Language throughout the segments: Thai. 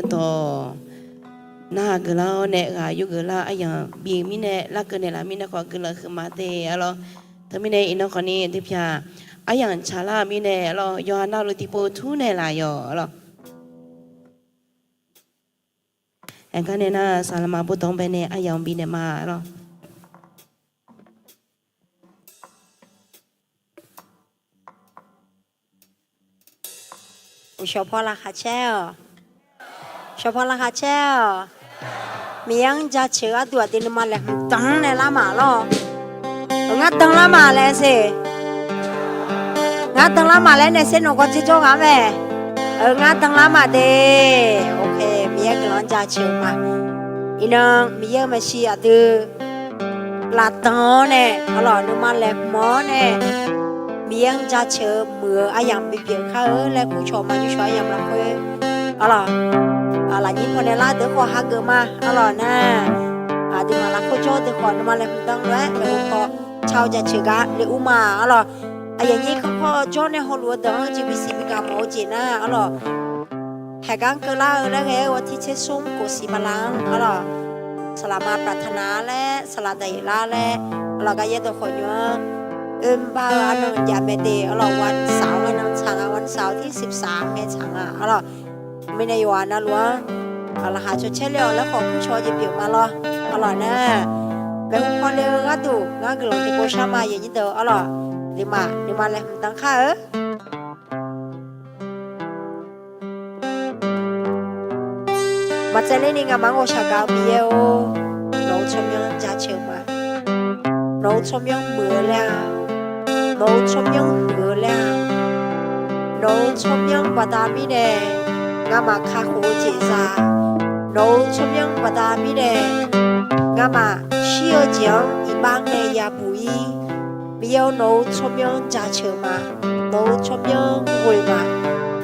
to na gela ne ga yu gela aya bi mi ne la ke ne la mi ne ko gela khma te alo thami ne ino ko ni ti phya aya chala mi ne alo yo na lo ti po thu ne la yo alo en ka ne na salama bu tong be ne aya bi ne ma alo小破拉哈切哦，小破拉哈切哦，miếng giá chữ ở tuổi thì mà lại tăng này là mà lo, ngắt tăng là mà lại gì, ngắt tăng là mà lại này sẽ nó có chỉ cho cái về, ngắt tăng là mà đi, ok miếng cái lon giá chữ mà, ina miếng mà xí ở từ là tăng này, ở đó nó mà lại mỏ này. miếng giá chữ mưa ai làm bị việc khác là cũng cho mà như cho ai làm thôi, là những con này là đứa họ hàng mà, nè, đứa mà là cô cho đứa họ nó mà làm đăng đấy, rồi họ chào giá chữ cả, để mà, ai những không có cho nên họ luôn đăng chỉ bị xịt cả máu chỉ nè, hay gang cơ la đó cáiว่าที่เชซุ่มกูสีบาลังสลามาปรารถนาและสลาไดลาและก็ยังตัวคนอยู่บ้าอันนั้นยาเมเดวันเสาร์อันนั้นช่างวันเสาร์ที่13เมษายนไม่ในวันนั้นล้วนหาชุดเชลล์แล้วของผู้ชมจะเปลี่ยนมานะแล้วพอเลี้ยงดูงั้นก็ลงที่โบชามาอย่างนี้เด้อดีมาเลยตั้งค่ามาเจอเล่นนี่งั้นมังโอชาเกาบีเอโอเราชมยังจ่าเชื่อมาเราชมยังเบื่อแล้วเราชมยังเบื่อแล้วเราชมยังบดามีเน่งั้นมาข้าหูเจซาเราชมยังบดามีเน่งั้นมาเชี่ยวจังอีบางเน่ยาบุยมีเอาเราชมยังจ่าเชื่อมาเราชมยังรวยมา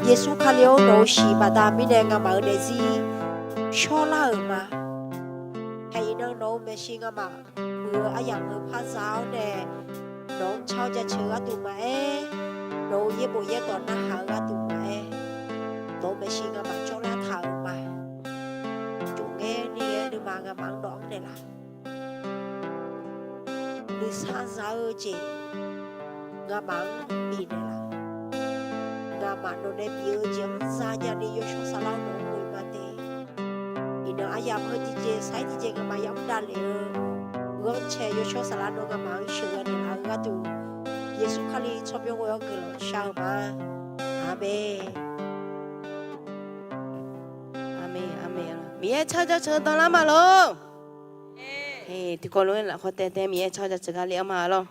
เยซูคาเลียวเราสีบดามีเน่งั้นมาเดซีชอลามาให้น้องเมชิงมาเมื่ออาอย่างภาษาเนี่ยน้องชาวจะเชื่อตัวไหมน้องเย่บุเย่ตอนน่าหาตัวไหมน้องเมชิงมาชอลาถามมาจุงเงี้ยนี่ดูมางมังน้องเนี่ยล่ะดูซาซาเจงมังปีเนี่ยล่ะงมังโดนเบียเจียมซาญาดิโยชสลาวน้องมวยมาเตnó ai làm hơi thì chơi sai thì chơi cái máy ông đàn liền gỡ chơi vô cho sala nó cái máy sửa để làm cái tụ Giêsu khali cho biết tôi cái lo sao mà amen miếng cháo cháo cháo đó lắm mà lo thì con nói là họ tè miếng cháo cháo cháo cái mà lo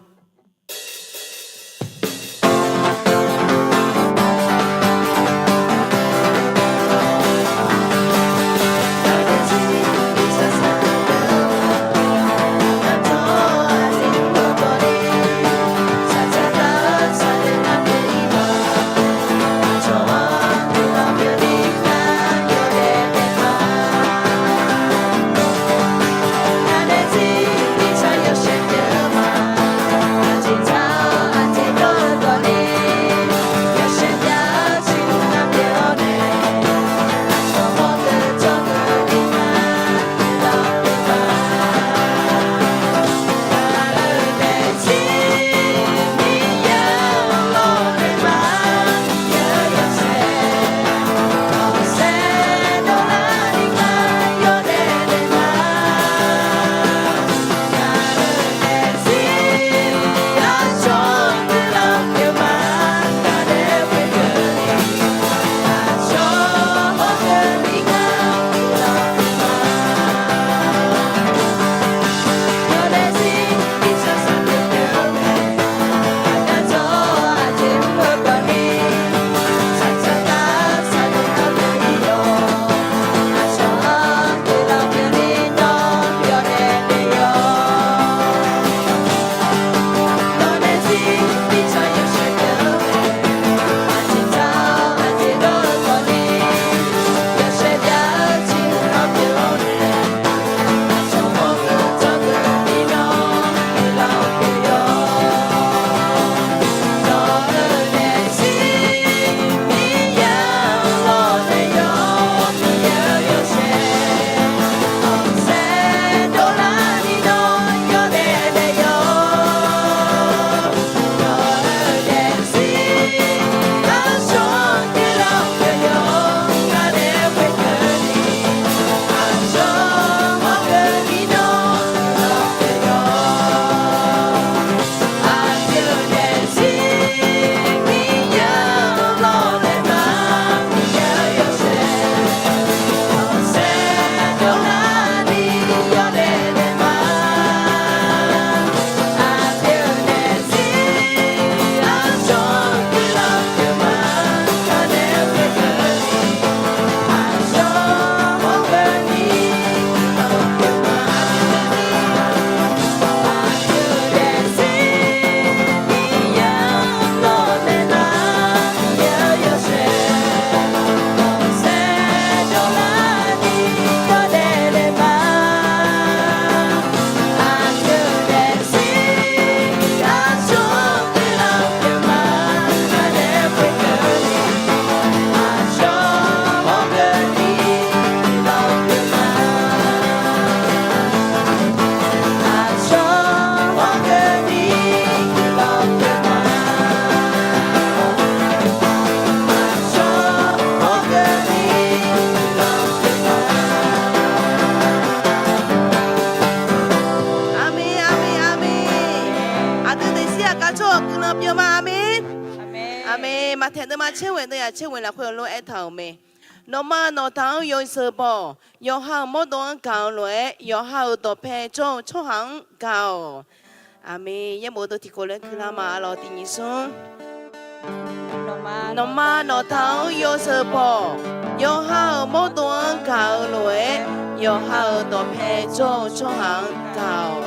天的嘛，千万的呀，千万来会落一头没。罗马罗头有十步，有好莫多高来，有好多配做出行高。阿妹也冇到提过来去啦嘛，罗第二孙。罗马罗头有十步，有好莫多高来，有好多配做出行高。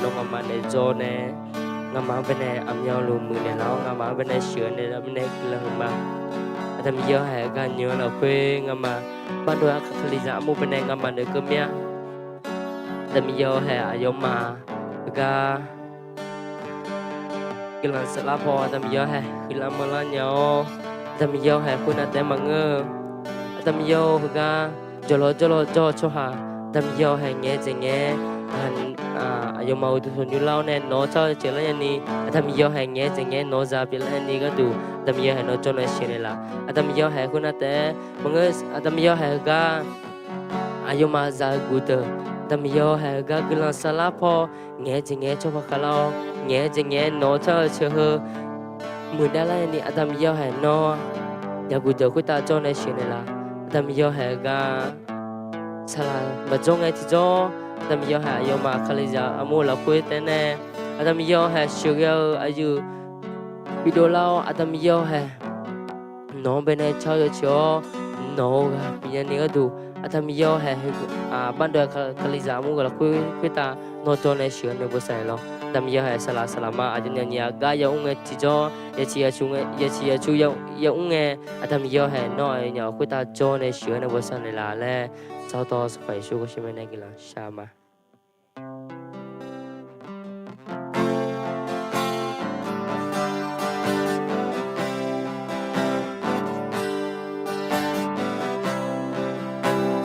no ngama ne jone ngama bene amyo lu mu ne lao ngama bene sure ne la bene klama adam yo ha ga nyo la kwe ngama ban do khaliza mu bene ngama ne kemya adam yo ha ayoma ga kilan sala po adam yo ha kilan mala nyo adam yo ha kuna te mangơ adam yo ga jolo jo cho ha adam yo ha nghe je nghe ayo mau tu sun yulau ne no cho che la ni adam yo ha nghe je nghe no za pi la ni ga tu adam yo ha no cho na shi la adam yo ha kuna te mangơ adam yo ha ga ayo ma za gu te adam yo ha ga kilan sala po nghe je nghe cho pa kala nghe je nghe no cho che he mu da la ni adam yo ha no ya gu te ku ta cho na shi la adam yo ha ga sala ba jong ai ti jo adam yo ha yo ma khaliza amu la kwe te ne adam yo ha sugar ayu video lao adam yo ha no bene cho cho no ga pi ni ga du adam yo ha ban do khaliza amu la kwe ta no to ne shi ne bo sai lo adam yo ha sala salama ajnya nya ga yo nge ti jo ye chi ya chu yo nge adam yo ha no nya kwe ta jo ne shi ne bo sai la le sau đó phải số của mình này là sao mà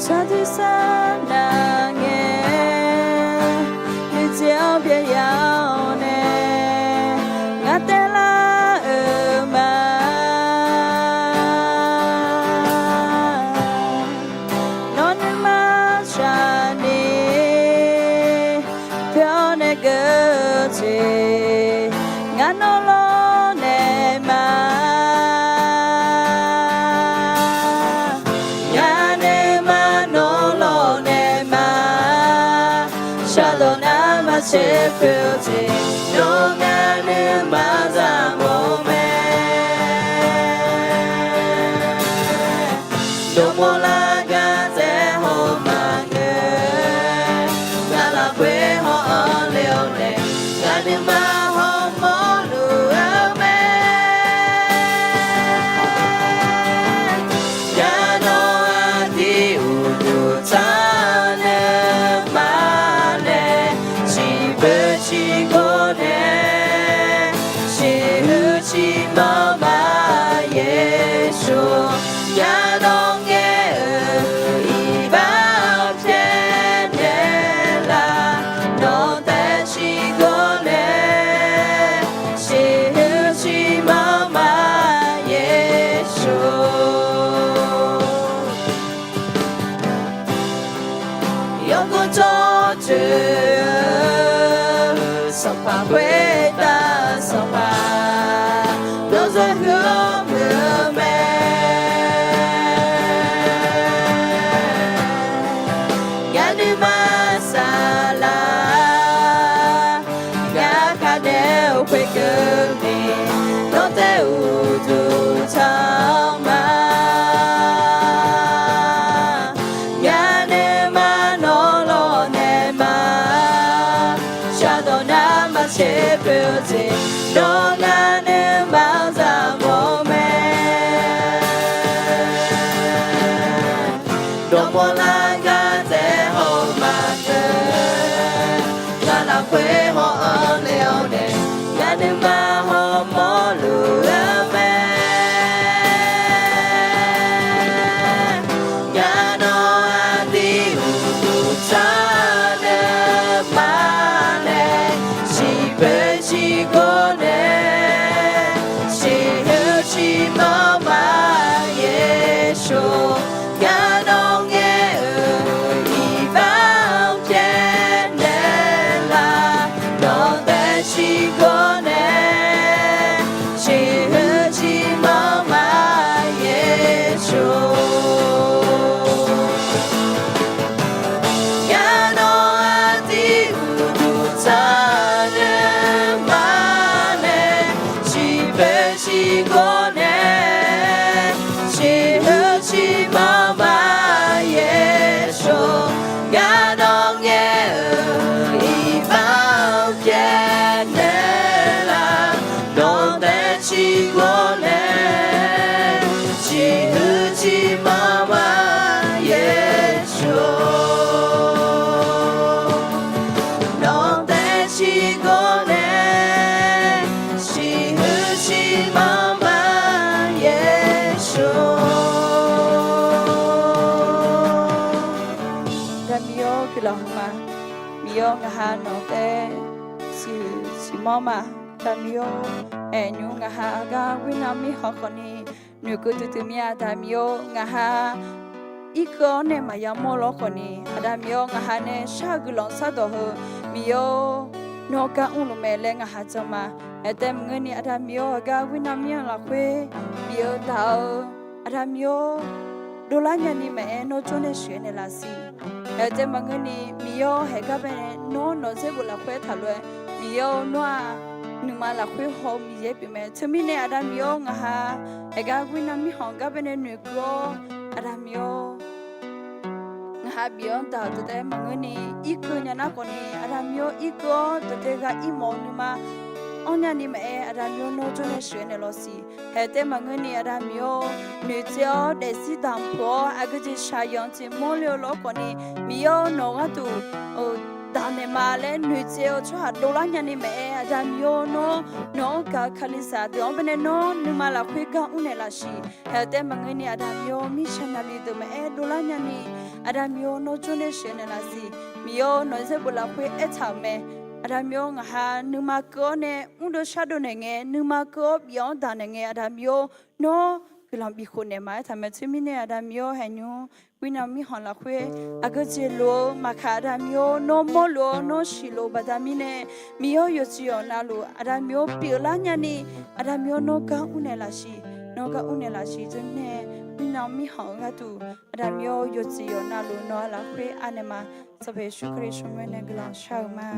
cha thứ xa là nghe như chiều biết nhau nè ngã tê la ở mà nó nên mà cha đi theo nè cơ chỉ ngã nó lo nè mà sẽ phiêu tình nó ngã nước mà ra mồ mê đồ mô la gà dễ hồ mà ngờ gà là quê họ ở liều nè gà nước mà họ mô lù áo mê gà nó à đi ủ đủ ta nước mà nè chỉ có nè chỉ hư chỉ mơ mà Giêsu nhà đông nghe ý bao trên nè là nó tên chỉ có nè chỉ hư chỉ mơ mà Giêsu yêu con cho Chúa sapa quê ta sapa đâu rồi hứa mưa mẹ ngã đi mà xa la ngã khá đeo quê cơn đi nó theo dù thang mà ngã đi mà nó lo nè mà cha đồ nam mà chế biểu tình nó ngã nên bao giờ mồ mê đồ mô la gà dễ hồ mà cơ gà là quê họ ở liều nè ngã nên mà họ mô lù áo mê ngã nó ăn đi hù đủ cha nè mà nè chỉ có nè chỉ hư chỉ mơ mà Giêsu ngã nó nghe ý bao trên nè là nó tên chỉ có nè chỉ hư chỉ mơ mà Giêsu ngã nó đi đủ ta chỉ có nè chỉ hư chỉ mơ mà Giêsu ngã nó nghe ý bao ယောငါဟာနော်တဲ့စီမမတမယောညူငါဟာကဝိနာမီဟခနီနုကုတူမီယာတမယောငါဟာอีกคนเนี่ยมายามอลคนนี้อาดามยองอาหารเนี่ยชากุลองซาโตโฮมิโยนกะอุลเมเลงอาหารจมาแต่เมื่อนี้อาดามยอกะวินามีละเควมิโยดาวอาดามยโดลาญานี่แม่โนจนเชเนลาซีแต่เมื่อนี้มิโยเฮกะเปโนเซบุละเควทะลวยมิโยนัวนึมาละเควโฮมิเยปิเมทมิเนี่ยอาดามยองอาหารเฮกะวินามีฮองกะเปเนนึกโกอาดามยငါပြောတာတဲ့မငနေဤကညနာကိုနေအရာမျိုးဤကောတဲ့ကဤမောနမအောင်ညာနေမဲအရာမျိုးနိုးချွနေရွှေနေလို့စီဟဲ့တဲ့မငနေအရာမျိုးနေကျော်တဲ့စီတံပေါ်အကကြီးရှာယုံချင်မောလျောလို့ကိုနေမီယောနောကတူဟိုဒါနေမလဲနေကျော်ချွာဒေါ်လာညာနေမဲအရာမျိုးနောကခလီစာတောဘနေနောနမလာခွေကဦးနေလာရှိဟဲ့တဲ့မငနေအရာမျိုးမီရှင်နာလီတမဲဒေါ်လာညာနေအရာမျိုးနိုးချွနေရှင်နေလာစီမီယောနိုဇေဘလာခွေအချာမဲအရာမျိုးငါဟာနမကောနဲ့ဦးတို့ရှာဒိုနေငယ်နမကောပြောင်းတာနေငယ်အရာမျိုးနောကလမ်ဘီခုနေမှာသမဲချမီနေအရာမျိုးဟဲ့ညူဝိနာမီဟန်လာခွေအကချေလိုမခါရာမျိုးနိုမောလိုနိုရှိလိုဘဒမီနေမီယောယစီယောနာလိုအရာမျိုးပြေလာညာနီအရာမျိုးနောကောင်းဦးနေလာရှိနောကဦးနေလာရှိစနေဝိနာမီဟန်ကတူအရာမျိုးယစီယောနာလိုနောလာခွေအနေမှာစပေရှုခရစ်ရှမနေဂလောင်ရှောက်မှာ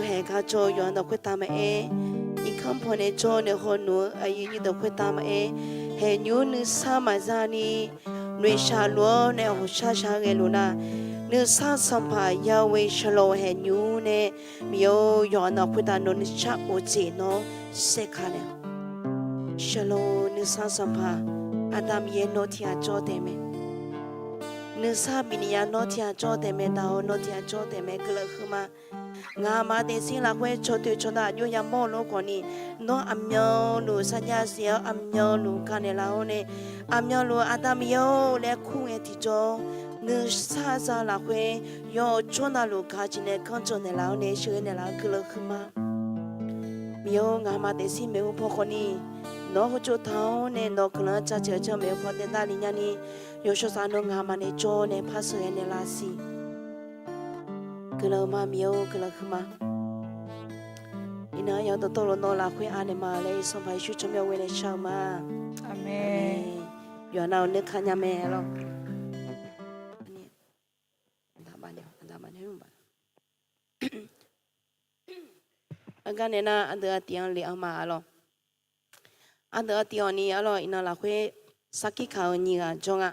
แห่ข้าโจย้อนดอกคุยตามมาเออีกคำพอในโจในคนหนูอายุยี่ดอกคุยตามมาเอเห็นยูนึกสามาจานีหน่วยชาลัวในหัวชาชาเกลูนานึกสาสัมภายาเวชโลเห็นยูเนมีโอย้อนดอกคุยตานนิชาโอเจโนเสกาเนชโลนึกสาสัมภาอาดามเยโนที่อาโจเตเมนึกสาบินิยาโนที่อาโจเตเมดาวโนที่อาโจเตเมกลักขึ้นมางามาเดซิลาเวชตุชนะยุยามโมโลกอนีโนอัมยอลูสัญญาเสียอัมยอลูคาเนลาโอเนอัมยอลูอาดามยอเลคุเอติโจนึซาซาลาเวยอจวนาลูคาจิเนคันโจเนลาโอเนชื่อเนลากลักขึ้นมามีโองามาเดซิเมอุพอกอนีโนหุจุทาวเนโนกลันจะเจอเจอเมอุพอเดนดาลิญานีโยชสานงามาเนโจเนพัสเอเนลาซีกลัวมามีโอกลัวขึ้นมาอินาอยากตัวโตโลโนลาคุยอ่านมาเลยสมัยชุดชมยเวเลชามา อาเม อยู่นาวนึกขันยาแม่เราอันนี้อันดาบานเนี่ยอันดาบานเนี่ยรู้ป่ะอันกันเนี่ยนะอันเดียตีอันเลี้ยงมาเราอันเดียตีอันนี้เราอินาลาคุยสักกี่ข่าวนี่กันจงอ่ะ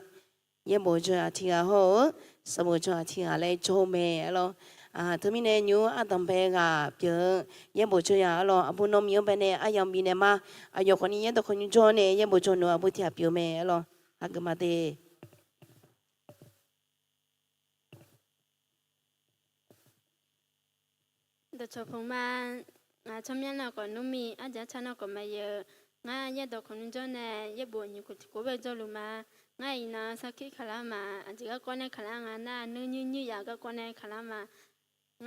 ยังบ่เจอที่อ่ะโหสมุทรที่อ่ะเลยโจเมเราทมินเนยูอาตัมเปกาเปียยังบ่เจออ่ะเราอบุนอมีเป็นเนี่ยอายังมีเนี่ยมาอายคนนี้ยังตัวคนยูโจเนี่ยยังบ่เจอหนูอบุที่อ่ะเปียเมเราฮักมาเตดชพงมางาชมยันเราก่อนนุ่มีอาจจะชนะก่อนมาเยอะงาเยดอกคนจนเนยบ่นอยู่กุฏิกูไปจลุมาง่ายนะสักขี้ขลามาอาจจะก็ก้อนในขลางานน่ะนื้อยื้อยากก็ก้อนในขลามา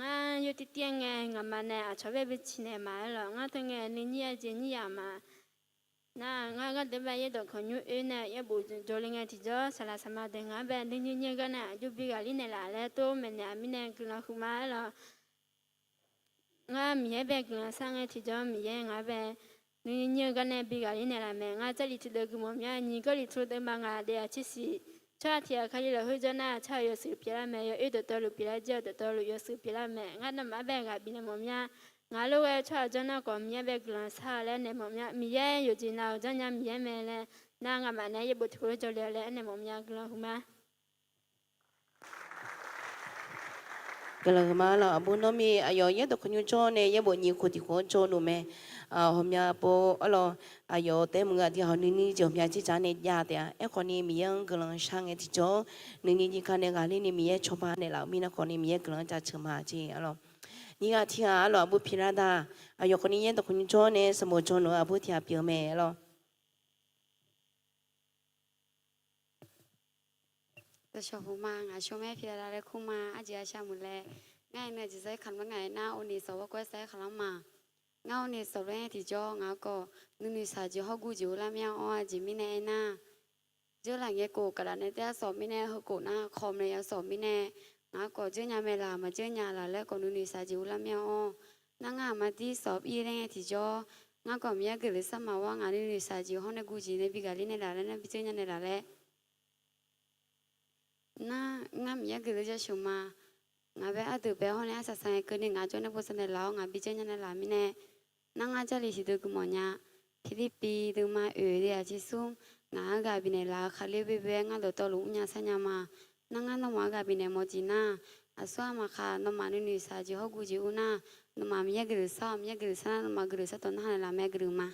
งาอยู่ที่เตียงไงงามาเนี่ยอาจจะไปชินมาหรองาทั้งไงนื้อยื้อเจนี่ยามาน่างาก็เดี๋ยวไปยดอกคนยูเนี่ยยบ่นจลิงไงที่จอสารสมาเดงาแบบนื้อยื้อกันน่ะอยู่บิกาลิเนี่ยละแล้วตัวมันเนี่ยมีเนี่ยกลัวขึ้นมาหรองามีเบกงาสังเกตที่จอมีงาเบนี่กันเนี่ยบิกาลิเนี่ยละแม่งาจะลิทุเดกุมมีนี่ก็ลิทุเดมังอาเดียชิสิชาที่อาคาลิละหุจนาชายสุพิลาแม่ยอตัวลุพิลาเจอตัวลุยสุพิลาแม่งาน้ำมาเบกาบินมมีงาลูกชาจนาก็มีเบกลันซาเลเนี่ยมีอยู่จีน่าจันยามีแม่เลยนางมันเนี่ยบุตรจเลียเลยเนี่ยมีกลัวหุมกลัวมาเราอบุนอมีอายยังตัวคนยูโจเนี่ยยังบ่ยิวคุติโกโจนูเมหอมยาโปเราอายเต็มเงาที่เขานี่จอมยาที่จานเนี่ยยาเดียเอคนนี้มียังกลังช่างเอที่โจนี่ที่คันเนี่ยกาลีนี่มีชอบานเนี่ยเรามีนักคนนี้มีกลังจะเชื่อมาจีเรานี่ก็ที่เราบุพิราดาอายคนนี้ยังตัวคนยูโจเนี่ยสมุทรโจนูอบุที่อาเปียเมเราแต่ชอบหูมางาช่วงแม่พิจารณาคู่มาอาจจะชามุแลง่ายเนี่ยจะใช้คำว่าไงหน้าอุนิสาวก็ใช้คำมาเงาเนี่ยสาวแรกที่จ่องาก็นึกนิสัยจะเขากูจูละเมียอ้อจิมิเน่หน้าเจ้าหลังเยโกกระดานในแต่สอบไม่แน่เขาโกหน้าคอมเลยสอบไม่แน่งาก็เจ้าญาเมลามาเจ้าญาละแล้วก็นึกนิสัยจูละเมียอ้อนางามาที่สอบอีแรงที่จ่องาก็มีอะไรเลยสมาว่างานนึกนิสัยจูเขาในกูจีในบิการิในละแล้วในพิจารณาในละแล้วน่างามยากเลยจะชมมางาแบบอาตือแบบเขาเนี่ยสัสัยเกินหนึ่งอาจจะในโพสต์ในเล้างาบิจารณาในละมิเน่นางอาจจะลิขิตกุมอเนี่ยที่ที่ปีดูมาเดียจิซุ่มงากาบิเนลาขาลีบิเบงาโดตลุญาสัญญามานางานมากาบิเนโมจินาอาสวามาคานมานุนิสาจิฮกุจิอุนานมามียากเลยซ้อมยากเลยสนานมากเลยสตอนนั้นละแม่กลืมมา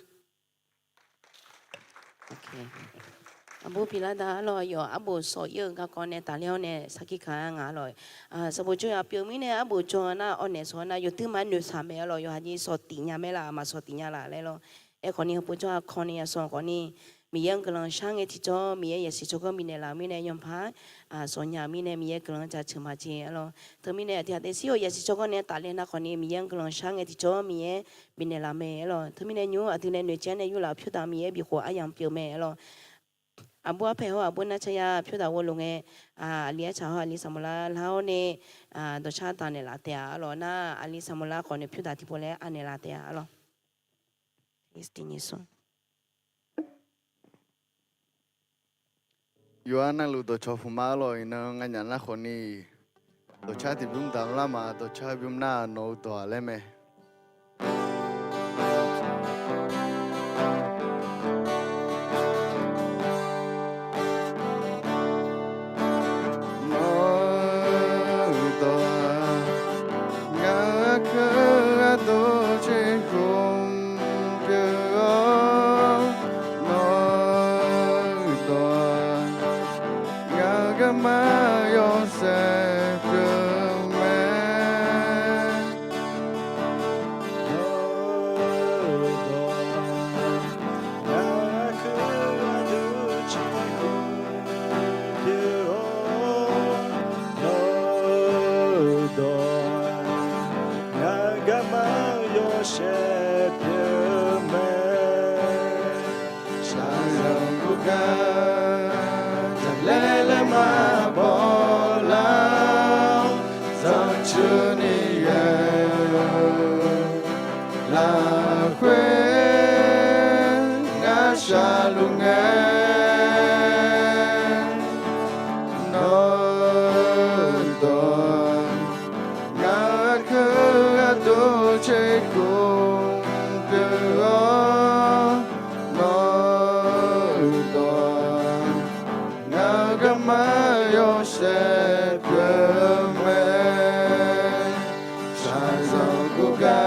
โอเคอบุพิลาดาลอยอยู่อบุสอยเยอะก็ก่อนเนี่ยตาเลี้ยวเนี่ยสักกี่ครั้งลอยสมุทรเจ้าเปียวมีเนี่ยอบุจอนะอันเนี่ยสอนนะอยู่ที่มันอยู่สามเมลอยอยู่ฮันยี่สอติญาเมล่ามาสอติญาละเลยลเอคนนี้เขาพูดว่าคนนี้สอนคนนี้มียังกำลังช่างเอที่จอมีเอสิจก็มีเนี่ยละมีเนี่ยยอมพาสอนยามีเนี่ยมีเอกำลังจะเชื่อมาเจลเธอมีเนี่ยที่อาเดซิโอเอสิจก็เนี่ยตาเลี้ยนะคนนี้มียังกำลังช่างเอที่จอมีเอมีเนี่ยละเมลเธอมีเนี่ยยูอาทิตย์เนี่ยหน่วยเจนเนี่ยยูละพิวตามีเอบิหัวอายังเปียวเมลอาบัวเพหอาบัวนัชยาพิวดาวลงเอเลียชาวอลิสามุลาลาวเนดชาตาเนลาเตียอนะอลิสามุลาคนเนพิวดาที่พอเลอันเนลาเตียออิสตินิสุยูอานาลูตัวชอบฟูมาลอยนะงั้นอย่างนั้นคนนี้ตัวชาติบุ้มตามละมาตัวชาติบุ้มหน้าโนตัวอะไรไหม ma yo she pye me sha rong ku ga ta le ma bo la zong chu ni ye la kwe nga sha lu nga no do nga ke do che ku ke no do nga ga ma yo she pye me sha zong ku ga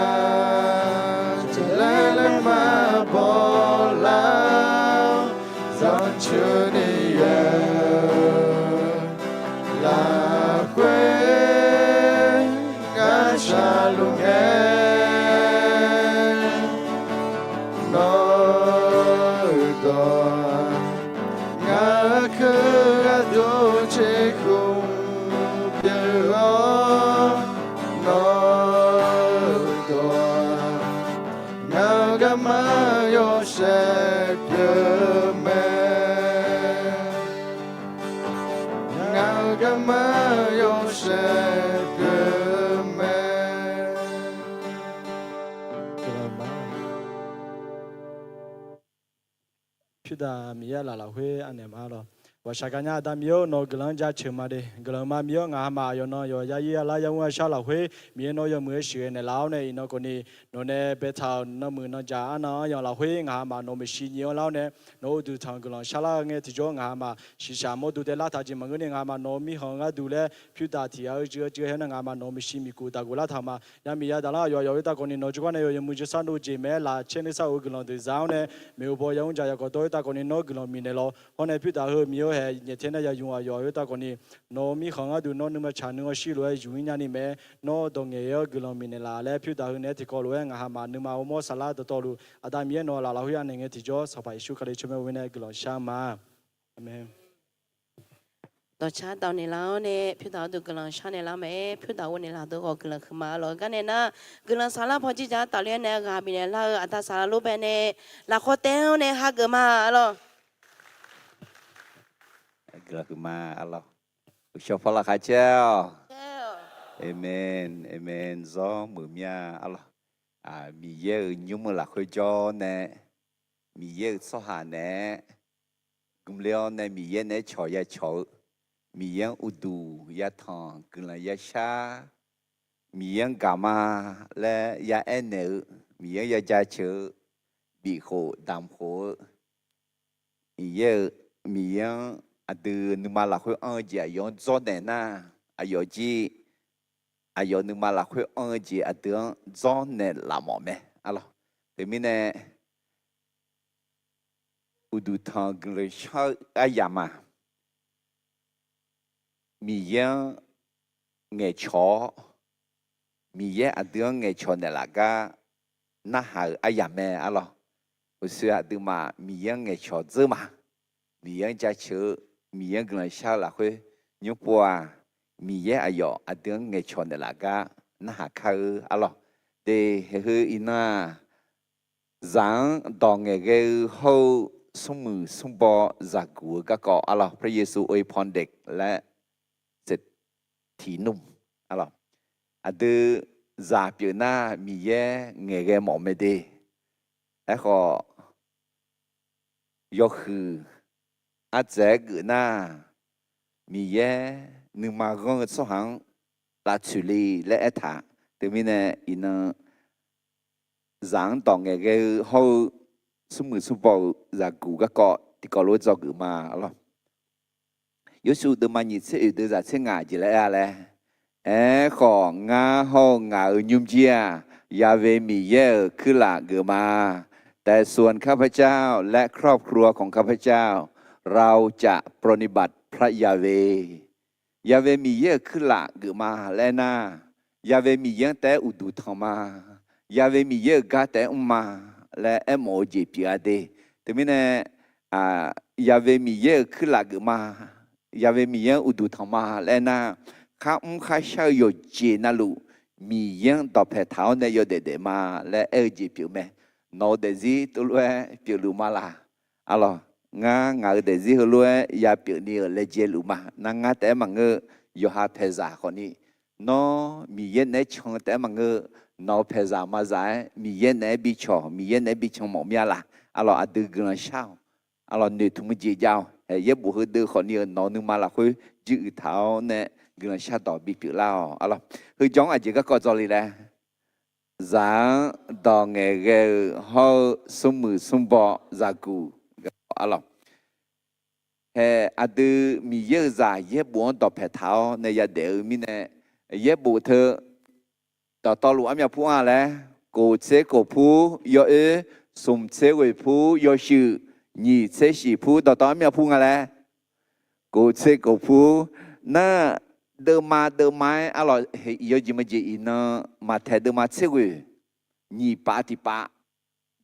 Pida mia la la hui anemalo Washakanya damio no glanja chimade glama mio nga ma yo no yo ya ya la ya wa sha la hui mi no yo mu shi ne lao ne no ko ni no ne be thao no mu no ja no yo la hui nga ma no mi shi ni lao ne no du thang glon sha la nge ti jo nga ma shi sha mo du de la ta ji ma nge nga ma no mi ho nga du le pida ti ya je he nga ma no mi shi mi ku ta ku la tha ma ya mi ya da la yo ta ko ni no ju ne yo mu ji sa no ji me la chen ni sa o glon de zao ne me bo yo ja ya ko to ta ko ni no glon mi ne lo ho ne pida ho mi yo he nhẹ thế này dùng ở ta còn đi nó mi không ở đâu nó mà chán nó xí rồi dùng nhà này mẹ nó đồng nghề ở cái lòng mình là lấy phiếu ta hơn này thì có rồi ngã mà nếu mà ông mua salad đó rồi ở đây miếng nó là lão huy anh nghe thì cho sao phải suy cái đấy cho mình bên này cái lòng sao mà amen đó cha tao này lão này phiếu tao được cái lòng sao này lão mẹ phiếu tao này là được có cái lòng khma rồi cái này na cái lòng salad phải chỉ cha tao này này cái bên này là ở ta salad lúc bên này là khó téo này ha cái mà rồi Gerak rumah Allah. Syafallah kacau. Amen. Amen. Do mumia Allah. Mi ye nyum la khoi jo ne. Mi ye so ha ne. Gum leo ne mi ye ne cho ya cho. Mi ye udu ya thong kun la ya sha. Mi ye gama le ya ene. Mi ye ya ja chö. Bị khổ đam khổ. Mi ye ada numa la khoi anji ayon zone na ayoji ayo numa la khoi anji ada zone la mo me alo te mine udu thang le sha ayama mi ye nge cho mi ye ada nge cho ne la ga na ha ayame alo usia de ma mi ye nge cho zema mi ye ja chö mi ye gần sao là khuê nhung bùa mi ye ayo adeng nghe chọn de la ga na ha khơi alo de he ina giang dong nghe ge ho sung mư sung bo za gu ga ko alo พระเยซูอวยพรเด็กและเศรษฐีหนุ่มalo ade za pye na mi ye nghe ge mo me de e ko yo khư à dễ gửi na mi ye nhưng mà con số hàng là xử lý lẽ thả từ mình này in giảng tổng nghề cái hậu số mười số bao giả cụ các cọ thì có lối do gửi mà lo yếu số từ mà nhìn sẽ từ giả sẽ ngại chỉ lẽ lẽ khó ngã hậu ngã ở nhung chia ya về mi ye cứ là gửi màแต่ส่วนข้าพเจ้าและครอบครัวของข้าพเจ้าเราจะปรนิบัติพระยาเวยาเวมีเยอะขึ้นละเกือมาและนายาเวมีเยอะแต่อุดุธรรมายาเวมีเยอะกาแต่อุมาและเอโมจีพิอาเดแต่ไม่แน่ยาเวมีเยอะขึ้นละเกือมายาเวมีเยอะอุดุธรรมและนาข้าข้าเช่าอยู่เจนาลู มียังต่อแผ่เท้าในยเดมาและจีผิวแม่นอเดซีตัวล้วนผิวลูมาลาอะไรงาเดซีล้วนยาผิวนี่เลเจลูมานางแต่มังเงยหาเพซาคนนี้นอมีเย็นในช่องแต่มังเงนอเพซามาใจมีเย็นในบิชอมีเย็นในบิชองหมอมีอะไรอะไรอดือกระเช้าอะไรเนี่ยทุ่งจีเจ้าเย็บบุหรี่คนนี้นอนึงมาละคุยจืดเท้าเนี่ยกระชาต่อบิผิวเล่าอะไรคือจ้องอาจจะก็กอดจอลีแหละrằng đò nghề nghề họ sum mù sum bọ ra cù alo he adu mi ye za ye buon đò phe thao ne ya de mi ne ye bu thơ đò to lu am ya pu a le cô chế cô pu yo e sum chế we pu yo shi ni chế shi pu đò to am ya pu a le cô chế cô pu na đơ mai à lo yo gì mà gì nó mà thay đơ mà chơi quỷ nhị ba thì ba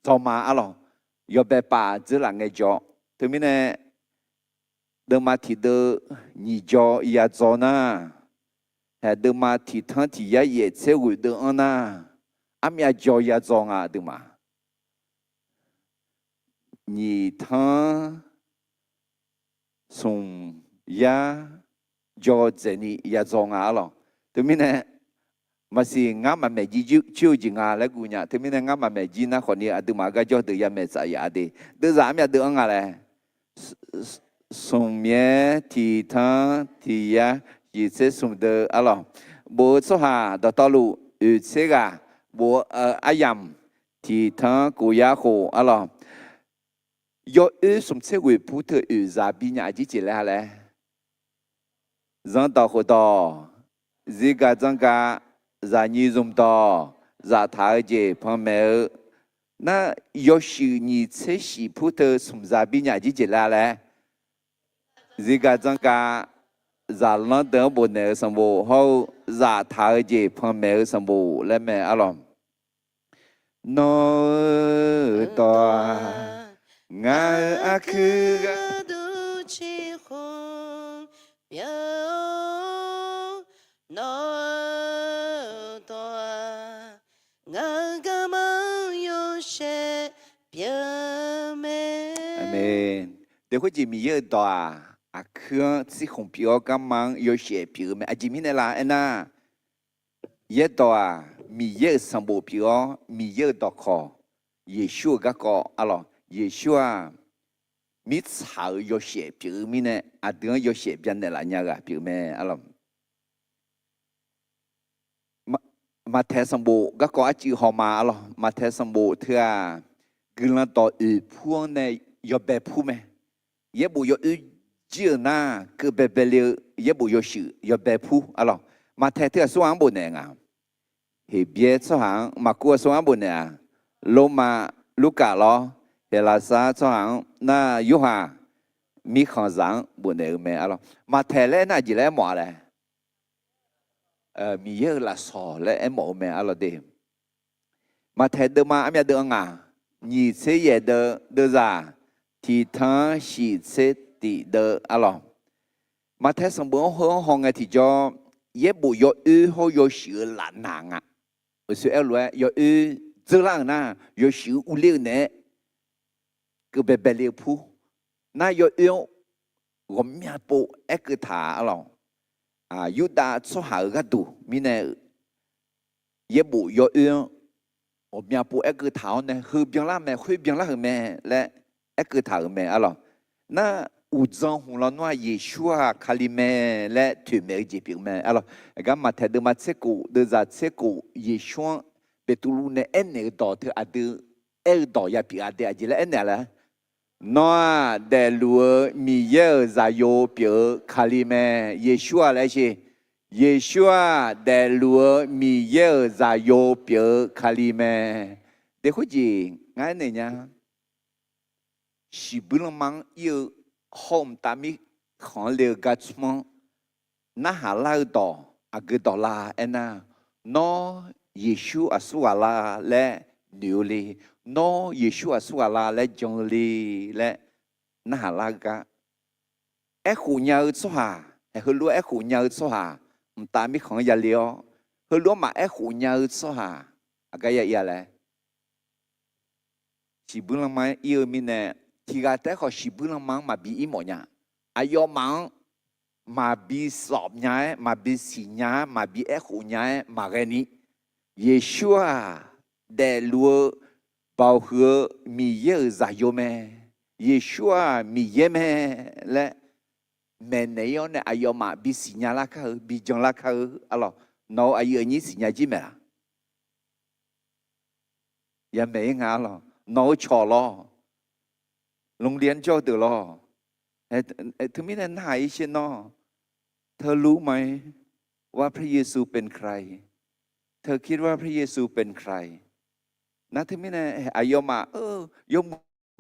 cho mà à lo yo bé ba chỉ là nghe cho thế mình nè đơ mà thì đơ nhị cho ya cho na hay đơ mà thì thằng thì ya ye chơi quỷ đơ anh na am ya cho à đơ mà nhị thằng sung ya cho dân ya cho ngã lo, thế mình nè, mà si ngã mà mẹ gì chiêu gì ngã lại cú nhá, thế mình nè ngã mà mẹ gì na khỏi nè, từ mà cái cho từ ya mẹ sai ya đi, từ giảm ya từ ngã lại, sung mẹ thì thằng thì ya, chỉ sẽ sung từ alo, bố số hà đó tao lu, sẽ cả bố ayam thì thằng cô ya khổ alo, yo sung sẽ quỳ phụ thơ giá bi nhà chỉ lại dân tộc hồ tộc, gì cả dân cả, gia nhị dùng tộc, gia thái chế phong mèo, na yêu sự nhị chế sĩ phụ thơ sum gia bi nhà chỉ là lẽ, gì cả dân cả, gia lăng đỡ bộ nợ sầm bộ, hậu gia thái chế phong mèo sầm bộ lẽ mẹ alom, no to, ngài akư Yo no toa nga mang yo she bia me Amen. Để có gì mình nhớ đó à khương chỉ không biểu cái mang yêu sẽ biểu mà chỉ mình là anh à nhớ đó mình nhớ sang bộ biểu mình nhớ đó khó Giêsu cái có alo Giêsu à mình sao yêu sẽ biểu mình nè à đứa yêu sẽ biểu này là nhà cái biểu mẹ alo mà theo sang bộ cái có chữ họ mà alo mà theo sang bộ thưa cái là đó phuông này yêu bé phu mẹ ye bu yo chưa na cứ bé bé liu ye bu yo sự yo bé phu alo mà theo thưa số hàng bộ này à thì biết số hàng mà qua số hàng bộ này à lô mà lúc cả lo thì là sao số hàng na yêu hà mi khang giang bộ này mẹ alo mà theo lên na chỉ là mỏ này mi ye là sò là em mỏ mẹ alo đi mà theo đưa mà em đưa ngà nhị sẽ ye đưa ra thì thằng sĩ sẽ đi được alo mà thế xong bữa hôm hôm ngày thì cho ye bu yo ho yo sự là nàng à ở sự elo yo zơ lang na yo sự u liu nè cứ bé bé liu pu na yo gom mía bộ cái thà alo à yu đã số hạ cái đủ mi nè ye bu yo gom mía bộ cái thảo nè hư biếng lá mẹ hư biếng lá hư mẹ lẽ cái thằng mẹ alo, na u zong hùng lo noa Giêsu kalime lẽ thủy mẹ chỉ biết mẹ alo, cái mà theo đưa mà chế cụ đưa ra chế cụ Giêsu bị tụi lu nè em nè đỏ thì à đưa em đỏ ya bị à đưa chỉ là em nè là, noa để lúa mi ye ra yo biểu kalime Giêsu là gì, Giêsu để lúa mi ye ra yo biểu kalime, để có gì ngay này nha. Si belum mang yêu home tami khon le gachmo na halal do agdola ena no Giêsu asuala le niuli no Giêsu asuala le jongli le na halal ga e khu nhau số hà e hulu e khu nhau số hà tami khon ya leo hơi lúa mà ép khổ nhau sao hả cái gì vậy chỉ bữa lắm mà yêu mình nè thì cái thế họ chỉ bữa lắm mà bị im mọi nhà ai yêu mang mà bị sọp nhái mà bị xì nhái mà bị ép khổ nhái mà cái này Yeshua để lúa bảo hứa mi yêu giải yêu mẹ Yeshua mi yêu mẹ lẽ mẹ này ông này ai yêu mà bị xì nhái lá khờ bị giông lá khờ alo nó ai yêu như xì nhái gì mẹ ya mẹ ngã lo nó chó loโรงเรียนเจ้าเดือดloถึงไม่ได้หายเช่นนอเธอรู้ไหมว่าพระเยซูเป็นใครเธอคิดว่าพระเยซูเป็นใครนะถึงไม่ได้อายมายม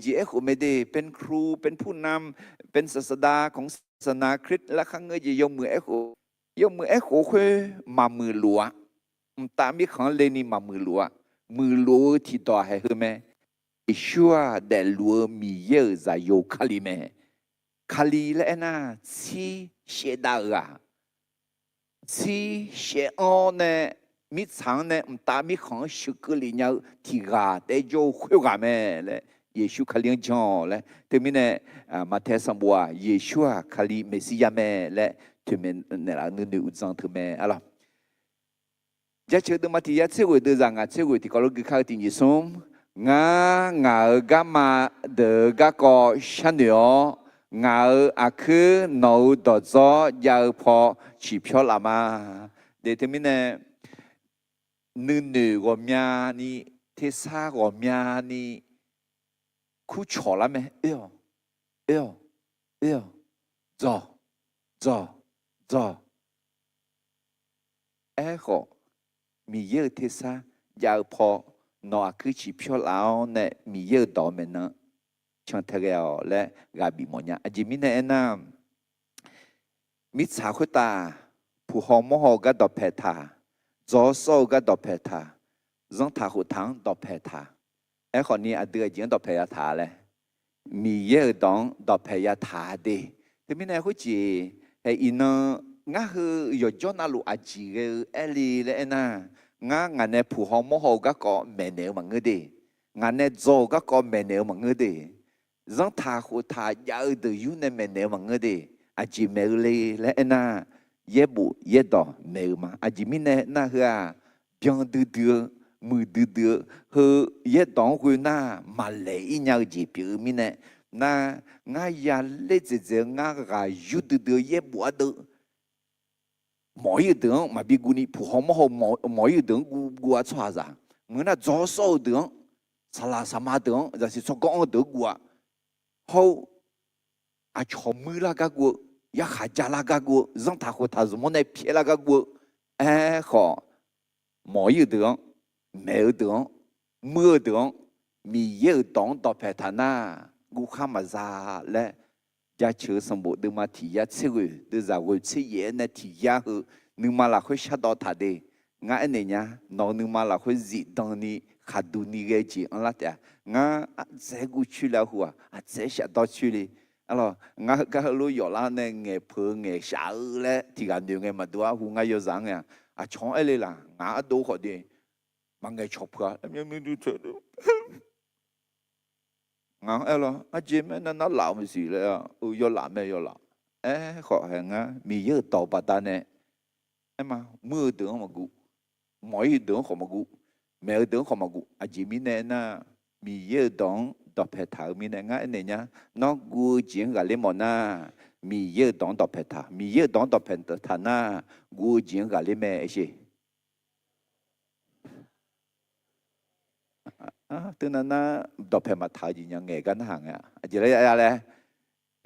จีเอคุไม่ได้เป็นครูเป็นผู้นำเป็นศาสดาของศาสนาคริสต์และครั้งเงยยมมือเอคุยมมือเอคุคือมามือหลวงตามมีของเลนี่มามือหลวงมือหลวงที่ต่อให้คือแม่Yeshua de lua mi ye za yo kalime kali le na si she da ga si she on ne mi chang ne ta mi khong shu ke li nya ti ga de jo khwe ga me le Yeshua kali jon le te mi ne ma the sam boa Yeshua kali Messia me le te men ne la nu nu zang te me alors ja che de ma ti ya che we de zang a che we ti ko lo ge kha ti ni som ngã ngờ gà mà đỡ gà cò sáng nữa ngờ cứ nấu đồ gió giờ phò chỉ phiếu làm để thế mình nè nữ nữ của nhà ni thế xa của nhà ni khu chó lắm mẹ yêu giờ khó mi yêu thế xa giờ phò nó cứ chỉ phiếu lão nè mi yêu đó mình nó chẳng thể nào lẽ gà bị mọi nhà chỉ mình nè na mi sao khơi ta phù hộ mô hộ cái đó phê ta gió sâu cái đó phê ta giống thà hồ thắng đó phê ta ấy còn ni đưa chuyện đó phê ta lẽ mi yêu đó phê ta đi thì mình này khơi chỉ hay in ngã hư yo cho na lu aji cái eli lẽ na ngã này phù hộ mô hộ các có mẹ nếu mà người đi ngã này做các có mẹ nếu mà người đi giống thà hồ thà giờ từ yêu này mẹ nếu mà người đi chỉ mẹ lấy lẽ na ye bu ye đó mẹ mà chỉ mình này na hả biang đưa mưa đưa hư ye đó hư na mà lấy nhau chỉ biểu mình này na ngã ya lấy chỉ ngã gà yêu đưa ye bu đưa mỗi đường mà bị gu ni phù hộ mỗi đường gu cho ra người na gió sâu đường sala sama đường là chỉ cho con đường gu hậu cho mưa là cái gu ya khai ra là cái gu giống thà hồ thà giống này phía là cái gu khó mỗi đường mẹ đường mưa đường mi yêu đường đó phải thà na gu kham mà ra lẽ giá chứa sâm bộ đưa mà thì giá chơi đưa ra với chơi gì này thì giá hư nhưng mà là khối sát đó thà đi ngã này nhá nó nhưng mà là khối gì đó ni khát đu ni cái gì anh lát à ngã sẽ gu chui là hùa sẽ sát đó chui đi alo ngã cái lối nhỏ là này nghề phơi nghề xả lẽ thì cái điều nghề mà đua hùa ngã yêu rằng à chọn ấy là ngã đâu khó đi mà nghề chọc cả em mới đi chơi được ngã alo chị mấy nó làm cái gì đấy yêu làm mấy yêu làm khó hàng á mi yêu tàu bát ta nè em mà mưa đường mà gu mỗi đường không mà gu mẹ đường không mà gu chị mi nè na mi yêu đường đọc phải thảo mi nè ngã này nhá nó gu chuyện cái lên mà na mi yêu đường đọc phải thảo mi yêu đường đọc phải thảo na gu chuyện cái lên mẹ gì từนั้นนะดอกแผ่มาถ่ายยิงยังไงกันห่างอ่ะจะได้อะไร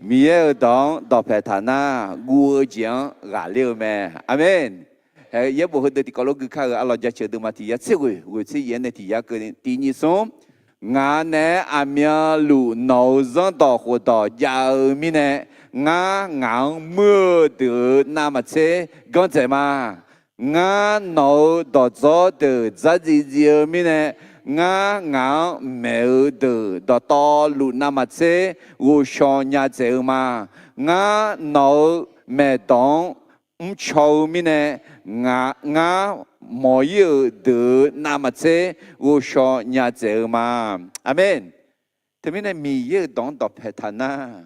มีเออตองดอกแผ่ฐานะกูจียงกาเลี้ยวแม่อาเมนเฮ้ยยังบอกเด็กที่เขาลูกข้าก็เราจะเชื่อดูมาที่ยัดเชื่อกูที่ยันในที่ยัดก็ตีนี้ส่งงานเนี่ยอามีลูนอซันต่อหัวต่อยาวมีเนี่ยงานมือเดือน้ำมาเช่ก็จะมางานนอต่อจอเดือจะจีเจียมีเนี่ยngã ngã mẹ từ đó to lụt nam mặt xe u cho nhà chơi mà ngã nấu mẹ đón chầu mi nè ngã mọi yêu từ nam chế u cho nhà chế mà amen thế mới này mi yêu đón đọc hệ thằng na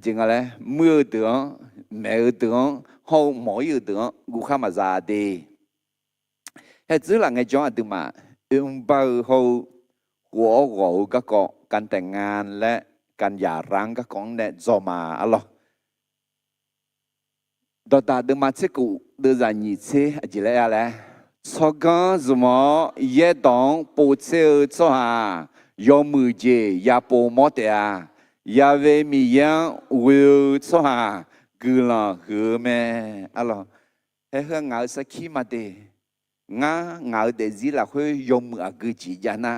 chính là mưa tưởng mẹ tưởng hậu mọi yêu tưởng u khám mà ra đi hệ chỉ là ngày cho từ mà bao hậu của gỗ các conการแต่งงานและการหย่าร้างก็ของเนจอมาอัลลอฮ์ดอตาเดมาเชกูเดจานิเชอจิเลอะไรสกันสมอเยดองปูเชอชหายอมือเจยาปูมอเตียยาเวมียังวิวชหากุลาหือแม่อัลลอฮ์เฮ้ยงาสักขีมาเดงาเดจิละคุยยอมืออากุจิจานา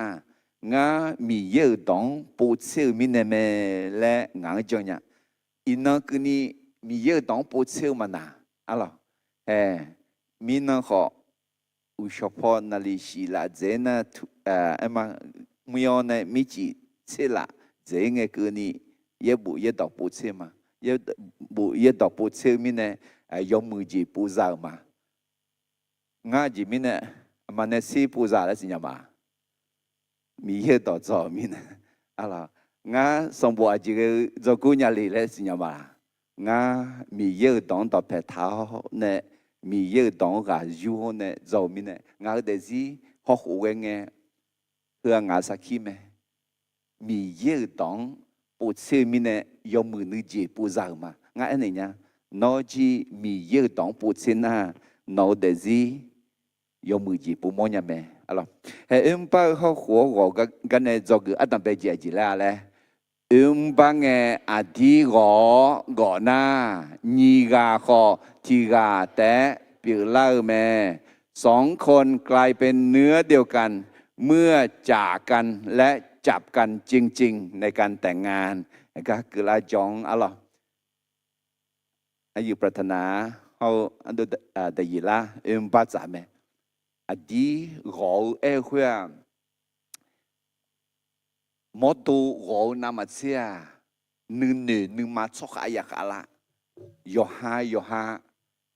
ngã mi yêu đóng bộ siêu mi nè mẹ lẽ ngã cho nhá iná cứ ni mi yêu đóng bộ siêu mà nà alo mi nó họ u shoppo na li shi la dễ na em mà mui này mi chỉ xe la dễ nghe cứ ni yêu bộ yêu đóng bộ siêu mà yêu đóng bộ siêu mi nè dùng mười gì bộ giàu mà ngã gì mi nè mà nè si bộ giàu là gì nhá mà mi yêu đỏ gió mi nè, à ngã song bộ chỉ cái cho cô nhà lì lên xin mà, ngã mi yêu đón đỏ bè tháo nè, mi yêu đón gà du nè, gió mi nè, ngã để gì học huế nghe, hương ngã sa khi mẹ, mi yêu đón bộ xe mi nè, dùng mười nữ gì bộ giàu mà, ngã anh này nhá, nó chỉ mi yêu đón bộ xe na, nó để gì dùng mười gì bộ mò nhà mẹ. Alors, bao họ của cái này do cái adam bây giờ chỉ là lẽ, bao nghe gõ na, nhị gà họ, thì gà té, biểu lao mẹ, song con กลายเป็นเนื้อเดียวกันเมื่อจากกันและจับกันจริงๆในการแต่งงานก็คือละจองอะไรอายุปรารถนาเขาอันดูแต่ยีละบ้าจ่าแม่ดีโง่เพื่อมอตูโง่นามาเสียนึงมาชกอยากอะไรโยฮา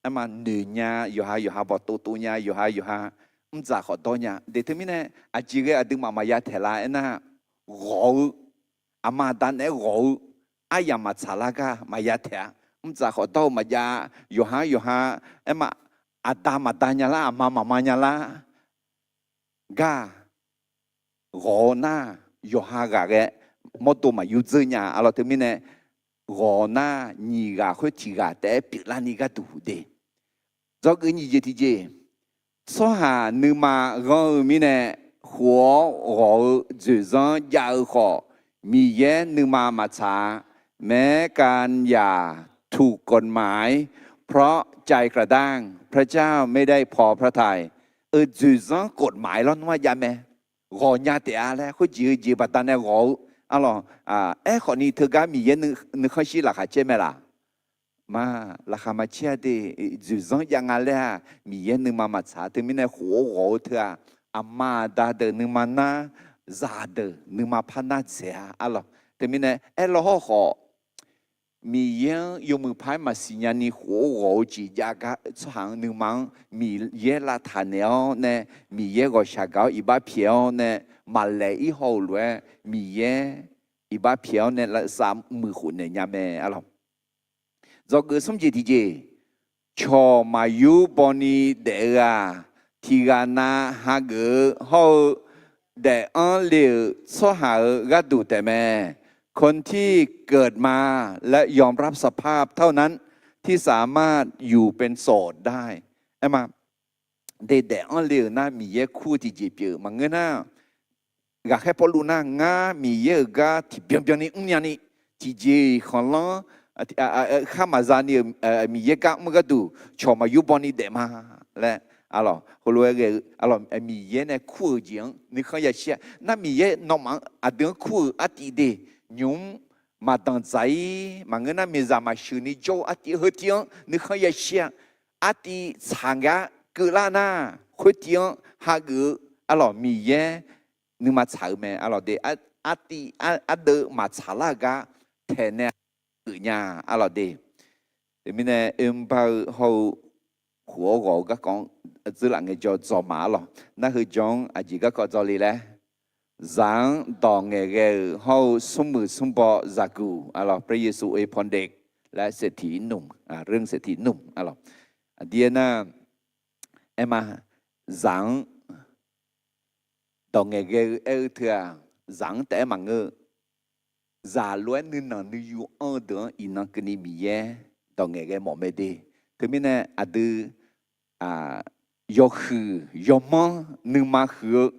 ไอ้มาหนึ่งเนี่ยโยฮาบอกตัวเนี่ยโยฮาไม่จ่าขอตัวเนี่ยเดี๋ยวที่นี่เนี่ยอาจจะก็ดึงมายาเทลาเอ็นะโง่อามาดันโง่ไอ้ยามาชาลากามายาเทะไม่จ่าขอตัวมายาโยฮาไอ้มาmatanya lah, mamanya lah, ga, gona, yohaga ke, moto ma yuzunya, alo temine, gona, niga, hotiga, te, pila niga tuhude. Jog ini je tije, soha numa gong mine, huo, go, zuzan, yao ho, miye numa macha, me kan ya, tu kon mai, เพราะใจกระด้างพระเจ้าไม่ได้พอพระทัยจืดซ้อกฎหมายแล้วว่ายาแม่งอยาเตะแล้วเขาจีบัตรเนี่ยงออะไรคนนี้เธอก็มีเยอะนึกเขาชี้ราคาเช่ไหมล่ะมาราคามาเชื่อดีจืดซ้อยังไงเลยมีเยอะนึงมาช้าถึงไม่ได้หัวงอเธออามาดาเดนึงมานาซาเดนึงมาพันนาเสียอะไรถึงไม่ได้เราขอมีเยอะยมือพายมาสิญาณีหัวโง่จียากะช่างหนึ่งมังมีเยละทานเนาะเนี่ยมีเยก็ชาเกาอีบ้าเพียวเนี่ยมาเลยอีหัวเลยมีเยอีบ้าเพียวเนี่ยละสามมือขุนเนี่ยยาแม่อะไรจะเกิดสมจิตที่เจชอมาอยู่บนนี้เด็กที่กันนะหากเขาเด็กอันเลี้ยวสหายก็ดูแต่แม่คนที่เกิดมาและยอมรับสภาพเท่านั้นที่สามารถอยู่เป็นโสดได้ไอ้มาเด็กอันเลี้ยวน่ามีเยอะคู่ที่จีบเยอะมันเงี้ยนะอยากให้พอรู้นะง่ามีเยอะก็ที่เปียงนี้นี่จีจีของเราข้ามาจานี่มีเยอะก็มันก็ดูชอบมาอยู่บนนี้เด็กมาและอะไรเขารู้ว่าอะไรมีเยอะเนี่ยคู่จริงนี่เขาอยากเชื่อน่ามีเยอะน้องมันอาเดือนคู่อาทิตย์เดียมมาตั้งใจมันเงินมีจามาชื่อนี่โจอาทิตย์หัวเทียงนี่เขาอยากเชื่ออาทิตย์สังกัดกุลานาหัวเทียงหากอะไรมีเยอะนึกมาฉายไหมอะไรเดอาทิตย์เดมาฉายละก็แทนเนี่ยเนี่ยอะไรเดแต่ไม่เนี่ยบ่าวเขา หัวก็ก็กองจื้อหลังไงจอจอหมาหรอนั่นคือจงอาจีก็จอลีแหละจังตองไงเกเขาสมมือสมบอจากกูอะไรพระเยซูอวยพรเด็กและเศรษฐีหนุ่มเรื่องเศรษฐีหนุ่มอะไรเดียน่าเอ็มมาจังตองไงเกเถื่อจังแต่มังเงอgiả loạn nên là như ở đó in nó cái này mía tao nghe cái mỏ mê đi thế mình nè do khử do mong nhưng mà khử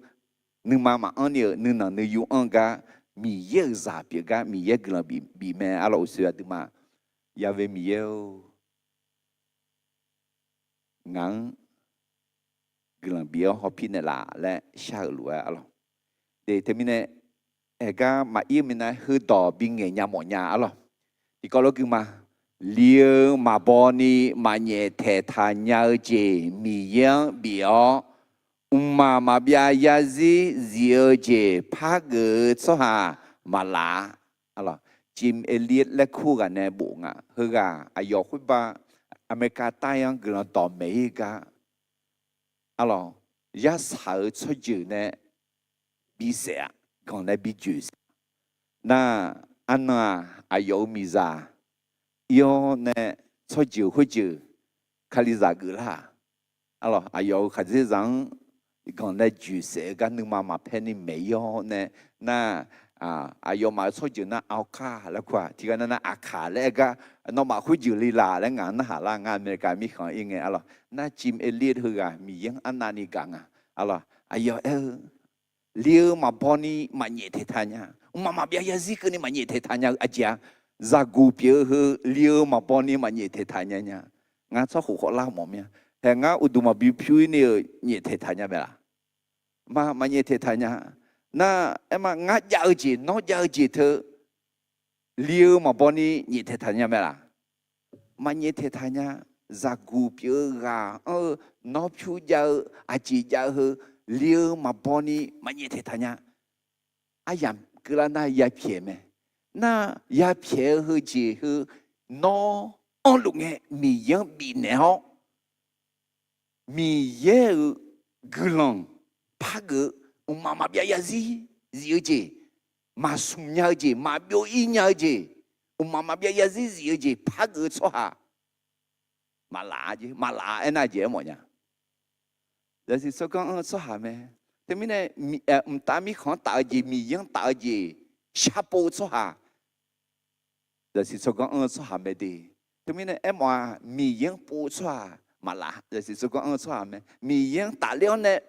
nhưng mà anh nhớ nên là như anh cả mía giả biệt cả mía cái là bị mẹ alo xưa thì mà giờ về mía ngắn cái là bia họ pin là lại sao lúa alo để thế mình nè cái mà yêu mình này hơi đỏ bên nghề nhà mọi nhà alo thì có lúc cứ mà liêu mà bỏ ni mà nhẹ thể thà nhau gì mi yang biểu mà bia ya gì diêu gì phá gỡ số hà mà lá alo Jim Elliot และคู่กันในบุงเฮกาอายคุบะอเมริกาใต้ยังกำลังต่อเมกาalo ya sao cho chữ này bị sợ còn lại bị chữ na anh ayo mi ra yo này cho chữ hơi chữ khali ra cứ là alo ayo khai ra rằng còn lại chữ sợ cái nhưng mà penny mấy yo này na ayo mà cho chữ na ao kha là quoi thì cái na akha là cái nó mà hơi chữ li là là ngàn na hà la ngàn America mi khởi yên nghe alo na Jim Elliot hư à mi yang anh nani gang alo ayo liu mà boni mà nhẹ thế thà nha mà bây giờ gì cái này mà nhẹ thế thà nha aja ra gu biểu hư liu mà boni mà nhẹ thế thà nha ngã cho khổ khó lao mồm nha hè ngã udu mà biểu phiu này nhẹ thế thà nha vậy là mà nhẹ thế thà nha na em mà ngã giao gì nó giao gì thơ liu mà boni nhẹ thế thà nha vậy là mà nhẹ thế thà nha ra gu biểu gà nó phiu giao aji giao hư liu mà boni mà nhẹ thế thà nha ai làm cái là na ya phiền mẹ na ya phiền hư gì hư nó ông lúc nghe mi yang bị nẻo mi ye gulong phá gỡ mà bây giờ gì gì mà sum nhau gì mà biểu ý nhau gì mà bây giờ gì phá gỡ cho ha mà lạ anh ai gì mọi nhà đó là số con số hà mẹ thế mình này ta mi khó tạo gì mi yang tạo gì sắp bố số hà đó là số con số hà mẹ đi thế mình này em mà mi yang bố số hà mà lạ đó là số con số hà mẹ mi yang tạo liao này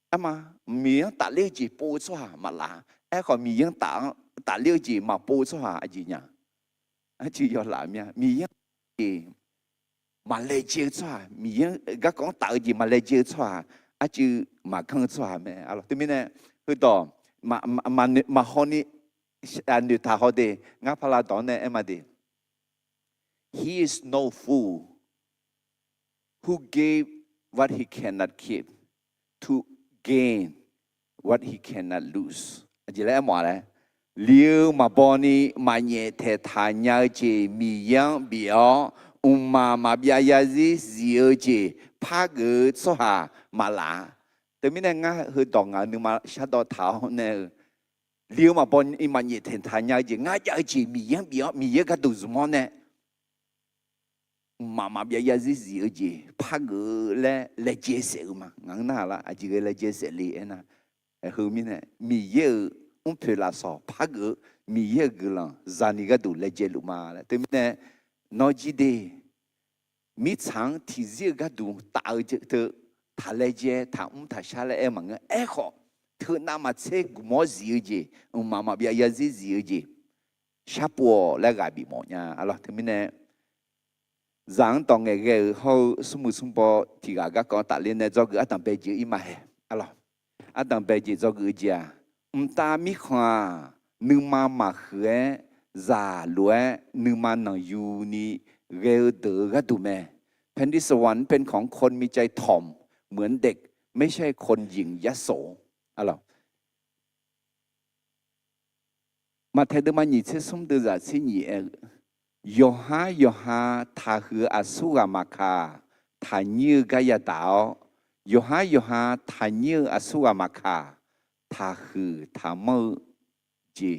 em mà mi yang tạo liao gì bố số hà mà lạ em còn mi yang tạo liao gì mà bố số hà gì nhá chỉ do làm nha mi yang gì mà lệ chế cho mi các con tạo gì mà lệ chế cho chứ mà không cho mẹ alo tôi mình này hơi đỏ mà họ ni anh được thà họ đi ngã phá la đó này em mà đi he is no fool who gave what he cannot keep to gain what he cannot lose chỉ là em nói này liu mà boni mà nhẹ thể thà nhau chỉ mi yang biểu mà bây giờ gì gì phá gỡ số hà mà lạ từ mình này ngã hơi đỏ ngã nhưng mà sát đỏ tháo này liu mà boni mà nhẹ thể thà nhau chỉ ngã giờ chỉ mi yang biểu mi yang cái đồ gì này mà bây giờ gì gì phá gỡ là chế sẽ mà ngắn nào là chỉ cái là chế sẽ liền na hơi mình này mi yang ông phải là sao phá gỡ mi yang cái là zani cái đồ là chế luôn mà từ mình này nói gì đi mi chẳng thì riêng cái đồ tạo cho thà lệ chế thà thà xa lệ em mà nghe họ thưa nam mà chế mua gì gì mà bây giờ gì sắp bỏ lại cái bị mỏ nha alo thì mình này rằng tòng ngày ngày hậu sum bỏ thì cái con tạo lên này do cái anh bây giờ im mà alo anh bây giờ do cái gì ta mi khoa nương mà khơi giả lúa nương mà nang yu niเกลเตอก็ดูแม่แผ่นดินสวรรค์เป็นของคนมีใจถ่อมเหมือนเด็กไม่ใช่คนหยิ่งยโสอะไรมาเทเดมาหนีเชื่อสมเดือดสิหนี โยฮาทาฮืออาสุกามาคาทายืกายาดาวโยฮาทายือาสุกามาคาทาฮือทามอจี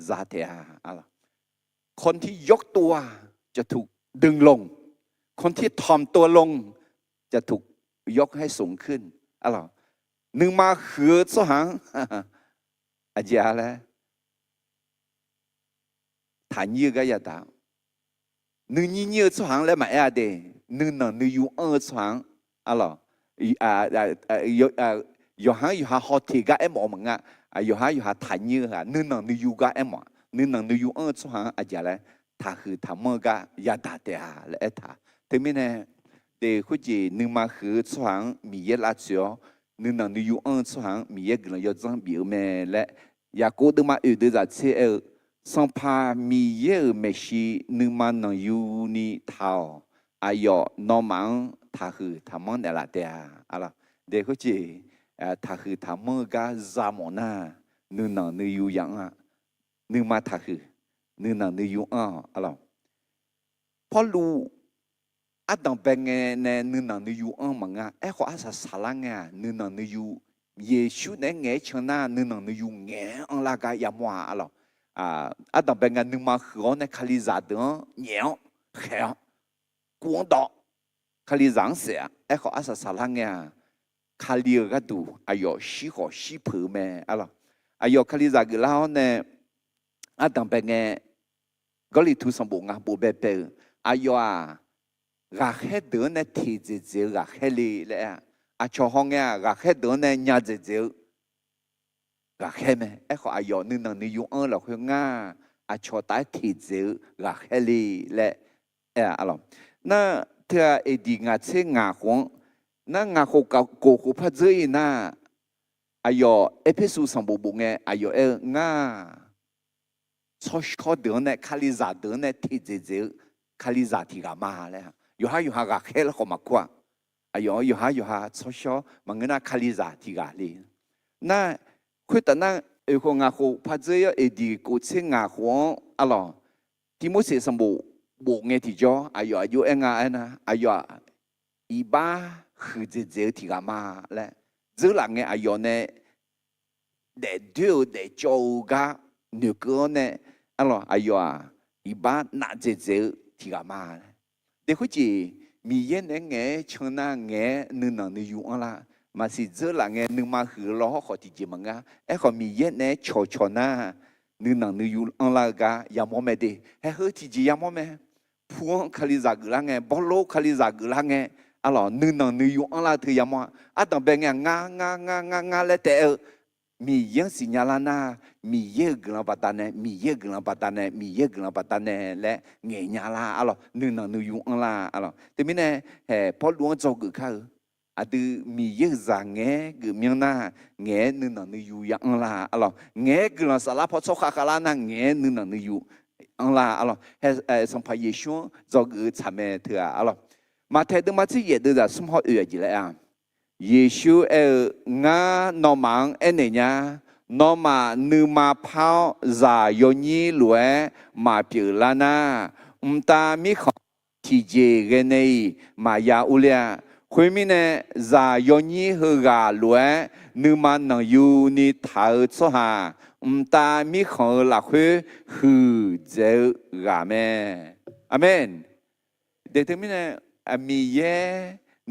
ซาเทียอะไรคนที่ยกตัวจะถูกดึงลงคนที่ถ่อมตัวลงจะถูกยกให้สูงขึ้นอะไรนึงมาหือสหังอาจารย์แล้วฐานยืกายาดาวนึงยี่สหังแล้วมาเอเดนึงนึงยูสหังอะไรโยฮาฮอติกาเอมอมังอ่ะโยฮาฐานยืฮะนึงยูกาเอมนึงยูสหังอาจารย์แล้ว他和他们个也打的啊，来他，对面呢，对或者你嘛和床米也拉着，你能你有床米也可能要装表咩嘞，也过得嘛有的在车，上怕米也没事，你嘛能有你头，哎哟，那忙他和他们的拉的啊，啊啦，对或者他和他们个啥么呢？你能你有样啊，你嘛他和。นึกนึกอยู่อะไรพอรู้อัดดังเป็นไงเนี่ยนึกนึกอยู่มังอ่ะขออาสาสลังอ่ะนึกนึกอยู่เยซูเนี่ยไงชนะนึกนึกอยู่ไงละก็ยามว่าอะไรอัดดังเป็นไงนึกมาหัวเนี่ยคลิซาเดนเหนียวแข็งกวนดอกคลิซังเสียขออาสาสลังอ่ะคลิก็ดูอายอชีขอชีเผือแม่อะไรอายอคลิซาเกล้าเนี่ยอัดดังเป็นไงก็เลยทุสมบูรณ์บุเบเปอายอรักแค่เดินในที่เจอรักแค่เลยแหละชอบห้องเนี่ยรักแค่เดินในญาติเจอรักแค่ไหมขออายอนึกอยู่เราคือง่าชอบใต้ที่เจอรักแค่เลยแหละอะไรนั่นเธอเอดีงาเชงาของนั่นงาของโกคุพัดเจอน่ะอายอเอพิสูสมบูรณ์เนี่ยอายองาชอบเดินเนี่ยคาลิซาเดินเนี่ยที่เจอคาลิซาที่กามาเลยอยู่หารักแค่ละคนมากกว่าอยู่หาชอบมันก็น่าคาลิซาที่กาเลยน่าคุยแต่นั่งคนงาคูพัดเจอเอดีกูเชงาคูอะไรที่มุสลิมบุบุกเงที่จ่ออยู่เองนะอีบ้าคือเจอที่กามาเลยเจอหลังเนี่ยเนี่ยเด็ดเดียวเด็ดโจกานึกเนี่ยอะไรอีบ้านน่าจะเจอที่กามาเด็กคนจีมีเย็นเงี้ยชนะเงี้ยนึกอยู่อะไรมาสิเจอหลังเงี้ยนึกมาหือล้อขอที่จีมังเขามีเย็นเนี่ยชนะนึกอยู่อะไรกันยามอมเดเขาที่จียามอมพวงคาลิซากุลังเงี้ยบอลโลคาลิซากุลังเงี้ยนึกอยู่อะไรที่ยามอต้องเป็นเงี้ยงาเลยแต่มีเยอะสิญญาณนะมีเยอะกลับปัตตานีมีเยอะกลับปัตตานีมีเยอะกลับปัตตานีและเงียละนึกอยู่อะไรแต่ไม่แน่พอหลวงจอกุเขาดูมีเยอะจังเงี้ยกูมีน่าเงี้ยนึกอยู่อย่างอะไรเงี้ยกลับสารพัดสุขคารานะเงี้ยนึกอยู่อะไรสัมภาระเยซูจอกุทำเถอะมาเทดมาที่เยอะจะสมหอยจีเลยเยซูงานอมังเนี่ยนอมานึมาพาวจายนีหลวยมาเปิลานาตามีขอที่เจเกเนยมายาอุเลียคุยมิเนจายนีเฮกาหลวยนึมานังยูนิทาสหาตามีขอหลักฮือเจกาเมอาเมนเด็กที่มิเนมีเย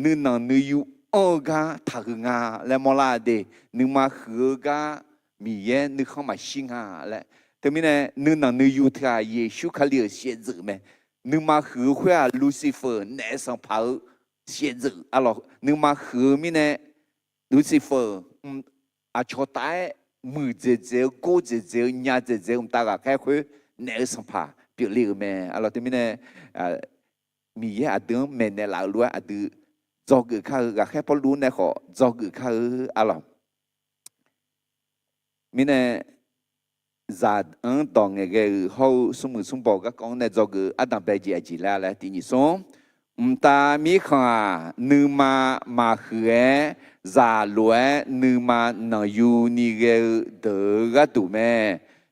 นึอยู่กาทักงาและมลาเดนึกมาหือกามีเยนึกเข้ามาชิงาและแต่ไม่แน่นึกอยู่ที่เยซูคาเลียเสียจืดไหมนึกมาหือว่าลูซิเฟอร์เนสังเผาเสียจืดนึกมาหือไม่แน่ลูซิเฟอร์ชดตายมือเจกูเจญาเจตาแค่คุยเนสังเผาเปลี่ยนไหมแต่ไม่แน่มีเยอะดึงแม่ในหลักล้วนดึงจอกือข้าก็แค่พอรู้เนี่ยขอจอกือข้าอะไรมิเนี่ยจัดตองเงี้ยเขาสมมติสมบอกก็กองเนี่ยจอกืออันดับไปจีจีแล้วแหละที่นี่ส่งตามีข้านึมาหือจาลวยนึมาหนยูนิเกเดอกระตุแม่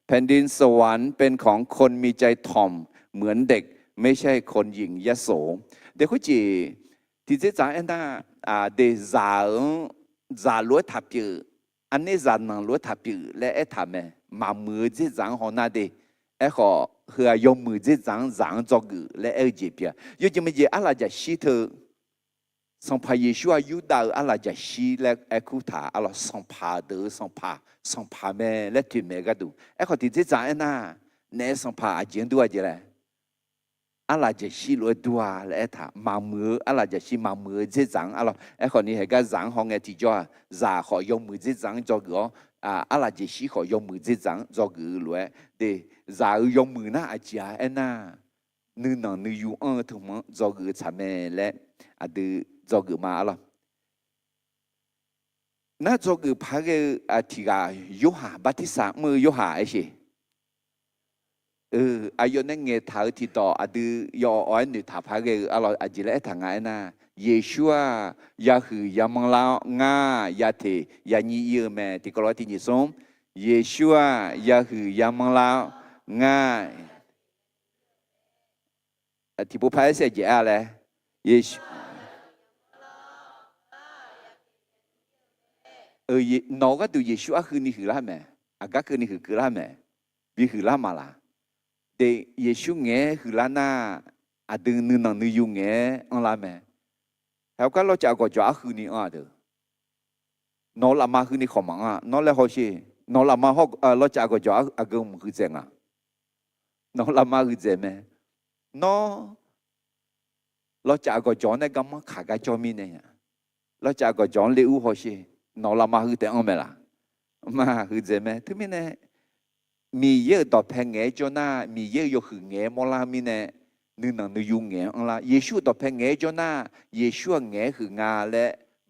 แผ่นดินสวรรค์เป็นของคนมีใจถ่อมเหมือนเด็ก ไม่ใช่คนหญิงยโสเดี๋ยวคุจีที่จะจ่ายน่ะเดจ่าล้วนทับยืออันนี้จ่าหนังล้วนทับยือและไอ้ทำเนี่ยมามือจะจ่างของน่าเดไอ้ขอเฮือยมือจะจ่างจอกือและไอ้เจ็บยอยู่จะไม่เจออะไรจะชีเธอสังพายชัวยุดาอะไรจะชีและไอ้คู่ถาอะไรสังพาเดอสังพาแม่และถึงแม่ก็ดูไอ้ขอที่จะจ่ายน่ะเนี่ยสังพาอาเจียนดูอะไรอะไรจะชีลอยตัวและถ้ามามืออะไรจะชีมามือเจ๊จังอะไรไอ้คนนี้ให้ก็จังห้องไอ้ที่จ่อจ่าขอยมือเจ๊จังจ่อก็อะไรจะชีขอยมือเจ๊จังจ่อก็เลยเดี๋ยวจ่ายมือน่ะอาจารย์ไอ้น่ะนึกนึกอยู่ทั้งหมดจ่อก็ทำและเดี๋ยวจ่อก็มาอะไรน่าจ่อก็พักที่ก็ยูหาบัติสามือยูหาไอ้สิอายุนั่งเงี้ยท้าที่ต่อดูยออ้อยหนึ่งท้าพักอะไรอาจจะเล่ทางไงนะเยซูยาคือยามังลางายาเทยานีเยแม่ที่กรอที่นิสมเยซูยาคือยามังลางาที่ผู้พายเสียใจอะไรเยซูน้องก็ดูเยซูคือนี่คือละแม่ก็คือนี่คือละแม่บีคือละมาละเดเยซูเงี้ยคือล้านน่ะดึงนึงนั่งนึงอยู่เงี้ยอันละแม่แล้วก็เราจะเอาก็จะคือนี่เด้อนอละมาคือนี่ขอมังนอละเขาสินอละมาเขาเราจะเอาก็จะก็มึงคือเจ๋งนอละมาคือเจ๋งไหมนอเราจะเอาก็จะเนี่ยก็มันขาก็จะมีเนี่ยเราจะเอาก็จะเลี้ยวเขาสินอละมาคือเจ๋งไหมล่ะมาคือเจ๋งไหมถึงไม่เนี่ยมีเยอะต่อแพงเงจน่ามีเยอะอยู่หึงเงมลามีเนี่ยนึกนั่งนึกยุ่งเงอันละเยซูต่อแพงเงจน่าเยซูเงหึงงาและ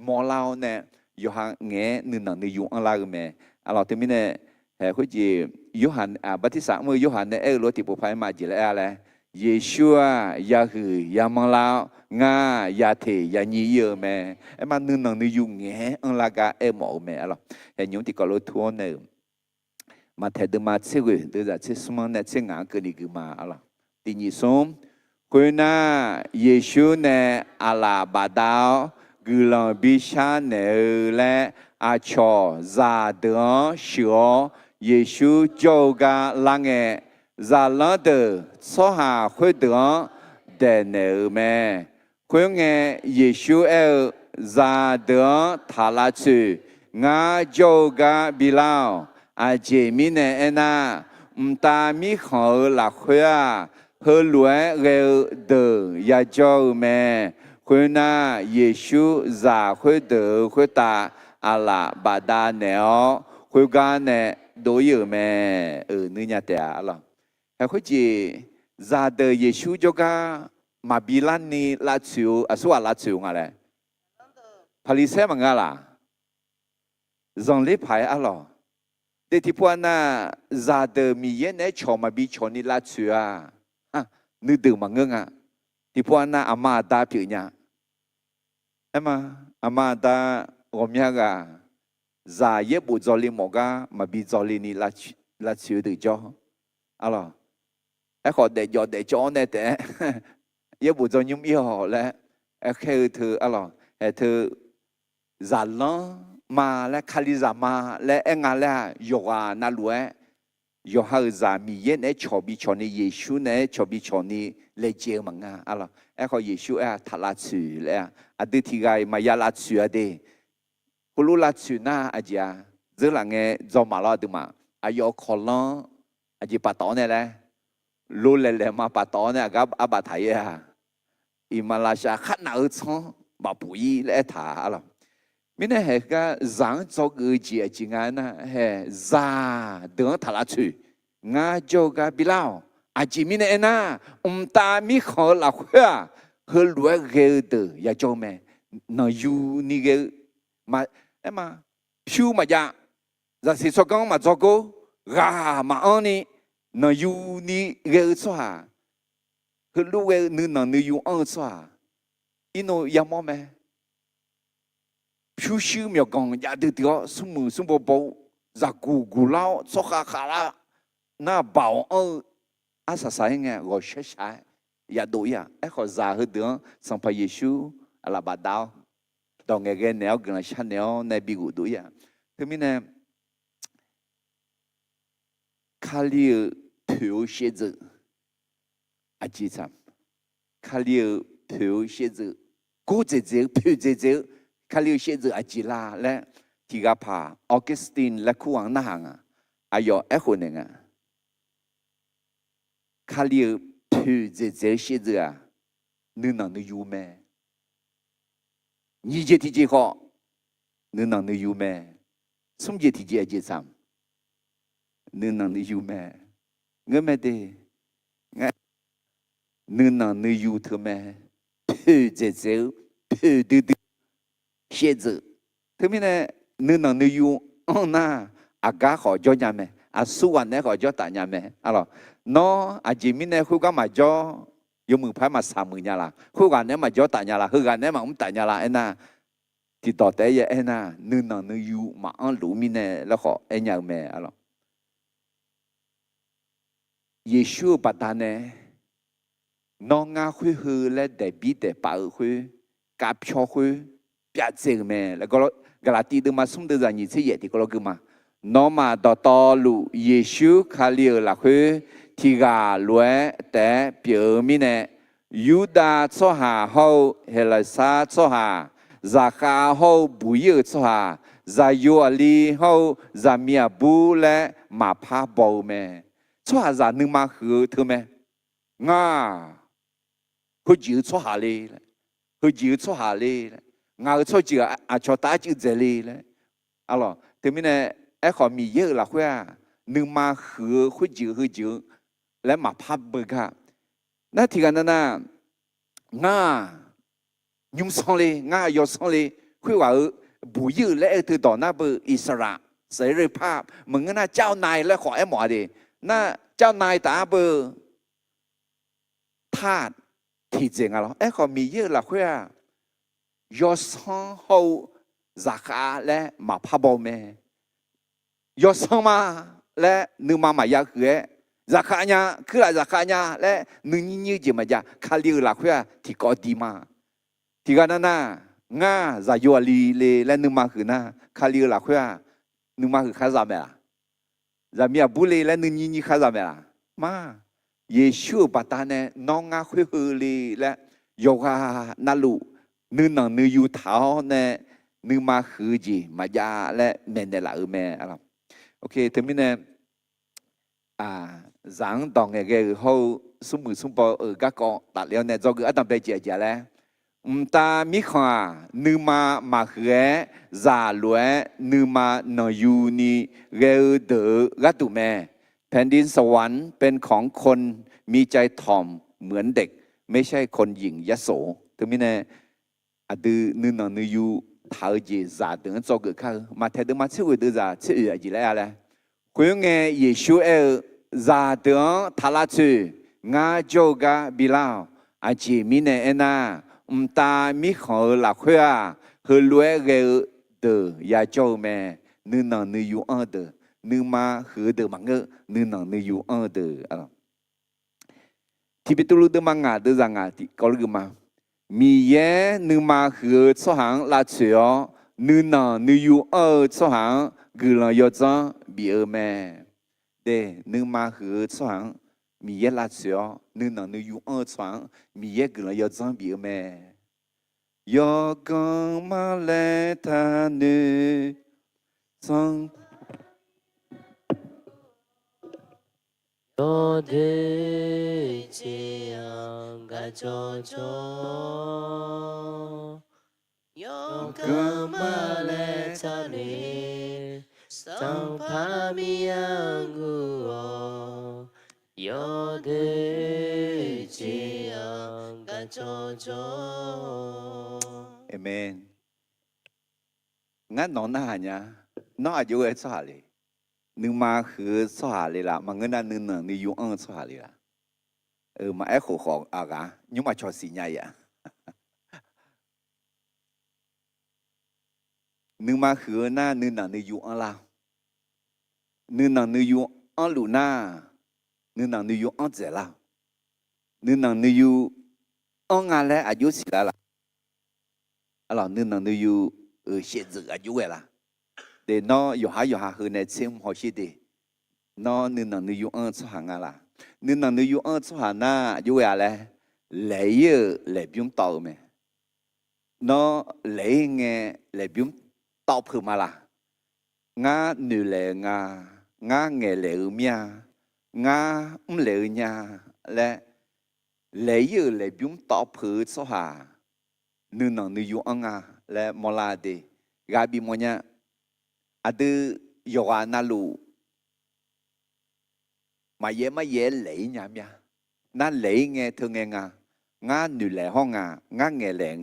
มอลาเนี่ยอยู่หางเงนึกนั่งนึกยุ่งอันละก็แม่อันละที่มีเนี่ยคุยจียูฮันบัติสามือยูฮันเนี่ยรถที่ผู้พายมาจีแล้วอะไรเยซูยาหือยามลางายาเทยานีเยอะแม่มันนึกนั่งนึกยุ่งเงอันละก็หมอแม่อันละเห็นยุ่งที่ก็รถทัวร์เนี่ยมาเทดมาเชื่อเดี๋ยวจะเชื่อสมเนี่ยเชื่องานกันนี่คือมาอะไรที่นี่สมคุณน่ะเยซูเนี่ยอาลาบาดาวกุลบิชาเนี่ยและอาชอซาเดอชัวเยซูโจกาลังเอซาลันเดอสหาคุยเดอเดเนอแม่คุณเงเยซูซาเดอทาลาชูงาโจกาบิลาวอาเจมิเนเอนาตามิขอหลักเฮือเฮลวยเรเดยาจอแม่คุณน่ะเยซูซาคุยเดคุยตาอาลาบาดาเนอคุยกันเนโดยแม่นึกเนี่ยแต่อะไรเขาจีซาเดเยซูจกามาบิลันนี่ลาชิวสวาลาชิวอะไรพาลิเซมังอะไรจงลิพายอะไรเด็กที่พวกน่ะซาเดมีเย็นเนี่ยชอมาบิชอนี่ลาชัวนึกดึงมังเงะที่พวกน่ะอามาตาผิวเนี่ยมาอามาตาอมยากะซาเย็บบุจอลิมกะมาบิจอลินี่ลาชัวดึงจ่ออะไรขอเด็กยอดเด็กจ่อเนี่ยแต่เย็บบุจอยุ่มยี่ห้อแล้วแค่เธออะไรเธอซาลมาและคาลิซามาและเอ็งอะไรโยกานาลัวโยฮาซามีเย็นเอชอบิชอนีเยซูเนชอบิชอนีเลเจมังอะไรขอเยซูทัลลัตสุเลยดูที่ไงมายาลัตสุเดกุลุลัตสุน่าอาจจะเจอหลังจอมาลาดูมาอายอคอลอนอาจจะปัตตอนเนี่ยแหละรู้เลยมาปัตตอนเนี่ยกับอาบัตไทยอิมาลาชาขันหน้าซ้อนมาปุยและถาอะไรมิเนี่ยเหก็จังจอกเจียจริงนะเฮซาเดินทลาชูงาโจกาบิลาวอาจิมิเนี่ยนะตามิขอละหัวเฮลวยเกเดยาโจแม่นอยูนี่เกมามาผิวมาจ้าจะสิสกังมาจอกกามาอันนี้นอยูนี่เกสวาเฮลวยนึนนยูอันสวาอิโนยามอแม่ผิวชิวมีกองยาดื้อสมุนสมบูรณ์จากกูเล่าสกัดขาละน่าเบาอาศัยไงก็เชื่อ ya do ya e kho za hu de sang pa Yesu ala ba dao dong nghe nghe nẻo gần là chăn nẻo này bị gù đuổi à thế mình nè khali phiếu xe dự à chị sam khali phiếu xe dự cố chế chế phiếu chế chế khali xe dự à chị la lẽ thì gặp pa Augustine là khu hàng na hàng à ayo e khôn nè à khali phiếu chế chế xe dự à nương nào nương yu mẹ你这体质好，能让你有咩？什么体质也上，能让你有咩？我没得，我能让你有特咩？配着走，配得的，写着，特别呢，能让你有，那阿家好叫伢咩？阿苏完呢好叫大伢咩？啊咯，喏，阿前面呢会讲嘛叫。有มือพายมา3 มื้อญาละคู่กันเนี่ยมาจ่อตาญาละคือกันเนี่ยมาตาญาละไอ้น่ะที่ต่อแต่ยไอ้น่ะนึนนึอยู่มาอันรู้มีเนี่ยแล้วขอไอ้ญาแม่อะล่ะเยซูปัตตาเนี่ยน้องงาคุยฮือและได้บีแต่ป่าคุยกับชอคุยเปียเจงแม่แล้วก็กลาตีดึมาสุ่มเดือดนี่สิเยที่ก็คือมาน้องมาต่อลูเยซูคาเลียละคุยที่กาล้วนแต่เปียมีเนี่ยยูดาโซหาเฮาเฮลัสาโซหาซาคาเฮาบุยโซหาซาโยอลีเฮาซาเมียบูและมาพาบอแม่โซหาซานึงมาคือเธอแม่ง่าเขาจืดโซหาเลยเขาจืดโซหาเลยง่าโซจืดอาชอตาจืดเจเลยเลยอ๋อเธอมีเนี่ยไอ้ขอมีเยอะละคุยนึงมาคือเขาจืดและมาพับเบิกค่ะนั่นที่กันนั่นน่ะง่ายุ่งสองเลยง่ายอสองเลยคุยว่าบุญยืและถือต่อหน้าเบออิสระเสรีภาพเหมือนกันน่ะเจ้านายและขอไอ้หมอดิน่ะเจ้านายตาเบอทาสที่จริงอะหรอไอ้ขอมีเยอะละคุยยอสองเขาจากาและมาพับบอแม่ยอสองมาและนึกมายาคือzakanya คืออะไร zakanya และนึงนี่จะมาจากคาลิลาคุยที่กอดีมาที่กันนั่นน่ะง่าจะยัวลีเลและนึงมาคือน่ะคาลิลาคุยนึงมาคือข้าจะไม่ละจะมีบุเลและนึงนี่ข้าจะไม่ละมาเยซูปัตตาเนี่ยน้องง่าคุยฮือลีและโยกานาลูนึงนั่งนึงอยู่เท้าเนี่ยนึงมาคือจีมาจาและเมนเดล่าแม่อะไรโอเคถึงมีเนี่ยrằng đòn ngày hậu sum bò ở các con đặt liao này do cái adam bây giờ lẽ ta mi khoa nữ mà khé già lúa nữ mà nở yu ni ghê đỡ gắt tụ mẹ แผ่นดินสวรรค์เป็นของคนมีใจถ่อมเหมือนเด็กไม่ใช่คนหญิงยโสถึงมีเนี่ยดื้อnữนnữ yu ท้าจีจ่าถึง做个ข้ามาแทนมาชื่อดื้อจ่าชื่ออะไรอะไรคุยไงเยซูza đường thà là chứ ngã yoga bilao anh chị mi nè na ta mi khó là khuya hơi lúa ghê từ ya châu mẹ nữ nằng nữ yu ăn từ nữ ma hứa từ mà ngơ nữ nằng nữ yu ăn từ thì biết tôi từ mà ngã từ ra ngã thì có được mà mi ye nữ ma hứa số hàng là chữa nữ nằng nữ yu ăn số hàng gửi là yo cho bị ở mẹ để nữ ma hứa soạn mi ye la chữa nữ nằng nữ yu ở soạn mi ye gửi yo zang bị mẹ yo con ma lệ ta nữ zang yo de chi ang ga cho yo con ma lệ ta nữ sang pa mi ang gu yo de chi ang ga cho amen ngắt nó na nhá nó ở chỗ ấy sao vậy nữ ma hứa sao vậy là mà người ta nữ nữ nữ dùng ăn sao vậy là mà ấy khổ à cả nhưng mà cho xí nhảy à nữ ma hứa na nữ nữ nữ dùng ăn lao nữ nữ nữ dùng ăn lù na nữ nữ nữ dùng ăn dễ lao nữ năng nữ yu ông ngà lẽ ayu xí là alors nữ năng nữ yu ở hiện giờ ayu là để nó yêu ha hơn này xem họ sẽ đi nó nữ năng nữ yu ăn số hàng là nữ năng nữ yu ăn số hàng na ayu là lấy biếng tàu mẹ nó lấy nghe lấy biếng tàu phừ mà là ngã nữ lệ ngã nghe lệ mía ngã lệ nhà lệ lấy biếng tàu phừ số hà nữ năng nữ yu ăn lệ mò la đi gà bị mò nhá adu yoga nalu mà ye lấy nhà mía na lấy nghe thương nghe ngã nữ lệ ho ngã nghe lệ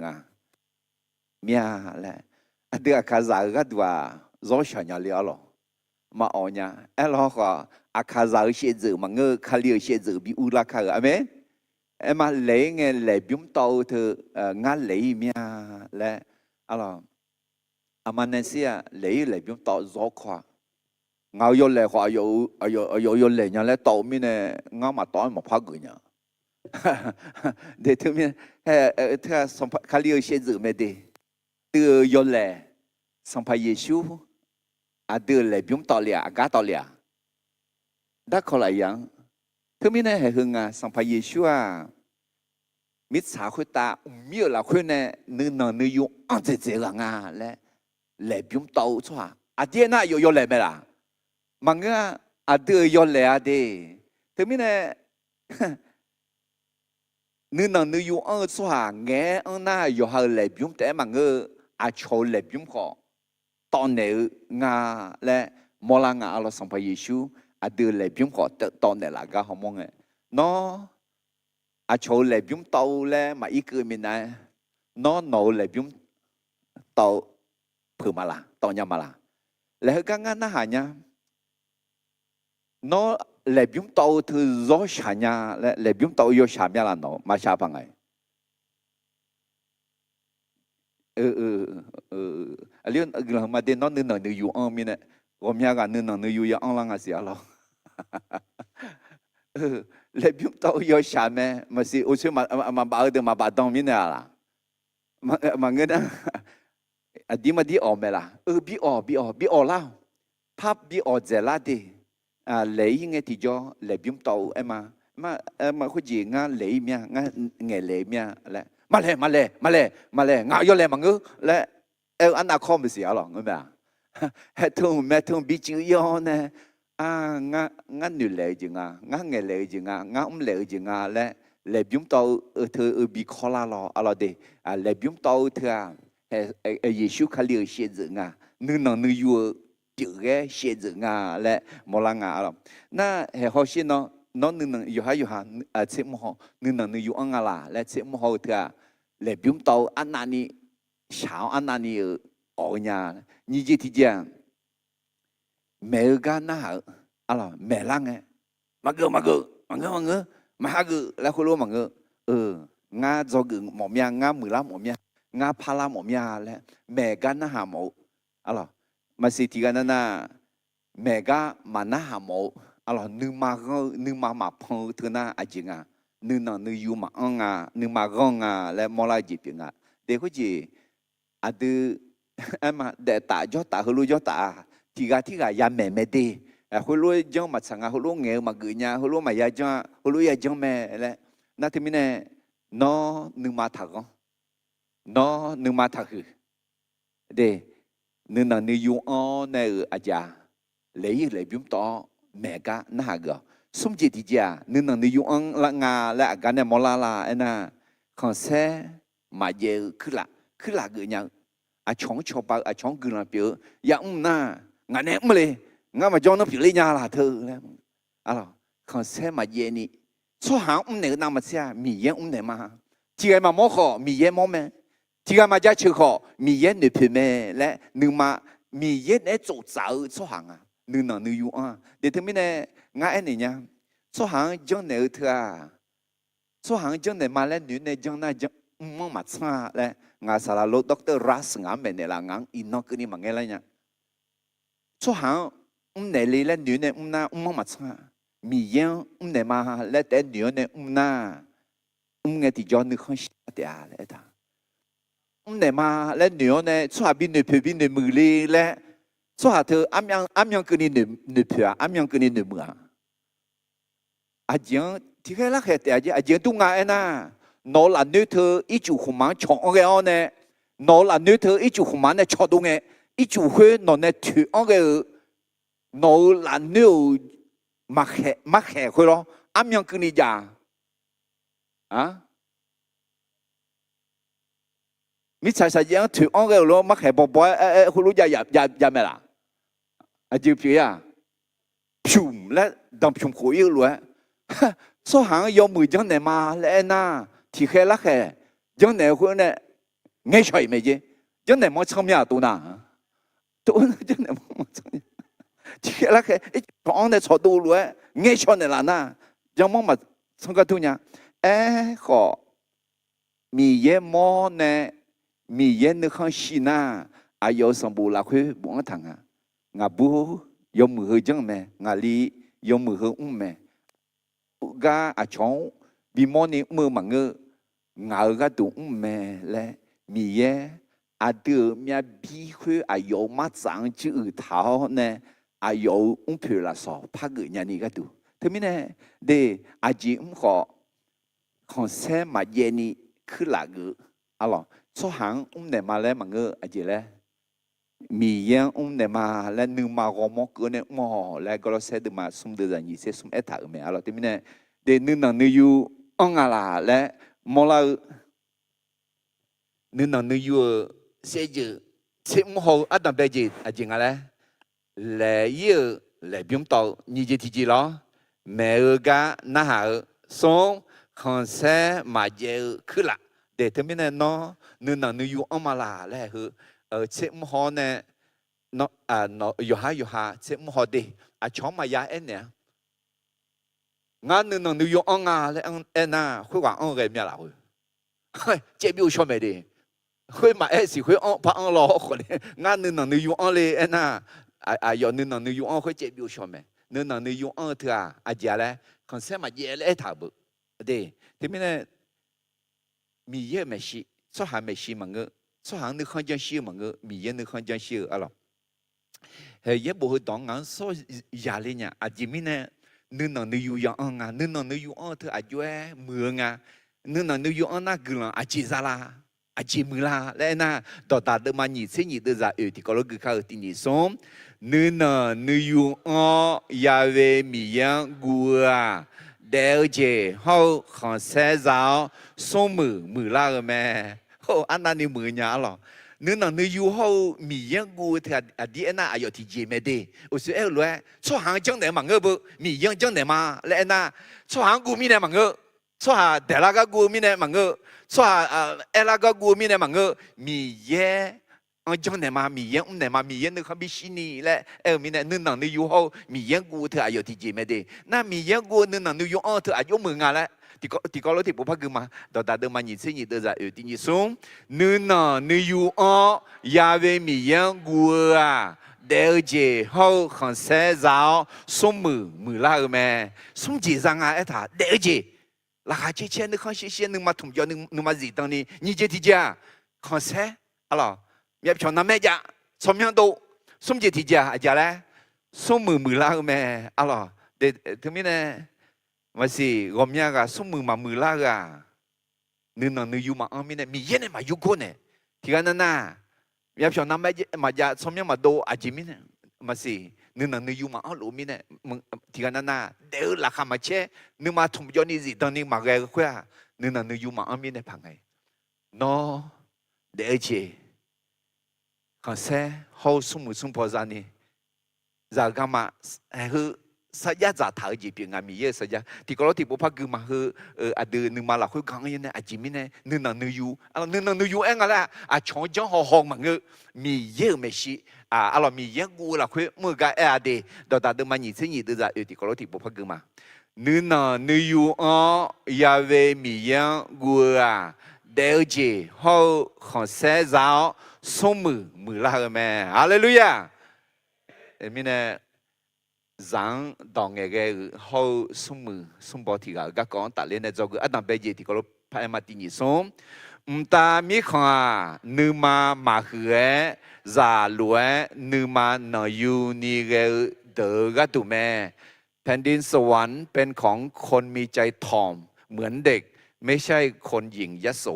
mía lệ adu akaza gadwa do sha nya liao lo mà ở nhà elo ho akaza xie zi mà ngơ khalio xie zi bi ula kha amen em mà lấy nghe lệ biếm tàu thì ngã lấy mía lệ alo amanesia lấy biếm tàu gió khoa ngao yo lệ khoa yo lệ nhà lệ tàu mi nè ngao mà tàu mà phá gửi nhà để thứ mi thứ khalio xie zi mẹ đi từ yo lệ sang phải Giêsu đưa lệ biếm tàu lệ gá tàu lệ đã có lại yang thứ mi nè hệ hưng sang phải Giêsu mít xã hội ta miêu là khuyên nè nữ nợ nữ yu ăn dễ là lệ biếm tàu cho đi na yo lệ mẹ là mà nghe đưa yo lệ đi thứ mi nè nữ nợ nữ yu ăn cho nghe ăn na yo hơi lệ biếm té mà nghe cho lệ biếm họ tòn nè lệ mò la là sang phải Giêsu đưa lệ biếm họ tòn nè là cái họ mong nó cho lệ biếm tàu lệ mà ít cười mình này nó nổ lệ biếm tàu phừ mà là tàu nhà mà là lệ cái ngăn nó hả nha nó lệ biếm tàu từ gió xả nha lệ biếm tàu vô xả nhà là nó mà xả bằng ngày liên là mà đến nó nên là nữ yu mình này gồm nhà cả nên là nữ yu ăn lăng à xí alo lệ biếm tàu yo xả mẹ mà si ô mà bảo được mà bảo đông mình là mà người đó đi mà đi ở mẹ là bị ở lao pháp bị ở dễ la đi lấy nghe thì cho lệ biếm tàu em mà có gì ngã lấy mía ngã nghe lấy mía là mà lệ ngã yo lệ mà ngư lệ anh đã không bị gì à người mẹ hết thương bị chữ yo nè ngã nữ lệ gì ngã nghe lệ gì ngã lệ gì lệ biếm tàu thưa bị khó la đi lệ biếm tàu thưa Giêsu Kitô xé dự nữ năng nữ yu chữ cái xé dự lệ mò la na họ xin nó nữ năng yu ha chế mò nữ năng nữ yu ăn là lệ chế mò thưa lệ biếm tàu anh nani sao anh nani ở nhà như vậy thì giờ mẹ ga na mẹ lang mà ha là kholo mà nga do mỏ mía nga 15 mỏ mía nga pala mỏ mía là mẹ ga na hà mỏ mà si thì ga na mẹ ga mà na hà mỏ nữ mà phong thứ na ajing nữ yu mà nữ mà gong là mò la gì tiếng để có gì adu em mà để ta cho ta hulu cho ta thì gà ya mẹ đi hulu cho mà sang hulu nghèo mà gửi nhà hulu mà ya cho hulu ya cho mẹ là na thì mình này nó nương mà thằng nó nương mà thằng để nương là nương yêu on này ở nhà lấy biếm to mẹ cả na hà gờ xung chỉ thì giờ nương là nương yêu on là ngà là cái này mò la anh còn xe mà về cứ là gửi nhau chọn cho bà chọn gửi là biểu ya na ngà ném mà ngà mà cho nó biểu lấy nhà là thơ còn xe mà về nè số hàng này nam mà xe mì yên này mà chỉ cái mà mua khó mì yên mua mẹ chỉ cái mà giá trị khó mì yên nửa phê mẹ lẽ nhưng mà mì yên ấy chỗ dạo số hàng nửa nửa yu để thế mình này ngà anh này nha số hàng trong này thưa số hàng trong này mà lên nửa này trong này mua mà xa lẽ ngà sao là lô doctor ras ngà mẹ này là ngà ino cái này mà nghe lại nha số hàng này lên nửa này na mua mà xa mì yên này mà lên tới nửa này na nghe thì do nước không để à lẽ ta này mà lẽ nhiều này cho bên nơi phía bên nơi mười li lẽ cho thưa âm yang cái này nơi phía âm yang cái này nơi mưa à tiếng thì cái là cái gì à tiếng tung ngài na nó là nơi thưa ít chủ không mang chọn cái on này nó là nơi thưa ít chủ không mang này chọn đúng cái ít chủ hơi nó này thử on cái nó là nơi mắc hệ thôi lo âm yang cái này giả à mi sai sai yang thử on cái lo mắc hệ bỏ bỏ hồi lúc giờ mẹ là à chịu phía à chùm lẽ đâm chùm khối yêu luôn số hàng有10张的嘛来那提开那个张的会呢爱chơi没啫张的冇参加到那都张的冇参加提开那个一讲的错到了爱chơi的啦那张冇嘛参加到呢好米耶冇呢米耶你看西那啊有什么啦会不谈啊我不有10张没我里有10没ga à chong vì món này mưa mà ngơ ngờ ga tụng mẹ lẽ mì ye à đưa mẹ bí khuya à yếu mắt sáng chữ tháo nè à yếu phải là sao phát gửi nhà này ga tụ thế mình nè để à chỉ họ còn xe mà ye ni cứ là gửi à lo số hàng này mà lẽ mà ngơ à chỉ lẽ mì ye này mà lẽ nương mà gom móc cửa này mò lẽ cái xe được mà xung đưa ra nhị xe xung ép thở mẹ à lo thế mình nè để nương nào nương yêu ông à là lẽ mò là nương nào nương yêu sẽ giữ sẽ mua hồ ở đằng bên gì à chị nghe lẽ lẽ yêu lẽ biếng tàu như thế thì gì đó mẹ ở ga na hà sống còn sẽ mà giờ cứ là để thế mình nó nương nào nương yêu ông à là lẽ hư sẽ mua hồ nè nó nó yêu ha sẽ mua hồ đi chọn mà giá em nè ngã nương nương yêu ông à lẽ anh na会玩ông cái咩啦会这表说没的会买是会ông把ông lo可怜ngã nương nương yêu ông嘞anh na有nương nương yêu ông会这表说没nương nương yêu ông thôi giờ嘞còn xem mà giờ嘞thảo bự đấy thế mình mì ye mà xí số hàng mà xí mà ngơ số hàng nước không chân xí mà ngơ mì ye nước không chân xí à lo hệ ye bộ đóng ngắn số giờ lên nha giờ mình nương nào yêu yang à nương nào yêu ông thôi ajué mưa à nương nào yêu ông na gửi là chỉ ra là chỉ mưa là lẽ na đợt ta được mà nhị sinh nhị được ra thì có lúc cứ khai thì nhị sống nương nào yêu ông ya về mi yang gua đều chế hậu còn sẽ giáo sống mưa là mẹ hậu anh ta đi mưa nhà lo nương nào yêu hậu mi yang gua thì đi na ayo thì gì mẹ đi ở chỗ ấy luôn số hàng chẳng để mà ngơ bự mi yang chẳng để mà lẽ na số hàng gua mi này mà ngơ số hàng để là cái gua mi này mà ngơ số hàng là cái gua mi này mà ngơ mi ye chẳng để mà mi yang để mà mi yang nó không biết xin đi lẽ mi này nương nào yêu hậu mi yang gua thì ayo thì gì mẹ đi na mi yang gua nương nào yêu ông thì ayo mừng à lẽ thì có lối thì bố phát cứ mà đó ta được mà nhìn thấy nhìn được ra thì nhìn xuống nương nào yêu ông ya về mi yang gua à đều chế hậu còn sẽ giáo sống mười là mẹ sống chỉ rằng ai thà đều chế là hai chế chế nó không chế nó mà thùng cho nó mà gì tao ni như chế thì chế còn sẽ alo nhập cho năm mẹ dạ sống nhang độ sống chế thì chế à dạ lẽ sống mười là mẹ alo để thứ mấy nè mà gì gồm nhà cả sống mười là cả nương nào yêu mà ông này mi yên này mà yêu con này thì cái na nhập cho năm mà dạ sống nhang mà độ à chỉ mi này mà gì nương nào yêu mà ông lũ mi này thì cái na đều là khăm mà chế nương mà thùng cho ni gì tao ni mà ghé khoe nương nào yêu mà ông mi này bằng này nó để chế còn xe hậu sống bao giờ này giờ cái mà hư saja za thảo gì biển ngắm mía saja thì có lúc thì bố phát cứ mà hư đưa nương mà là khối gắng như này chỉ mi này nương nào nương yêu anh là chọn chọn họ hong mà ngư mía mà xí là mía gu là khối mua cái đi đó ta đưa mà nhìn thấy nhìn đưa ra thì có lúc thì bố phát cứ mà nương nào yêu ya về mía gu đều chỉ họ còn sẽ giáo sống mười là mẹ hallelujah mình này rằng đòn ngày cái hậu sung mù sung bò thì cả các con tại lên này cho cái ăn nằm bây giờ thì có lúc พายมาตินิสมตามีขวานึมามาเหือจาลัวนึมาหนยูนีเกเดกตุแม่แผ่นดินสวรรค์เป็นของคนมีใจถ่อมเหมือนเด็กไม่ใช่คนหญิงยโส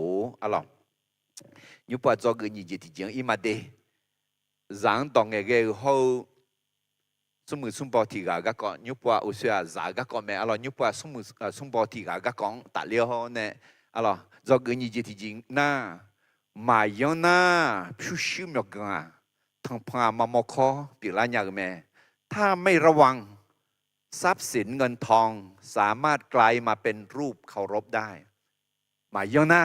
อะหรอยุปะจอกือหญิงจิตจิงอีมาเดรังตองเกเฮาสมุสุมปอทีกากะก่อนยุปะอุเสียจากะก่อนแม่อะหรอยุปะสมุสุมปอทีกากะก่อนตะเลียวเนี่ยอะหรอจอกือหญิงจิตจิงน่ามาย้อนน่าผู้ชิมยกงาทางพามามอคอปิลาญาแม่ถ้าไม่ระวังทรัพย์สินเงินทองสามารถกลายมาเป็นรูปเคารพได้มาย้อนหน้า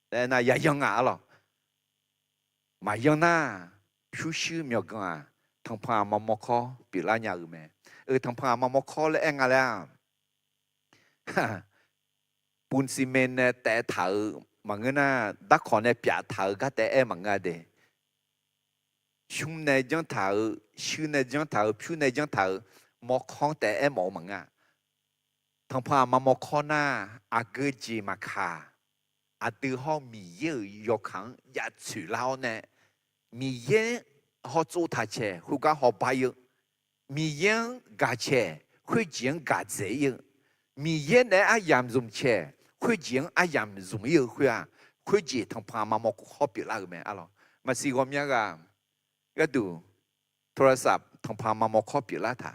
แต่น่าอย่าย้อนอ่ะหรอมาย้อนหน้าผู้ชื่อเมียกงาทางพามามอคอปิลาญาแม่ทางพามามอคอแล้วเองอะไรปูนซีเมนต์แต่เถามังเงินน่ะดักขอในเปียเถาก็แต่มังเงินเดชุ่มในจังเถาชื่อในจังเถาผิวในจังเถามอคองแต่หมอมังอ่ะทางพามามอคอหน้าอาเกจีมาคาอาตือห้องมีเยอะยกขังยาฉือเล่าเนี่ยมีเยอะเขาจูทัดเชหุกาเขาไปเยอะมีเยอะกาเชคุยเจียงกาเจเยอะมีเยอะเนี่ยอายามซุ่มเชคุยเจียงอายามซุ่มเยอะคุยเจียทางพามามอคอเปล่าไหมอะไรมาสิความยังก็ดูโทรศัพท์ทางพามามอคอเปล่าถา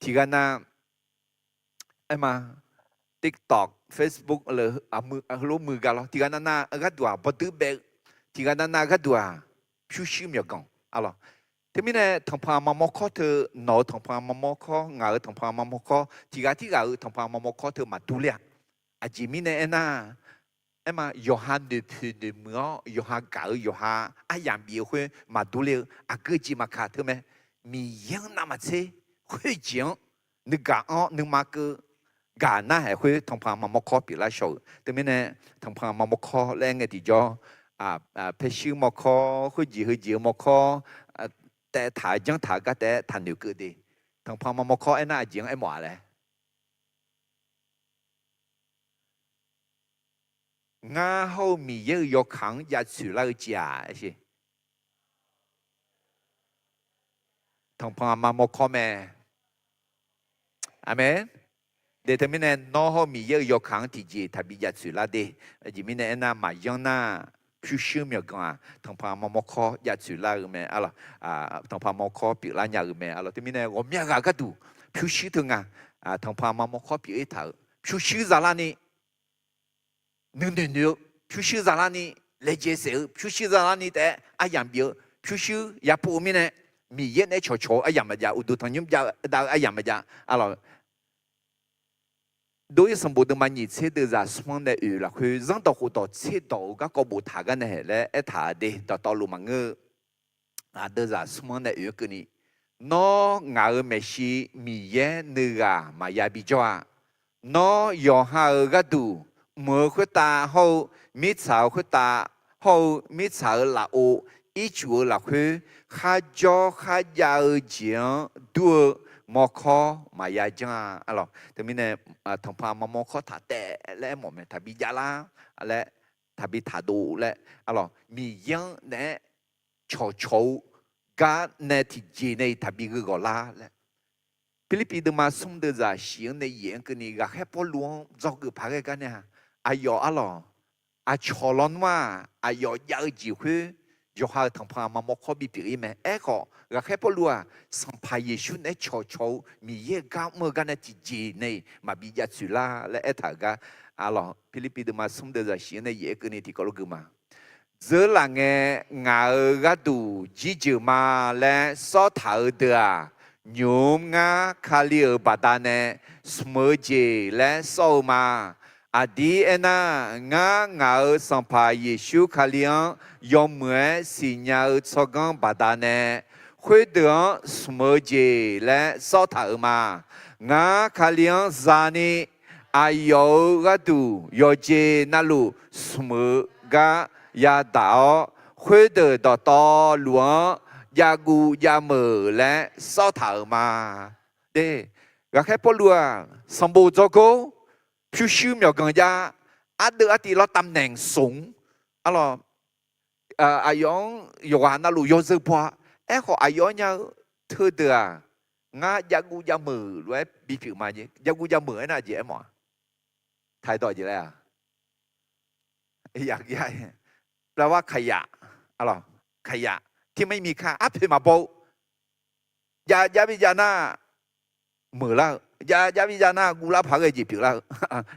ทีกันนะไอ้มา TikTok Facebook เลยมือรู้มือกันหรอทีกันนะก็ดูบัตรเบกทีกันนะก็ดูผิวชิมอย่างกันอะไรที่มีเนี่ยทางพามามอคอเธอหนอทางพามามอคองาทางพามามอคอทีกันที่ทางพามามอคอเธอมาดูเลยอาจิมีเนี่ยนะไอ้มาโยฮันเดพิเดมือโยฮันกาโยฮันอายังบีคุยมาดูเลยอาเกจิมาคาเธอไหมมียังน่ามาเช่会讲你讲哦，你妈个讲那还会同旁妈妈考比拉少，对面呢同旁妈妈考两个地方培训妈考，会妈考แต่ถ่ายจังถ่ายก็แต่ทันเดียวกันดีทางพม่ามาขอไอ้หน้าจียงไอ้หมอเลยงาเขามีเยอะยกขังยาสุราจ่าใช่ทางพม่ามาขอแม่อาเมนเดี๋ยวทำไมเนี่ยน้องเขามีเยอะยกขังที่จีทำบิยาสุราดีจีมีเนี่ยน่ามาย้อนหน้าผู้ชื่อเมียกันทางพม่ามาขอยาสุราแม่อะไรทางพม่ามาขอปิลาญาแม่อะไรที่มีเนี่ย我们ก็ดูผู้ชื่อถึงทางพม่ามาขอปิเอถาผู้ชื่อซาลานี่นึ่งผู้ชื่อซาลานี่เลเจเซลผู้ชื่อซาลานี่แต่อายังเบียวผู้ชื่อยาปูมีเนี่ยมีเยอะในโฉอายังมาจากอุดรธานีดาวอายังมาจากอะไรโดยสมบูรณ์มันยิ่งเชื่อจะสมองได้อยู่ละคือรังต่อหัวต่อเชื่อต่อก็กบฏทากันเนี่ยแหละไอ้ทาเดต่อลุมังเงอเดี๋ยวจะสมองได้อยู่กันนี่น้องงาเมชีมีเยเนื้อมายาบิจวาน้อยอหาก็ดูเมื่อขุดตาเขามิสาวขุดตาเขามิสาวละโออีจูละคือข้าจ่อข้ายาเจียงดูมอคอมายาจังอะไรแต่มีเนี่ยทางพามามอคอถาแต่และหมอแม่ถาบิยาลาและถาบิถาดูและอะไรมียังเนี่ยโฉกันเนี่ยที่จีเนี่ยถาบิก็ลาและฟิลิปปินส์มาส่งเดือดเสียงในเย็นกันนี่ก็แค่พอหลวงจอกพักกันเนี่ยอายออะไรชอลอนว่าอายอยากจีคุยยกหาทางพามามอคอบิปีริแม่ก็แค่พอรู้สัมภาระชุนในโฉมีเยอะก้าวเมื่อกันในที่จีในมาบิยาสุลาและถากะอะไรฟิลิปปินส์มาส่งเดือดเสียงในเย็นกันนี่ที่กลุกมาเจอหลังงาก็ดูจีจูมาและสอถาเดือโยมงาคาลีบาดานสมัยเจและโซมาอดีเอน่างาสัมภาระชุคาลียอมเมื่อสิญญาสกังบาดานคุยเดือสมัยเจและสอถามางาคาลีจานีอายุก็ดูโยเจนัลูสมัยกายาดาวคุยเดือต่อหลวงยากูยาเมื่อและสอถามาเด้ก็แค่พอรู้สมบูรณ์จกูผู้ชื่อเมียกันยา อาเดือที่เราตำแหน่งสูงอะไรอายองยกนาลูยอซึพัวขออายองเนี่ยเธอเดืองายากูยามือรวยบีผิวมาเนี่ยยากูยามือน่ะเจ๊หมอไทยต่อจีแล้วอยากใหญ่แปลว่าขยะอะไรขยะที่ไม่มีค่าอัพมาโบยาวิจารณามือแล้วยาวิจารณากูรับพักไอ้จีผิวแล้ว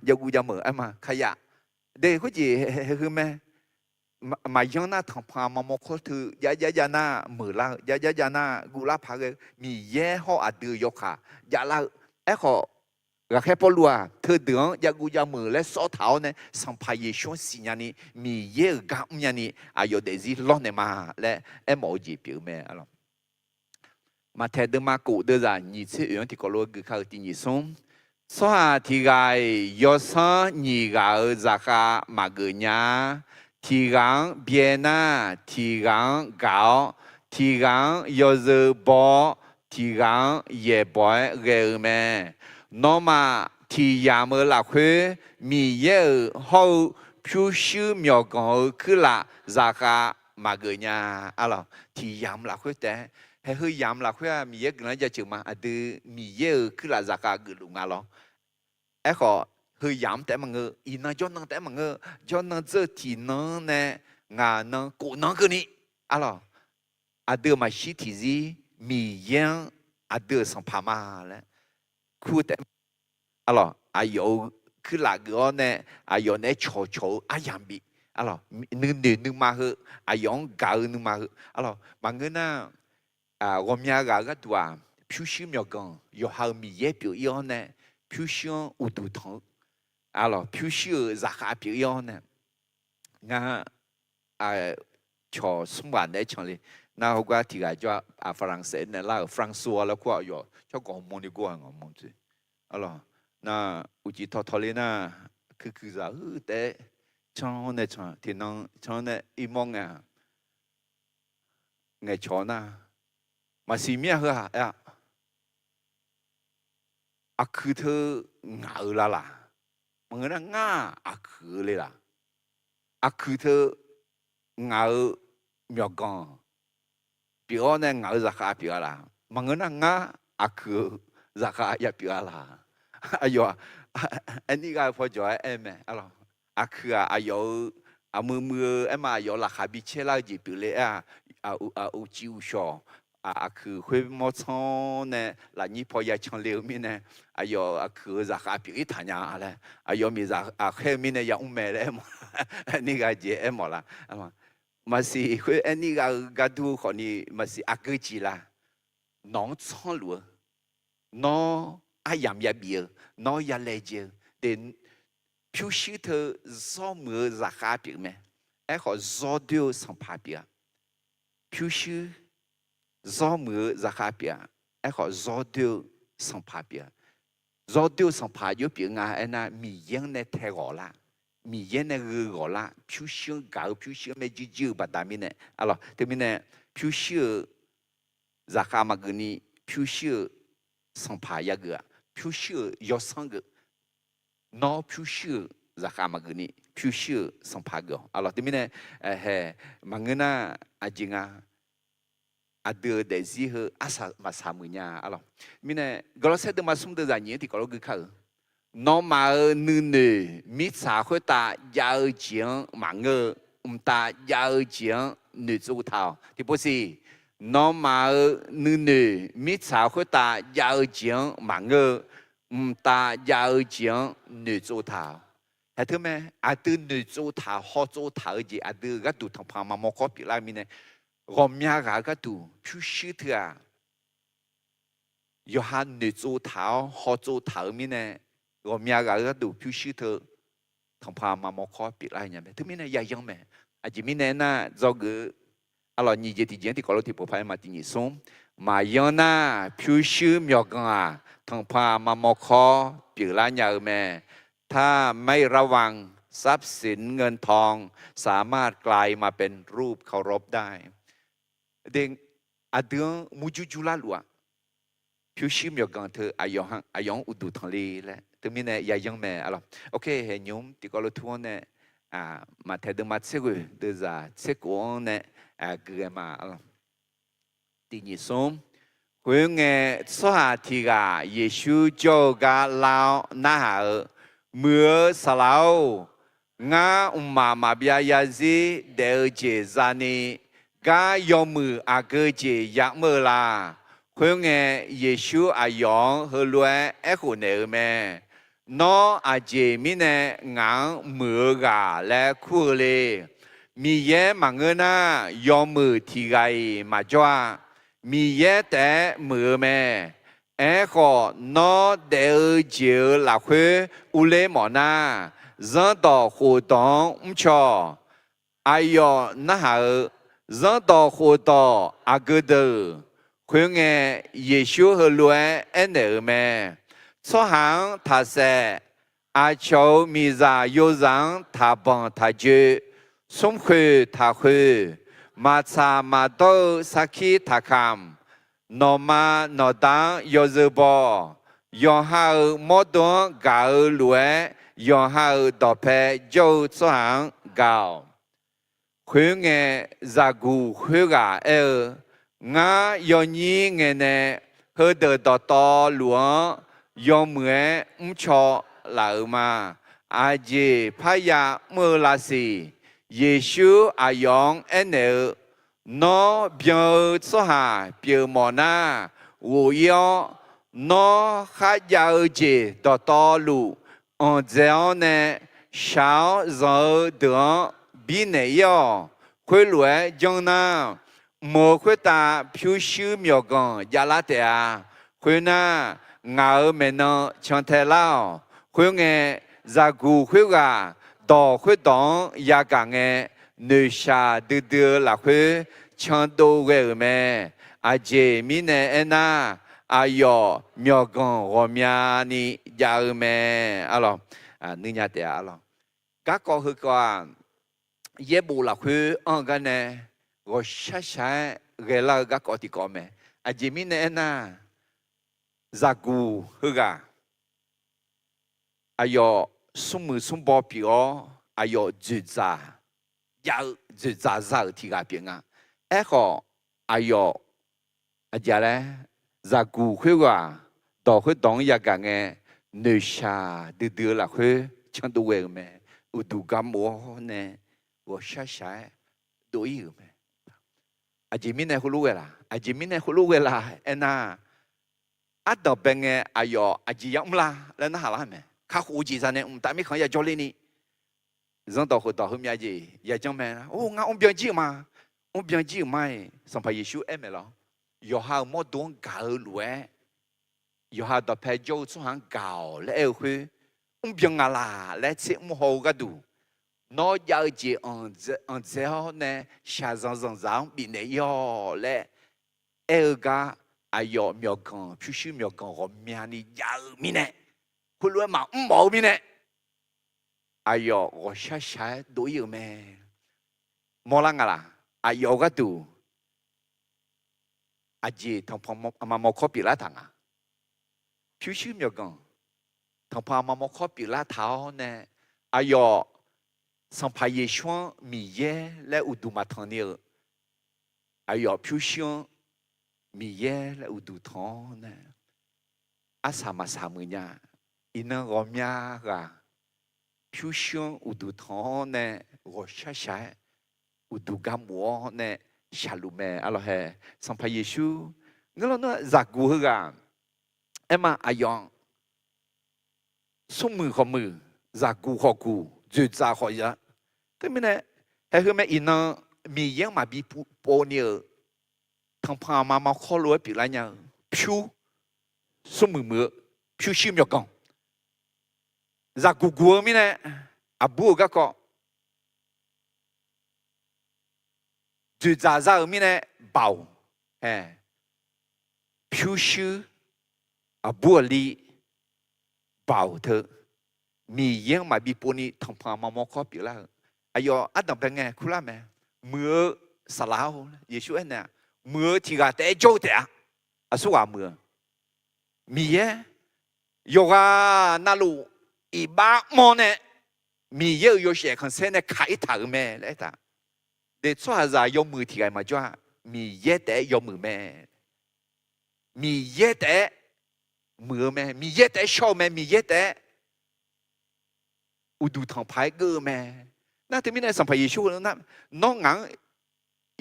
ยากูยามือไอ้มาขยะเด็กเขาจีคือแม่มาย้อนหน้าทางพามามอคือยาหน้ามือละยาหน้ากูรับพักมีแย่ห่ออัดเดือยกค่ะยาละขอก็แค่พอรัวเธอเดือยากูยามือและซอเท้าเนี่ยสัมภาระช่วงสิ่งนี้มีแย่กำยันนี่อายุเดซิล้อเนี่ยมาและหมอจีผิวแม่อะไรมาแทนเดิมมากูเดินจากยี่สิบอย่างที่ก็รู้คือเขาที่ยี่สิบสวัสดีกายยศยี่กายจากมาเกณฑ์ทีกังเบียนาทีกังเกาทีกังยศบอทีกังเย่บอยเกลเมนอมาทียามละคุมีเย่เขาผิวชื่อมีกงคือละจากมาเกณฑ์อะไรทียามละคุแต่ให้คือยามละคุมีเย่กันจะจึงมาอดีมีเย่คือละจากกลุงอะไรขอคือย้ำแต่มังเงออีน่าจนนั่งแต่มังเงอจนนั่งเจอที่นั่งเนี่ยงานนั่งกูนั่งกันนี่อะไรเดือมาชิทีซีมียังเดือสัมภาระแล้วคู่แต่อะไรยุคือหลักก็เนี่ยยุเนี่ยโชยังบีอะไรนึงมาเหอะยุกานึงมาเหอะอะไรมังเงอน่ะ我们家个多啊，平时没讲，有好米也表演呢，平时有多汤。啊咯，平时在下表演呢，瞧什么呢？瞧嘞，那我讲提个叫法兰西呢，那法兰索了过哟，叫讲蒙的过我蒙子，啊咯，那有几套嘞那，คือ咋แต่ช่างเนี่ยช่างที่น้องช่างเนี่ยอีมองอ่ะไงชอนะมาสีเมียเหรอคือเธอเหงาละล่ะมันก็ง่าคือเลยล่ะคือเธอเหงาเมียกองเปียวเนี่ยเหงาจะขาเปียวละมันก็ง่าคือจะขาอย่าเปียวละอายุอันนี้ก็พอจะเอ็มอะไรคืออายุมือมาอายุราคาบิเชล่าจีเปียวเลยอุจิวชอคือคุยมอชอนเนี่ยหลังนี้พอยาชังเลี้ยวมีเนี่ยคือจะขาเปียวทันยาอะไรมีจะแค่มีเนี่ยยังไม่เลยมั้งนี่ก็เจ๊หมดละมาสิคุยอันนี้ก็ดูคนนี้มาสิก็จีละน้องช่างหลัวน้องยามยาเบียน้องยาเลเจเด่นผิวสีเธอซ้อมมือจะขาเปียวไหมขอซ้อเดียวสัมผัสเปียวผิวสีซ้อมมือจะขาเปียวขอซ้อเดียวสัมผัสเปียวซ้อเดียวสัมผัสอยู่เปียวงานน่ะมียังในเทกอละมียังในเรืออละผิวสีเก่าผิวสีไม่จืดๆแบบตามิเนี่ยอะไรแต่มิเนี่ยผิวสีจะขามากันนี่ผิวสีสัมผัสยังไงผิวสียศสังเกตน้องผิวสีจะขามากันนี่ผิวสีสัมผัสกันอะไรแต่มิเนี่ยมังเงินจริงเดือดเดซี่เหรอมาสามุญญาอะไรมิเนี่ยก็เราเสด็จมาสมเด็จอย่างนี้ที่ก็เราคือเขาน้องมาหนึ่งมิสาคุตายาวเจียงมังเงตายาวเจียงหนึ่งจุดเท่าที่พูดสิน้องมาหนึ่งมิสาคุตายาวเจียงมังเงตายาวเจียงหนึ่งจุดเท่าเห็นไหมดือหนึ่งจุดเท่าหกจุดเท่าจีดือก็ดูทางพม่ามก็ปีละมิเนี่ย我们家个都必须的啊，有哈女做头、好做头面呢，我们家个都必须的，同爸妈妈可别来人们，他们呢也样么，这面呢那这个，alors你这之前的高楼地不拍嘛，第二松，嘛样那必须苗个啊，同爸妈妈可别来人们，他ไม่ระวังทรัพย์สินเงินทองสามารถกลายมาเป็นรูปเคารพได้เด็กเดือนมุจุจุลาลัวผิ ผิวชิมยกันเธออายองอุดุทะเลแหละถึงมีเนี่ยยายังแม่อะไรโอเคเห็นยมที่ก็รู้ทั่วเนี่ยมาเทดมาเสกเดือดเสกวันเนี่ยเกี่ยมาอะไรที่นี่ส่งคุยเงี้ยสหที่กาเยซูเจ้ากาลาวน่าเมื่อสลาวงามาเบียยาซีเดอเจซานีกายอมืออาเกเจยากเมื่อลาคุยเงี้ยเยซูอายองเฮลวยคนเนอแม่น้ออาเจมิเนงางมือกาและคู่เลยมีเย่มังเงินยอมือที่ไกมาจ้ามีเย่แต่มือแม่ก็น้อเดอเจอหลักคุยอุเลมอนารันต่อหัวตองชออายอนะฮะรันต่อหัวตออากเดอคุยเงี้ยเยซูเฮลวยเนอแม่สหังทัศอาชาวมีจาโยจังทับบังทัจสมคุทักคุมาชามาโตสักขีทักคำนอมานอดังโยเซบอยองหาโมดงกาลวยยองหาดอเพโจสหังกาวคุยเงจากูคุยกางายอนีเงเนเฮเดดตอหลวงยอมเหมือนชอลามาอาเจพยาเมื่อลาสีเยซูอายองเนนอเบียวสหาเปียวมอนาวูยอนอข้ายาเจตอลูอันเจอเนชาวจอเดือบินเนยอคุยรวยจงนาโมคุยตาผิวชิวมีกันยาลาเตียคุยน่างาเมนชันเทลาคุยเงจากูคุยกาดอคุยดองยากางเงเนชาดือละคุยชันโตเวเมอาเจมิเนเอนาอายอมีกันรอมีานียาเมอะไรนึกยาเตียอะไรก็คือว่าเยบูละคุยอันกันเนก็ช้าเรลาก็ติกอเมอาเจมิเนเอนาจากูฮึกาอายอสมุสมบอปีออายอจุดจ้ายาจุดจ้าที่กาเปียงก็อายออาจารย์จากูฮึกาต่อฮึดองยากางเงเนชาดือละฮึฉันดูเวเมอุดุกามโอเนว่าช้าดูอีเมอาจมิเนฮุลูเวลาอาจมิเนฮุลูเวลานาอัดดอกเป็นไงอายออาจียังมลาแล้วน่าหลายไหมข้าหูจีสันเนี่ยแต่ไม่ขยันจอลินี่ยังต่อหัวต่อหัวมีอะไรอยากจังไหมโอ้งาองเบียงจีมาองเบียงจีไม่สัมภาระเยซูเอ็มเหรอยอหาหมดดวงกาลวยยอหาดอกเพจโจสุหังกาและคือองเบียงอะไรและเชื่อมหัวกันดูน้อยยาวจีอันเจ้าเนี่ยชาจังบินเนี่ยยอและกาอายอมีกันผู้ชื่อมีกันรอมีอันนี้ยาวมีเนี่ยคุณรู้ไหมบ่มีเนี่ยอายอก็ช้าดูอยู่ไหมมอลังอะไรอายอก็ดูอาจีทำพอมาโมคบิลาทังอ่ะผู้ชื่อมีกันทำพอมาโมคบิลาท้าเนี่ยอายอสัมภาระชวนมีเย่และอุดมทันเนี่ยอายอผู้ชื่อมีเย่และอุดุทองเนี่ยอาสามาสามือเนี่ยอินรอมีอะไรผิวชิงอุดุทองเนี่ยรสชาอุดุกามัวเนี่ยชาลูเมอะไรเหรอสัมภาระเยซูงั้นเราเนี่ยจากกูเหรอมาอายองสมือของมือจากกูของกูจุดจากของยะแต่ไม่เนี่ยเฮ้ยไม่อินมีเยังมาบีโปเนี่ยทางพามาข้อรวยปีไรเนี่ยผิวสมือผิวชิมยกันจากกูมีเนี่ยอาบูก็จุดจ่ามีเนี่ยเบาผิวชิอาบูลีเบาเถอะมียังมาบีปนี่ทางพามาข้อปีไรอายออัดดับเป็นไงคุณล่ะแม่เมื่อสลาวเยซูเนี่ยเมื่อที่กาแต่โจแต่อาสุวาเมื่อ มีเยโยกานาลูอีบ้ามอเนี่ยมีเยอะโยเสียคนเส้นเนี่ยขายถังแม่เลยตาเด็กช่วยจะยกมือที่ไงมาจ้ามีเยอะแต่ยกมือแม่มีเยอะแต่มือแม่มีเยอะแต่ชอบแม่มีเยอะแต่อุดูทางพายเกอแม่น่าจะมีในสัมภาระยิชูนะน้องงัง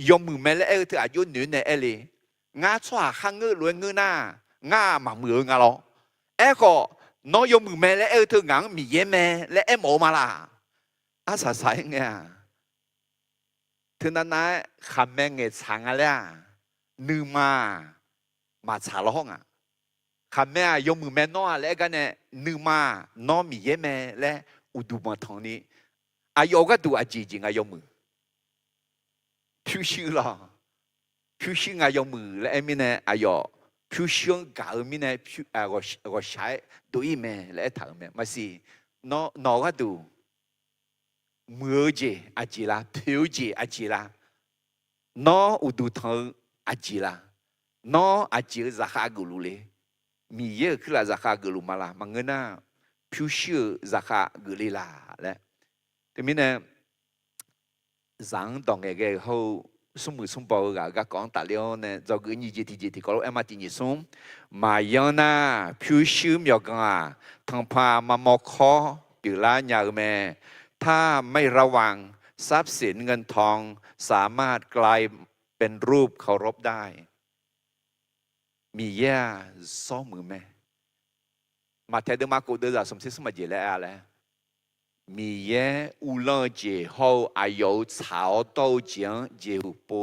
ยกมือแม่แล้วเธออายุหนึ่งเนี่ยเลยงาช่วยข้างเงือรวยเงือหน้างาหมามืองาล้อก็น้องยกมือแม่แล้วเธองังมีเยอะแม่และหมอมาละอาสาสายเนี่ยเธอนั้นนะคำแม่เงยสังอะไรนึกมาชาล้องคำแม่ยกมือแม่น้อแล้วกันเนี่ยนึกมาน้องมีเยอะแม่และอุดูมาทางนี้อายุก็ดูอาจีจริงอายุมือผิวชื้อละผิวชื้ออายุมือและมีเนี่ยอายุผิวชื้อกามีเนี่ยผิวก็ใช้ดูอีแม่และทางแม่มาสิน้องก็ดูมือเจอาจีละผิวเจอาจีละน้องอุดูทางอาจีละน้องอาจีจะขากุลุเลยมีเยอะขึ้นละจะขากุลุมาละมังเงินน่ะผิวชื้อจะขากุลีละและทีนี้เนี่ยสังตองเองเขาสมมุติสมบูรณ์ก็講大了เนี่ย就佢二節ก็รู้มาที่นี่ส่งมาอย่างน่ะผิวชื้อมีกันทางพามามขออยู่ละอย่างแม่ถ้าไม่ระวังทรัพย์สินเงินทองสามารถกลายเป็นรูปเคารพได้มีแย่ซ้อมือแม่มาเทเดมากูเดอร์สมศิสมาเจแล้วอะไรมีเยอุลเจเขาอายุชาวโตเจียงเจียวปู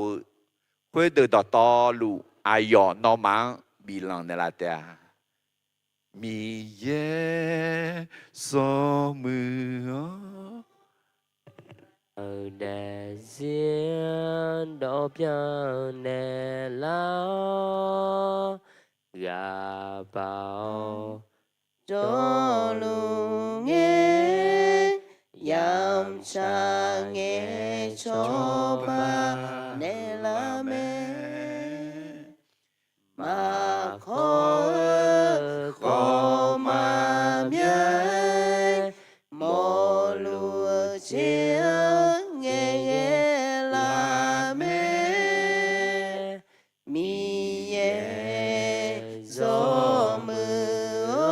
เพื่อเดินต่อลูอายุนอมังบีลังในละเตะมีเยสมือđại diện đó biển nè lao gà bao cho lu nghe yam cha nghe cho ba nè la mẹ mà khó mà biết mò lúa chia nghe la mẹ mi ye gió mưa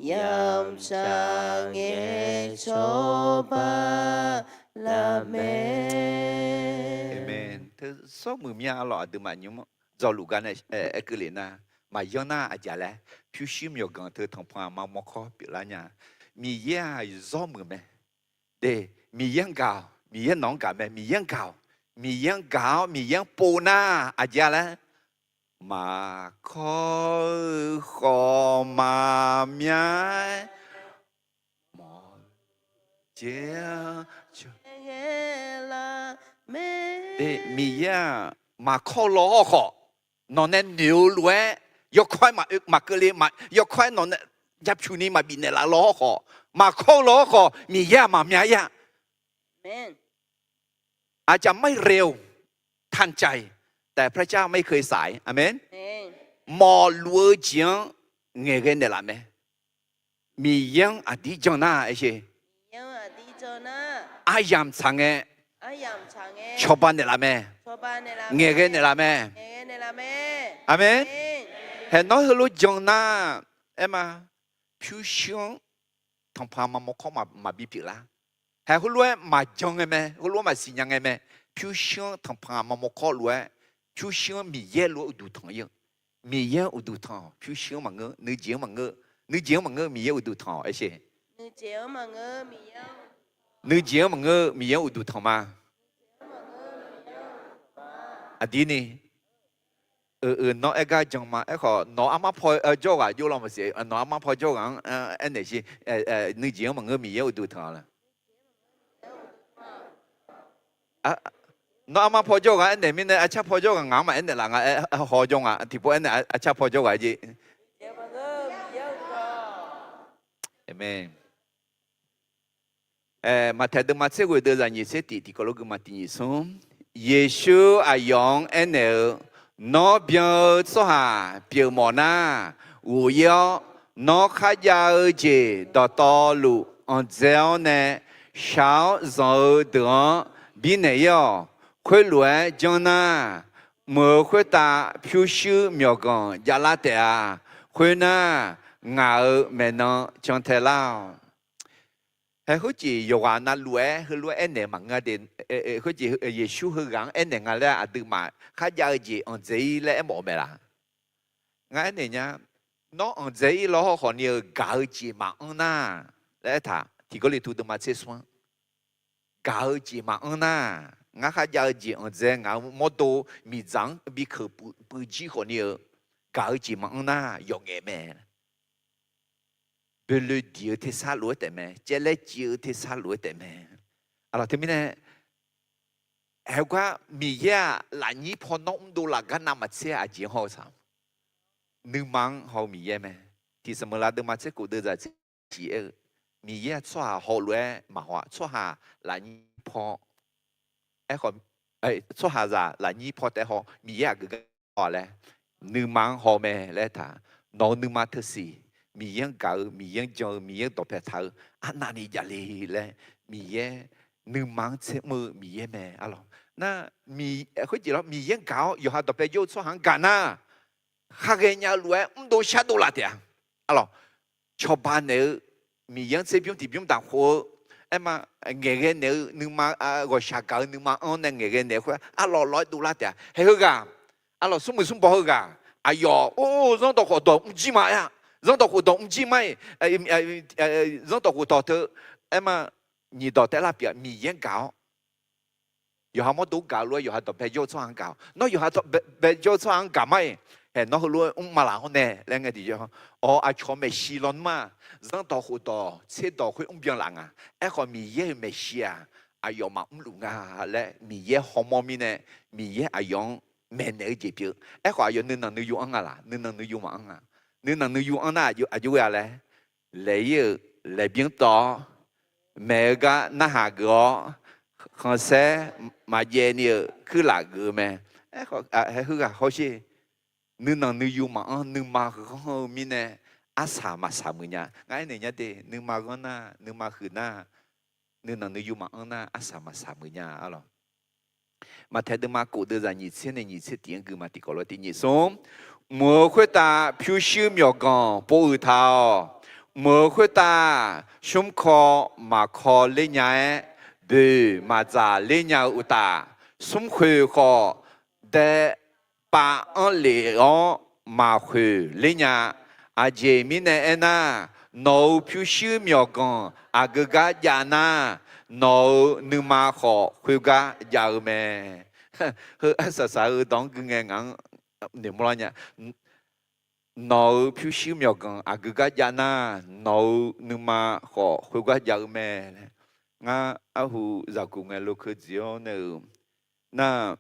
yam cha nghe cho ba la mẹ Amen. Thế số mười mía lọ từ mà nhúng do lũ gan này cái liền na mà do na ở nhà lẽ phiêu xiêm nhiều gần từ thằng phàm mà mò khó bị lá nhà mi ye do mười mẹ để mi yên gạo mi yên nón gạo mẹ mi yên gạo mi yên bồ na ở nhà lẽ mà khó mà mía mò chia nghe la mẹ để mi ya mà khó lo khó nó nên nhiều luôn yêu khoai mà cái gì mà yêu khoai nó nên nhập chu ni mà bị này là lo khó mà khó lo khó mi ya mà mi ya amen อาจจะไม่เร็วทันใจแต่พระเจ้าไม่เคยสายอาเมน amen มอลัวเจียงเงี้ยกันเดล่ะแม่มียังอดีตน่าไอ้เช่ ยังอ่ะดีจนะ อายามสังเง อายามชางเอ ชอบบ้านเดล่ะแม่ ชอบบ้านเนี่ยละ เงี้ยกันเดล่ะแม่ เงี้ยเนี่ยละแม่ อาเมน amen เห็นน้อยรู้จังนะเอ็มมาผิวชิงทางพามาโมเข้ามาบีบละเห็นรู้มาจังไงแม่รู้มาสิ่งยังไงแม่ผิวชิงทางพามาโมเข้ารู้ผิวชิงมีเยอะรู้ดูทางยังมีเยอะดูทางผิวชิงมันเงื้อนื้อเจียงมันเงื้อนื้อเจียงมันเงื้อมีเยอะดูทางไอ้เช่ นึเจียวมาเงอมีเยา นื้อเจียงมันเงื้อมีเยอะดูทางมาอันนี้นี่น้องเอกจังมาขอน้องอามาพอจ้าอยู่ลองมาสิน้องอามาพอจ้าอันไหนสินื้อเจียงมันเงื้อมีเยอะดูทางละน้องอามาพอจ้าอันไหนมีเนี่ยอาชาพอจ้างงามาอันไหนล่ะหอจงที่พวกอันไหนอาชาพอจ้าจี เจียวมาเงอมีเยาก็ Amen. Mà theo được mà sẽ gửi đưa ra những sẽ tỷ thì có lúc mà tỷ son. Giêsu ayong enel nó biểu số hà biểu mỏ na ủ yếu nó khá giá gì đó to lụ on dẻo nè sao rồi được bị này yo khơi lúa cho na mưa khơi ta phiêu sư miêu con giá lá tè khơi na ngạo mẹ nó trong thế lao hay hữu chỉ yêu hòa na lúa hữu lúa anh này mà nghe đến hữu chỉ Giêsu hữu gắng anh này nghe là từ mà khá giá gì on dễ lẽ bỏ mẹ là nghe này nhá nó on dễ lo họ nhiều gạo chỉ mà on na lẽ thà thì có lý thu từ mà chế xoan gạo chỉ mà on na ngã khá giá gì on dễ ngã mô tô mi trắng bị khử bự chỉ họ nhiều gạo chỉ mà on na dùng nghề mẹ le Dieu te sa lúa te mẹ chế lấy Dieu te sa lúa te mẹ alors thế mình hay quá mi ya là nhí phò nông đồ là cái nam mà chế à chỉ họ sao nữ mang họ mi ya mẹ thì sao mà là được mà chế cụ đưa ra chỉ mi ya cho họ lúa mà họ cho hà là nhí phò họ cho hà ra là nhí phò te họ mi ya cái họ lẽ nữ mang họ mẹ lẽ thà nó nữ mang thứ gì mi yang gạo mi yang cho mi yang đọc thơ anh này giờ lì mi yang nữ mang chế mơ mi yang mẹ alo na mi khối gì đó mi yang gạo giờ họ đọc vô số hàng cả na khác cái nhà lúa đồ sát đồ là tiền alo cho ba nữ mi yang chế biếng thì biếng đàng hồ em mà nghề cái nữ nữ mang gọi sát gạo nữ mang ăn nên nghề cái nữ khối alo nói đồ là tiền hay hơn cả alo sung bỏ hơn cả ai yo ô giống đọc họ đọc không chỉ mà ya dân tộc của đồng không chỉ mấy dân tộc của thợ em mà nhị đỏ té là bị mì yên gạo giờ họ mới đủ gạo luôn giờ họ tập về vô cho ăn gạo nó giờ họ tập về vô cho ăn gạo mấy hè nó luôn mà là họ nè lên cái gì cho ai cho mày xì lon mà dân tộc của đó chế độ của ông biếng lăng à ai còn mì yên mày xì à ai giờ mà ông lùng à lẽ mì yên họ mò mì nè mì yên ai giờ mẹ nè gì biểu ai còn ai giờ nên là nuôi ăn à là nên là nuôi mà ăn à nếu nàng nuôi ăn na ayu à lẽ lấy biến to mẹ cái na hà gõ không sẽ mà về nhiều cứ là gỡ mẹ hay hư à khó chứ nếu nàng nuôi mà ăn nếu mà không mi nè asa mà sa mưa nha cái này nhá đi nếu mà con na nếu mà khử na nếu nàng nuôi mà ăn na asa mà sa mưa nha alo mà thấy được mà cụ đưa ra nhị tiếng cứ mà thì có nói tiếng nhị sống mưa khuyết ta phiêu siêu miêu con bố ư thao mưa khuyết ta sum kho mà kho lên nhà bề mà già lên nhà ư ta sum khuê kho để ba ăn lệ ó mà khuê lên nhà à dễ mi nè na nấu phiêu siêu miêu con à cái gà già na nấu nư mà kho khuê gà già mẹ hơi sa đón cứ nghe ngang niệm lo nhá nấu phiêu siêu miêu con à cứ cái giá na nấu nhưng mà họ không có giá mẹ ngã hu giờ cũng nghe lúc khơi chiều nữa na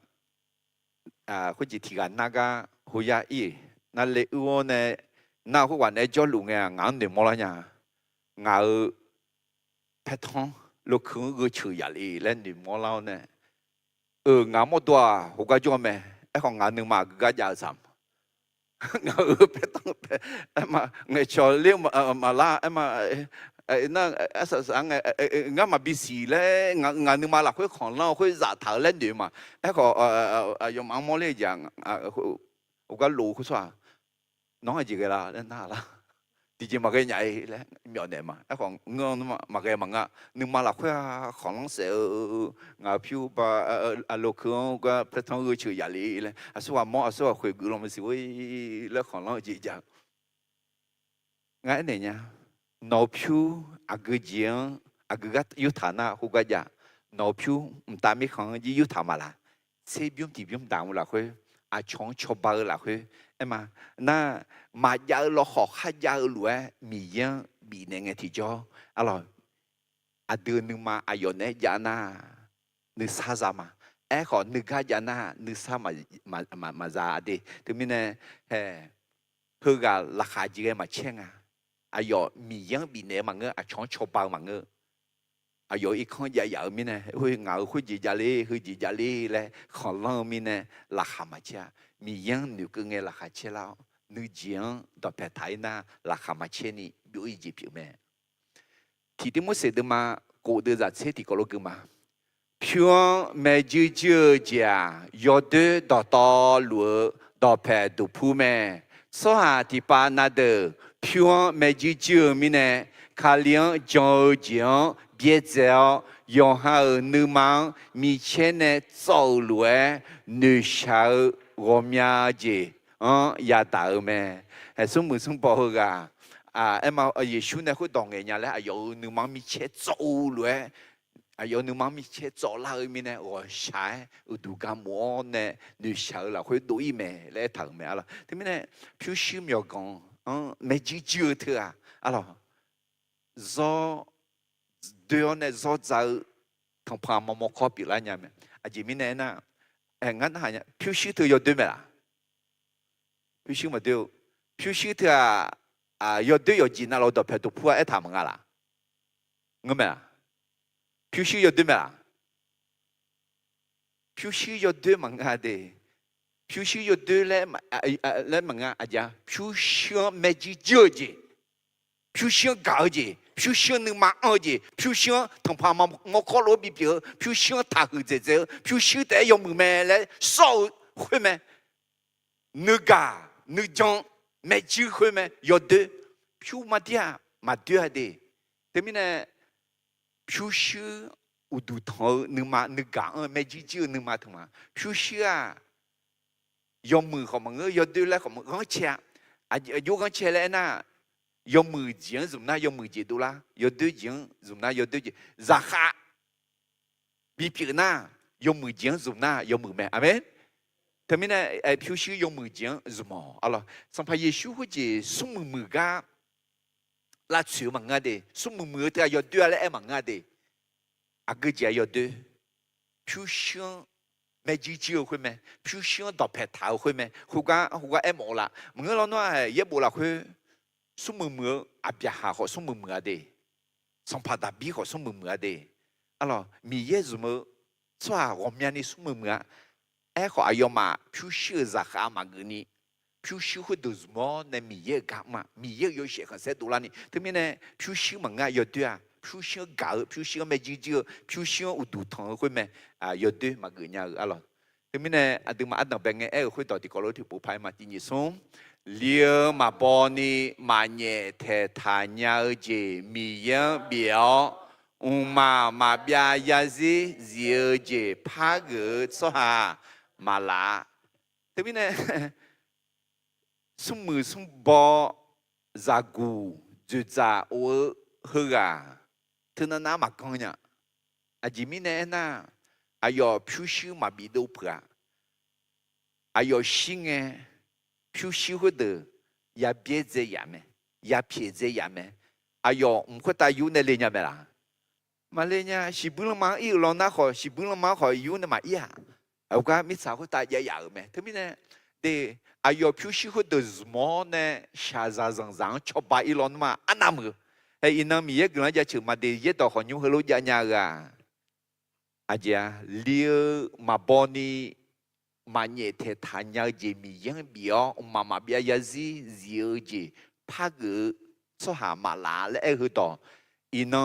có chỉ thì gần naga hồi ya y na lệ uo nè na có quan này cho lũ nghe ngã niệm lo nhá ngã pet thong lúc khơi người chửi ya đi lên niệm lo nè ngã một tua không có cho mẹ còn ngã nhưng mà cái giá sắm ngờ em mà ngày cho liêu mà la em mà na sáng ngã mà bị xì lên ngã nhưng mà là khối khỏng lo khối giả thở lên đi mà em có dùng ăn món này dạng cái lù khối xóa nó là gì cái là nên là thì chỉ mà cái nhảy lên miệng này mà em còn ngon mà cái mà ngã nhưng mà là khối khỏng sẽ ngã phiêu và lô khương cái phép thong người chửi giả lý lên số mỏ số khơi gửi lòng xíu lấy khỏng lo gì chẳng ngã này nha nấu phiêu cái giếng cái gắt yêu thản à hú cái gì nấu phiêu ta mới khỏng gì yêu thản mà là xe biếng thì biếng đào là khơi chọn cho bao là khơi em mà na mà giờ lo họ khai giờ lúa mì yang bị nè nghe thì cho rồi đưa nương mà ayo nè giờ na nương sa ra mà họ nương cái giờ na nương sa mà ra đi thì mình nè hư gà là khai gì mà chen ayo mì yang bị nè mà ngơ chọn cho bao mà ngơ 有一看也有咪呢，会咬会几家哩，会几家哩嘞，可能咪呢，拉哈嘛切，咪样你个眼拉哈切了，你讲到白台那拉哈嘛切你有一几票咩？提的么说的嘛，过的在车的高路个嘛，平没就就家，要得到路到白都铺咩，说下提巴那的平没就就咪呢，卡两交讲。别走，用好你忙，米前呢走路女小我面子，也大咩？还是没什包个啊？嘛，耶稣呢会当人家嘞，有你忙米前走路有你忙米前走啦面呢，我晒有度干么呢？女小啦会对咩来头咩啦？对面呢，譬如没有讲，没几句的啊，咯，做。对哦，那做早同朋友冇可比啦，伢们，前面呢那，俺那下票息头要对没啦？票息冇对，票息头要对要紧那老多票都铺一他们啦，我们啦，票息要对没啦？票息要对么个的？票息要对嘞嘞么个家？票息没几久的，票息高的。譬如像你妈儿子，譬如像同朋友我考罗比表，譬如像他和姐姐，譬如像在用木咩来烧会咩？你家你讲没机会咩？要得，譬如嘛的嘛对的，对面呢？譬如像有度头你妈你家没机就你妈同嘛，譬如像用木好嘛，我要对了好嘛，我吃有我吃了那。用มือเจียงจุ่มน้า用มือเจียดูละ用ด้วยเจียงจุ่มน้า用ด้วยเจียราคาบีผิวหน้า用มือเจียงจุ่มหน้า用มือแม่อาเมนทำไมเนี่ยผิวชื่อ用มือเจียงจุ่มอ๋ออะไรสัมภาระเยซูเขาจะสุ่มมือกาลาชิวมังงาเดสุ่มมือที่要ด้วยอะไรมังงาเดอาก็จะ要ด้วยผิวชื่อไม่จีจี会咩ผิวชื่อต่อแผ่เท้า会咩หัวก็เอ็มอละมึงเราเนี่ยเย็บบุละคือสมมืออาเบียหาเขาสมมือเดสัมผัสดับบีเขาสมมือเดอะไรมีเยซูมือชัวร์我们นี่สมมือเขาอายุมาผิวชื่อจากอามาเกนี่ผิวชื่อเขาดูสมอในมีเยกามามีเยอยู่เสียกันเสร็จดูแล้วนี่ที่มีเนี่ยผิวชื่อมังงะอยู่ด้วยผิวชื่อเก่าผิวชื่อไม่จีจีผิวชื่ออุดทองเขาไหมอยู่ด้วยมาเกนี่อะไรที่มีเนี่ยอาดูมาอันดับเป็นไงเขาต่อที่กอล์ฟที่ปูพายมาที่นี่ส่งเลี้ยวมาบอนี่มาเนี่ยเททานยาเจมีเยอะเบียวมาเบียยาซีเจียเจพาเกิดสหามาลาแต่พี่เนี่ยสมมือสมบอจากูจุดจ่าโอเฮกาถึงนั้นมาก่อนเนี่ยอาจิมิเนี่ยนะอายอผิวชิวมาบิดอุปะอายอชิงเงผิวชิวเดอยาเบียเจียมยาเพียเจียมอายอไม่ควรตายอยู่ในเรื่องอะไรล่ะมาเลยเนี่ยสิบุญละมาอีหลอนนะขอสิบุญละมาขออยู่ในมาอีอ่ะเอาก็มิสาวเขาตายยาวๆไหมทั้งนี้เนี่ยเดอายอผิวชิวเดสมอเนี่ยชาซาจังชอบไปอีหลอนมาอันนั้นมือไอ้อินนามีเยอะเกินจะถึงมาเดยต่อขอยุ่งฮัลโหลยาญาอ่ะอาจารย์เลี้ยวมาบอนี่มาเนี่ยเททานยาเจมียังเบียวมาเบียยาซีเจียเจพาเกิดสหามาลาและไอ้คือต่ออินนา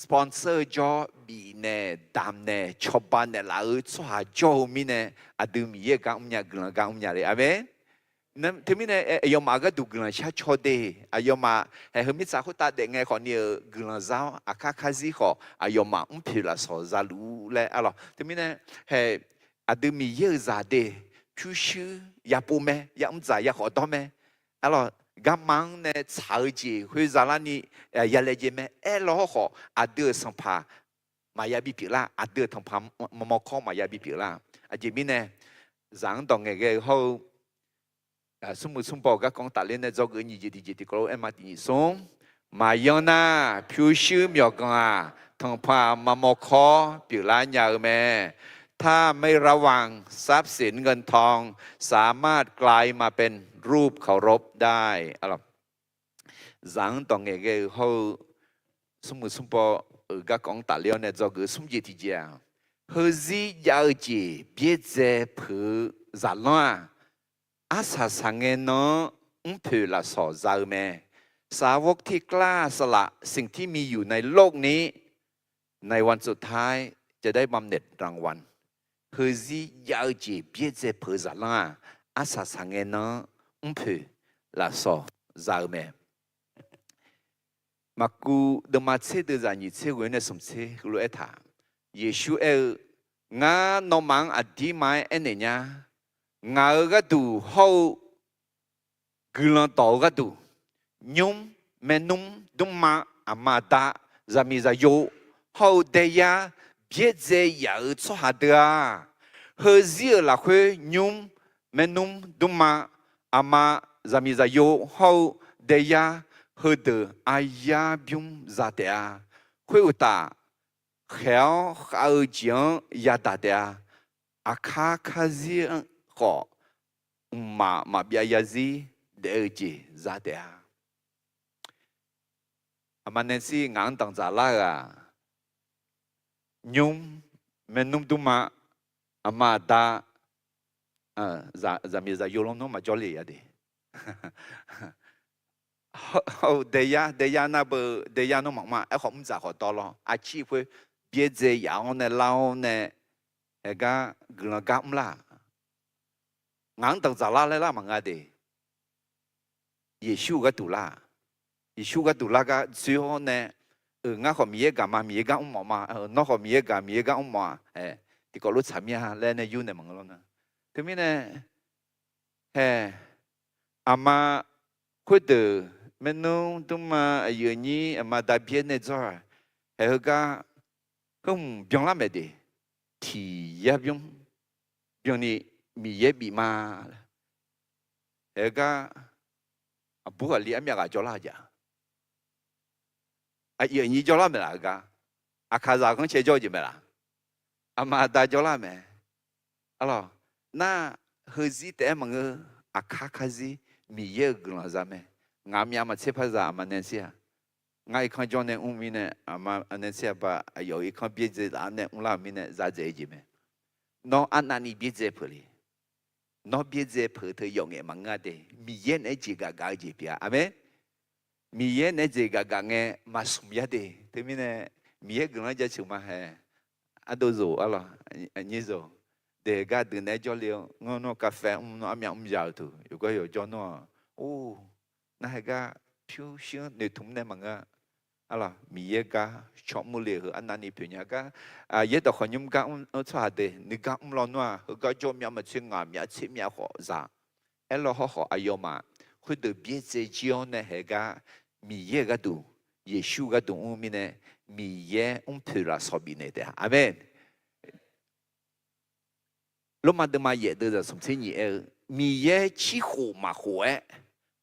สปอนเซอร์จอบีเน่ดำเน่ชอบบ้านเน่ลาสหาจอมีเน่อดูมีเยอะกันเนี่ยกลังเนี่ยเลยอ่ะเว้ยนั่นที่มีเนี่ยยอมมาก็ดูกลังชาชอเดยอมมาเฮ้ยมิสาเขาตัดเด็กไงขอเนี่ยกลังเจ้าอาคาคาซิขอยอมมาพิลาสอซาลูเลยอะไรที่มีเนี่ยเฮ้ยอดูมีเยอะซาเดผิวชื่อยาปูเมยาจ่ายยาขอต่อเมอะไรกำมังเนี่ยชาวจีคุยจารานี่ยาเลเจเมล้อขออาเดือสัมภามายาบิพิลาอาเดือทั้งพามข้อมายาบิพิลาอาจจะมีเนี่ยจังตองเงยเขาสมมุติสมบอกกับกองตัดเล่นเนี่ยจอกนี่จีกลัวเอ็มมาตีนี่ส่งมายอนาผิวชื่อมีกันทั้งพามข้อพิลายาเมถ้าไม่ระวังทรัพย์สินเงินทองสามารถกลายมาเป็นรูปเคารพได้อะไรจังตองเงยเขา สมมุติสมปอก็กองตาเลี้ยวเนี่ยจะก็สมเจติเจ้าเฮซียาเจเบียเจผือจาล้ออาสาสังเงนผือละสอจาแม่สาวกที่กล้าสละสิ่งที่มีอยู่ในโลกนี้ในวันสุดท้ายจะได้บำเหน็จรางวัลเฮซียาเจเบียเจผือจาล้ออาสาสังเงนผือละสอจาแม่มากูเดมาเชเดจานิเชเวเนสมเชรู้เอถาเยซูงานมังอดีมาเอเนญงาก็ดูเขากุลันต่อก็ดูยุมเมนุมดุมมาอามาดาจามิจาโยเขาเดียเบียเจยาอุตสาหเดียเฮซีละคุยยุมเมนุมดุมมาอามาจามิจาโยเขาเดียเฮเดอายาบิมซาเดียคุยอุตาเขาเอาจีนยาดาเดียอาคาคาซีก็มาเบียยาซีเดอจีซาเดียอามันเนซี่งานต่างจากลากะยุมเมนุมดุมาอามาดาจะมีจะยูลงโนมาจอลีอะดิเดียน่าเบเดียโนมังมาไอ้ของมันจะขอต่อรออาชีพเบียเจยาวเนี่ยเล่าเนี่ยเอกะกลางกำละงานต่างจากลาเลยละมังอะดิเยซูก็ตุลาเยซูก็ตุลาก็最后呢งาขอมีเอกะมามีเอกะมานอขอมีเอกะมาที่ก็รู้สามีฮะแล้วเนี่ยยูเนี่ยมังแล้วนะทีนี้เนี่ยอามาคุยเดอเมนูตุมาอายุนี้อามาดับเบียนเนี่ยจ้าก็ก็เบียงละไม่ดีที่ยาเบียงนี่มีเยบีมาก็บุคลิกมีอะไรจ้าละจ้ะอายุนี้จ้าละไม่ละก็อาคาซาคงเชื่อจ้าจีไม่ละอามาดับจ้าละไม่อะไรน่าเฮซิแต่มังอาคาซิมีเยอะกว่าจะไม่งามีอามาเชื่อภาษามันเนี่ยเสียงาอีกคนจอนเนี่ยมีเนี่ยอามาอันเนี่ยเสียป่ะอยู่อีกคนเบียดเจอันเนี่ยเรามีเนี่ยจะเจจีไหมน้องอันนั้นนี่เบียดเจเพลีน้องเบียดเจเพเธอยังไงมังงะเดมีเย็นไอ้จีกากาจีเปียอ่ะไหมมีเย็นไอ้จีกากาเงมาสมยาเดเธอมีเนี่ยมีเยอะกว่าจะชิวมาให้อะดูโซ่อะไรอันนี้โซ่เด็กก็ดื่มในจอเลี้ยงงอนกาแฟน้ำยำยาวถูกอยู่ก็อยู่จอนว่าโอ้น่าก็ผิวเชื่อในทุ่มเนี่ยมังก็อะไรมีเยอะก็ชอบมือเลี้ยงอันนั้นนี่ผิวเนี่ยก็เยอะแต่คนยุ่งก็ชอบเดนึกก็ร้อนว่าก็จอมยำมาเชื่องามยาชิมยาหัวซาเอลหัวอายุมาคุยดูเบี้ยเจียวเนี่ยก็มีเยอะก็ดูเยซูก็ดูมีเนี่ยมีเยอะผิวละสบินเนี่ยอาเมน罗马的嘛也得着什么嘢？米也起火嘛火诶，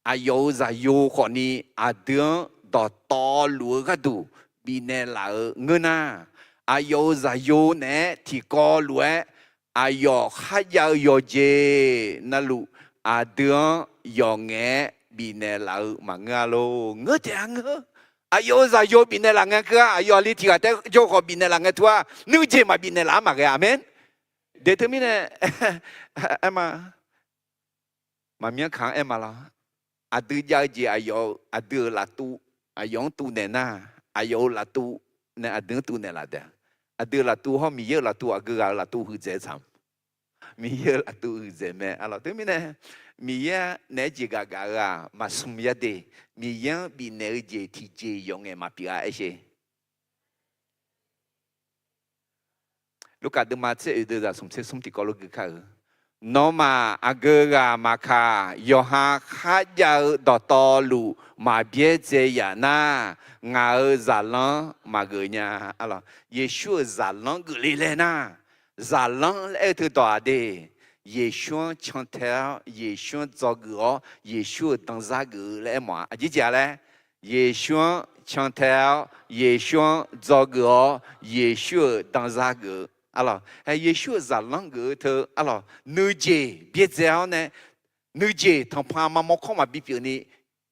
啊有在有可能啊等到道路个度，比那老人呐，啊有在有呢提高路诶，啊有还要有节那路啊等有诶比那老嘛个咯，我这样个。啊有在有比那老人个，啊有你提个的就好比那老人多，你这嘛比那老嘛个阿门。เดทมิเนี่ยเอ็มมาเมียขังเอ็มมาละอาดูยาจีอายุอาดูลาตูอายุตูเนี่ยนะอายุลาตูเนี่ยอาดูตูเนี่ยละเด้ออาดูลาตูเขามีเยอะลาตูอากูลาตูหือเจสัมมีเยอะลาตูหือเจแม่อะไรเดมิเนี่ยมีเยอะเนี่ยจีกากามาสมยาเดมีเยอะบีเนี่ยจีที่จียงเอ็มมาพิอาเอเชลูกค้าเดิมมาเชื่อเดิมจะสมเชื่อสมติกอลูกค้าน้องมาอาเกอร์มาค่ะยอฮาข้าจะดอตอลูมาเบียเจียน่างาซาลังมาเกย์เนี่ยอะไรเยซูซาลังกุลีเลน่าซาลังเอตุตัวเดเยซูชันเทลเยซูจอกอเยซูตั้งซากเลมาอจิเจอะไรเยซูชันเทลเยซูจอกอเยซูตั้งซากalors Yeshua za langue te alors nous Dieu bien dire ne nous Dieu tant pas maman comme a bipi ni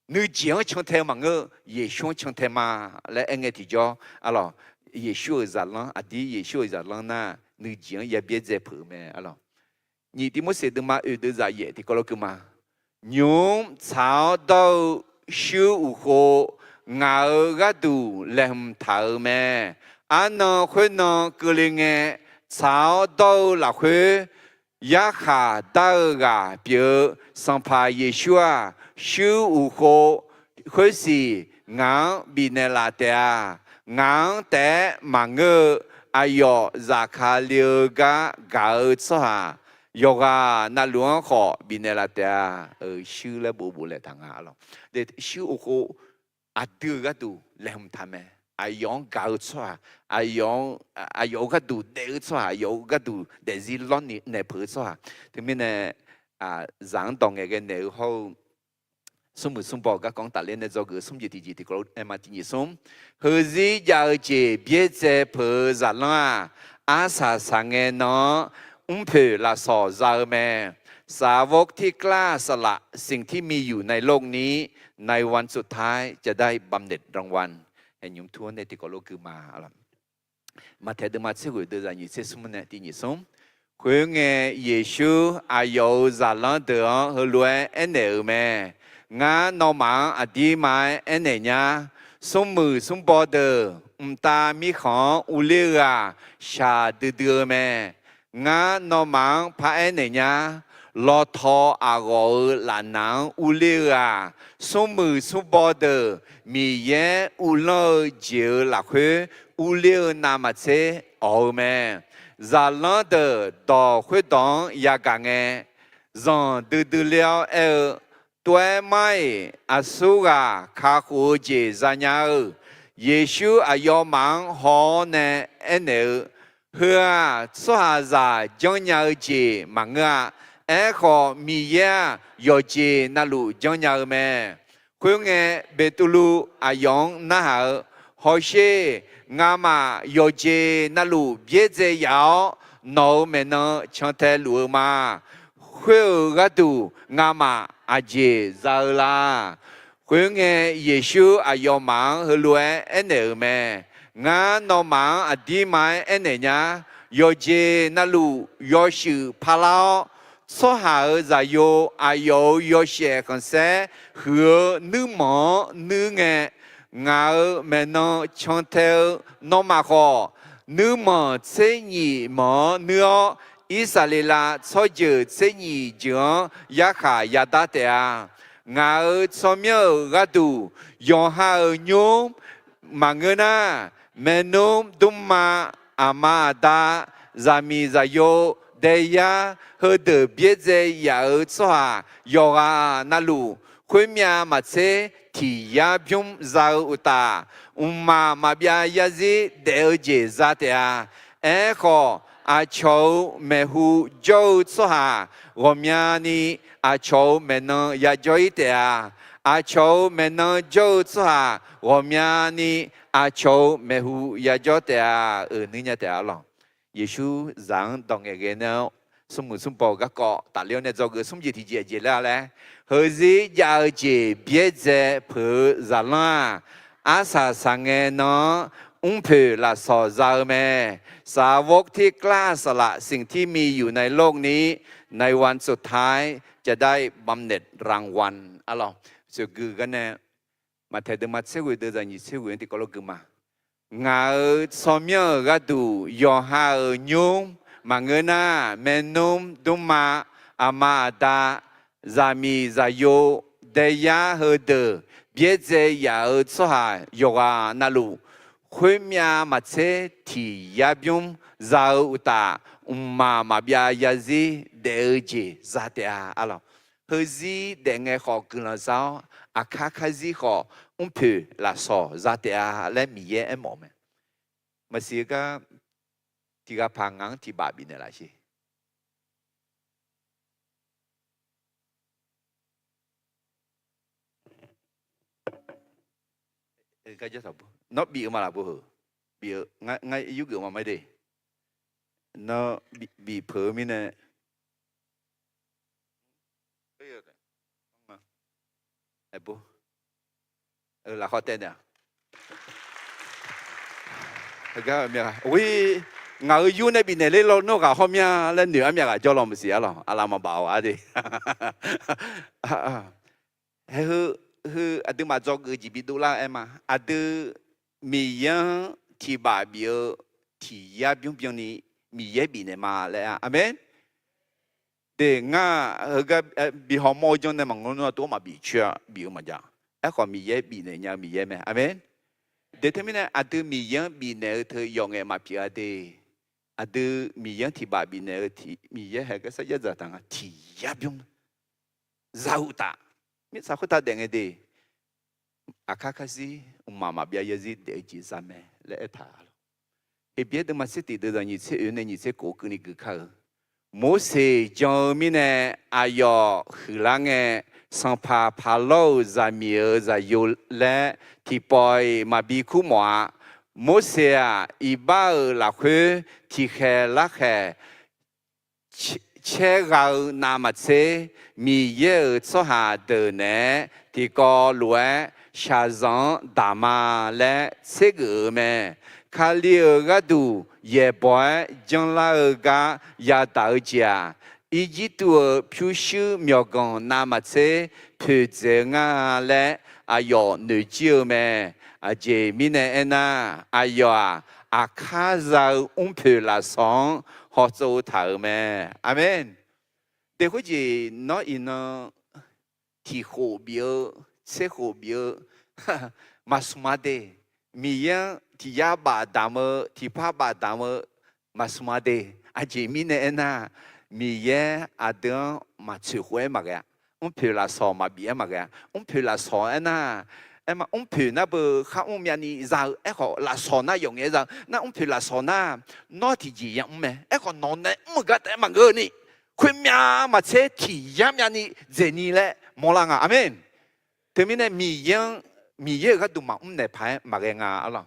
nữ giếng trong thế mà ngơ Giêsu trong thế mà lại anh nghe thì cho alo Giêsu giả lăng à đi Giêsu giả lăng na nữ giếng ya biết dễ phử mẹ alo nhị tí một sự từ mà từ giả dễ thì có lo cứ mà nhung cháo đâu siêu hồ ngạo gà đủ làm thảo mẹ anh nó khuyên nó cứ lên nghe cháo đâu là khuyên ya khả đau gà biểu sang phá Giêsu à siêu hồ khuyên gì ngang bị nè là tè ngang tè mà ngơ ayo giả khả liu gà gạo cho hà yoga na luang kho binela tea shu la bu bu le thanga lo de shu ko atu ga tu lem thame ayong ga chwa ayong ga tu de chwa ayong ga tu de zi lon ni ne phe chwa thì mình nè giảng đồng cái ne ho sum bo ga kong ta le ne zo ge sum ji ti ko em ma ti ni sum he zi ya je bie ze phe za la a sa sang e noเพลาสอซาแมสาวกที่กล้าสละสิ่งที่มีอยู่ในโลกนี้ในวันสุดท้ายจะได้บำเหน็จรางวัลเห็นยุมทวนในที่กโลคือมาอะไรมาเทดมาเชื่อเดือดยิ่งเชื่อสมุนในที่ยิ่งสมคุยเงยเยซูอายุจาลังเดือดรวยเอ็นเอแม่งานนอมาอดีมาเอ็นเนียสมมือสมบอเดอตามีของอุเลียชาเดือแม่งานอมังพระเอเนียลอทออากอลานังอุเลียสมือสบอเดอมีเยอุลเจอหลักเฮอุเลียนามาเซอเมซาลันเดอดอเฮดองยากังเอจอนดืเลียวตัวไม่อาสุกาคาคูเจซาญาเยซูอายอมังฮอเนเอเนเฮือสวาจาจงยาเจมังอ่ะขอมีเยยอเจนัลุจงยาแม่คุยเงเบตุลูอายองนะฮะฮอเชงามายอเจนัลุเบียเจยาวโนเมนชันเทลูมาคุยกัดูงามาอาเจซาลาคุยเงเยซูอายองมังเฮลัวเอเนแม่งานอมังอดีมาเอเนญายอเจนัลุยอชูพาลาสหาใจโยอายุยอเชกันเสหัวนึกหมอนึกเงงาเมนชงเทลนอมาขอนึกหมอเซนีหมอเนื้ออิสราเอลชอเจเซนีจงยาขายาดาเตียงาสมัยกัดูยองหาโยมมังเงนาเมนุมดุมมาอามาดาจามีจโยเดียเฮเดเบียเจยาสวายอนาลูคุยมีมาเซที่ยาบิมซาอุตามาเบียยาซีเดอเจซาเตียขออาชาวเมหูโจสวารมีนีอาชาวเมนยาจอยเตียอาชาวเมนโจสวารมีนีอาชาวเมหูยาจอยเตียนี่เนี่ยเตียหรอเยซูจังตองเองเนาะสมุสมปอกก็เกาะตัดเลี้ยวเนี่ยจะเกิดสมจิตที่เจียแล้วแหละเฮ้ยยาเจียเบียเจเพื่อจะล่าอาสาสังเกตเนาะเพื่อละสอจาแม่สาวกที่กล้าสละสิ่งที่มีอยู่ในโลกนี้ในวันสุดท้ายจะได้บำเหน็จรางวัลอะไรสุดคือกันเนี่ยมาเทเดมาเชื่อเดือดยิ่งเชื่อที่ก็รู้กันมางาสมัยก็ดูยอหายุงมังเงินาเมนุมดุมาอามาดาจามีจาโยเดียเฮเดเบียเจยาสหายกานาลูคุยมีมาเชที่ยาบิมจาอุตามาเบียยาซีเดอเจซาเตียอะไรเฮซีเดงเงขอกุลาซาอาคาคาซีขอเพื่อละสอซาเตียและมีเยอะหมดมั้ยมาเสียก็ที่กับพังงังที่บาบินอะไรสิก็จะทำนับบีออกมาละบุเหรอบีง่ายยุกออกมาไม่ได้นับบีเผอมีเนี่ยไอ้บุ là khó tên à cái mẹ ui ngài yêu này bên này lấy lo nó cả hôm nha lên nửa mẹ cả cho lòng một xí à lo à làm mà bảo à đi hư à đứa mà cho cái gì bị đô la em à à đứa mi yang thì bà biểu thì ya biong biong ni mi ye bên này mà lại amen để ngã cái bị họ mua cho nên mà ngon nó mà bị chưa bị mà giờ ấy còn mi ye bên này nhà mi ye mẹ amen để thế này à đứa mi yang bên này thôi dùng em mà biểu đi à đứa mi yang thì bà bên này thì mi ye hay cái sao giờ thằng thì ya biong giàu ta mi sao có ta đeng cái đi à cái gì mà bia ye gì để chỉ sao mẹ lẽ thà e别的嘛是地的人，你这原来你这国跟你个靠，莫是叫咪呢？哎哟，荷兰个上爬路在米尔在有嘞，提拜嘛比库嘛，莫是啊，一把拉回提开拉开，切个那么些米尔做下的呢，提个路下上大马嘞，这个咩？卡里尔个度也不将来个也到家，以及多平时苗讲那么些陪着我嘞，哎哟，女舅们，啊姐妹呢那，哎哟啊，啊卡着陪拉上好做头咩，阿门。但或者那一呢，提火标，吃火标，哈，马苏马的，米样。ที่ยาบาดามที่พาบาดามมาสมาเดอาเจมิเนน่ะมีเยอาเดนมาช่วยมาแกเพลาสอมาเบียมาแกเพลาสอน่ะมาเพลน่ะเบอข้ามีอันนี้จะขอลาสอน่ะอย่างเงี้ยจะน่ะเพลาสอน่ะนอที่จียังไม่ขอนอนเนี่ยมันก็แต่มันเกินนี่คุณมีมาเช่ที่ยังมีอันนี้เจนี่แหละมองลังอ่ะอาเมนแต่มีเนี่ยมีเยก็ดูมาเนี่ยพายมาแกงอ่ะอะไร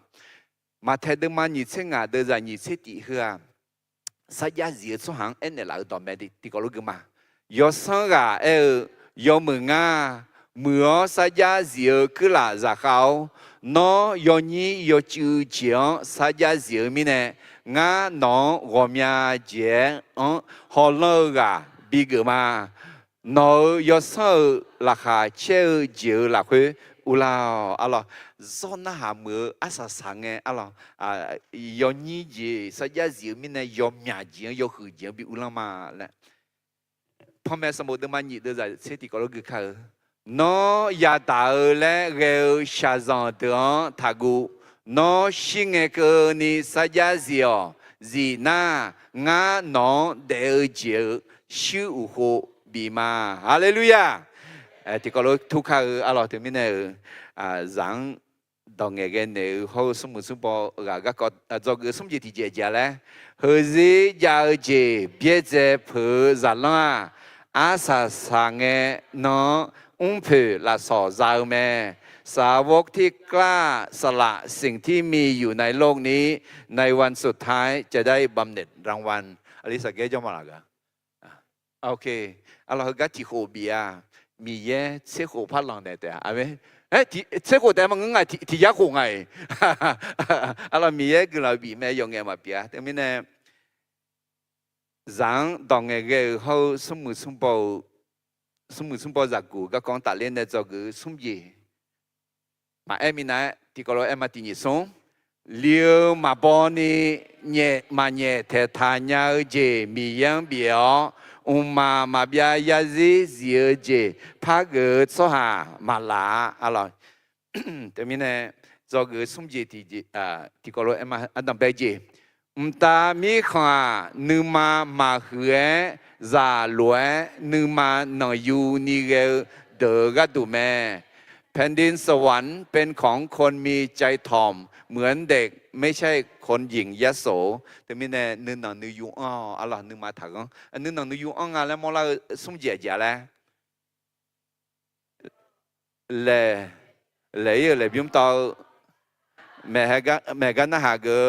มาเทดมาหนีเชงาเดินจากหนีเชติเหือสัญญาเสียสุหังเอ็นเนี่ยเราตอนแม่ดิที่ก็รู้กันมายอสังกายอมึงเมื่อสัญญาเสียคือละจากเขาเนาะยอนี้ยอจูเจียงสัญญาเสียมีเนี่ยงาหนองรวมยาเจียฮอลเลอร์กะบีกมาเนาะยอสังราคาเชื่อเจียหลักคืออุลาอะไรซอนน่าหามืออาสาสังเงอะไรยอนี้เจสัญญาเสียมีเนี่ยยอมยาเจียยอหือเจียบีอุลามาแหละพ่อแม่สมุทรมันหยิบเดินจากเศรษฐีก็รู้คือเขาน้อยาตาและเร็วชาจันเดือนทากูน้อชิงเอกนี่สัญญาเสียจีน่างาน้องเดือเจียชิวหูบีมาฮาเลลูยาที่ก็รู้ทุกข้าอะไรถึงมีเนี่ยrằng đồng nghề cái này họ sum một sum bao cái cho cái sum gì thì dễ lẽ hơi gì giờ gì biết gì phở giả lo sa sang nghe nó phở là sò giàu mẹสาวกที่กล้าสละสิ่งที่มีอยู่ในโลกนี้ในวันสุดท้ายจะได้บำเหน็จรางวัลอลิสเกจมาละกันโอเคเราก็ที่โคบีอามีเย่เชื่อโคพัดลองได้แต่อะไรที่เชื่อโคแต่มันง่ายที่ยากโคง่ายเรามีเย่ก็เราบีแม่ยองเงี้ยมาเปียแต่ไม่แน่rằng 當嘅嘅好สมุสมบูจากกูก็講大連嘅做個สม嘢มาเอ็มนะที่ก็เราเอ็มมาที่นี่ส่งเลี้ยวมาบอนี่เนี่ยมาเนี่ยเททานยาเจมียังเบียวมาเบียยาซีเสียเจพักเกิดสหามาลาอะไรแต่ไม่แน่做個สม嘢ที่ก็เราเอ็มมาอันดับเบเจตามีข้านึกมาเหือจาลวยนึกมาหน่อยอยู่นี่เกเดือกดูแม่แผ่นดินสวรรค์เป็นของคนมีใจถ่อมเหมือนเด็กไม่ใช่คนหญิงยโสแต่ไม่แน่นึกหน่อยนึกอยู่อ๋ออะไรนึกมาถักอ๋อนึกหน่อยนึกอยู่อ๋องานแล้วมองเราสุ่มเจี๋ยแล้วเลยพิมพ์ต่อแม่กันนะฮะก็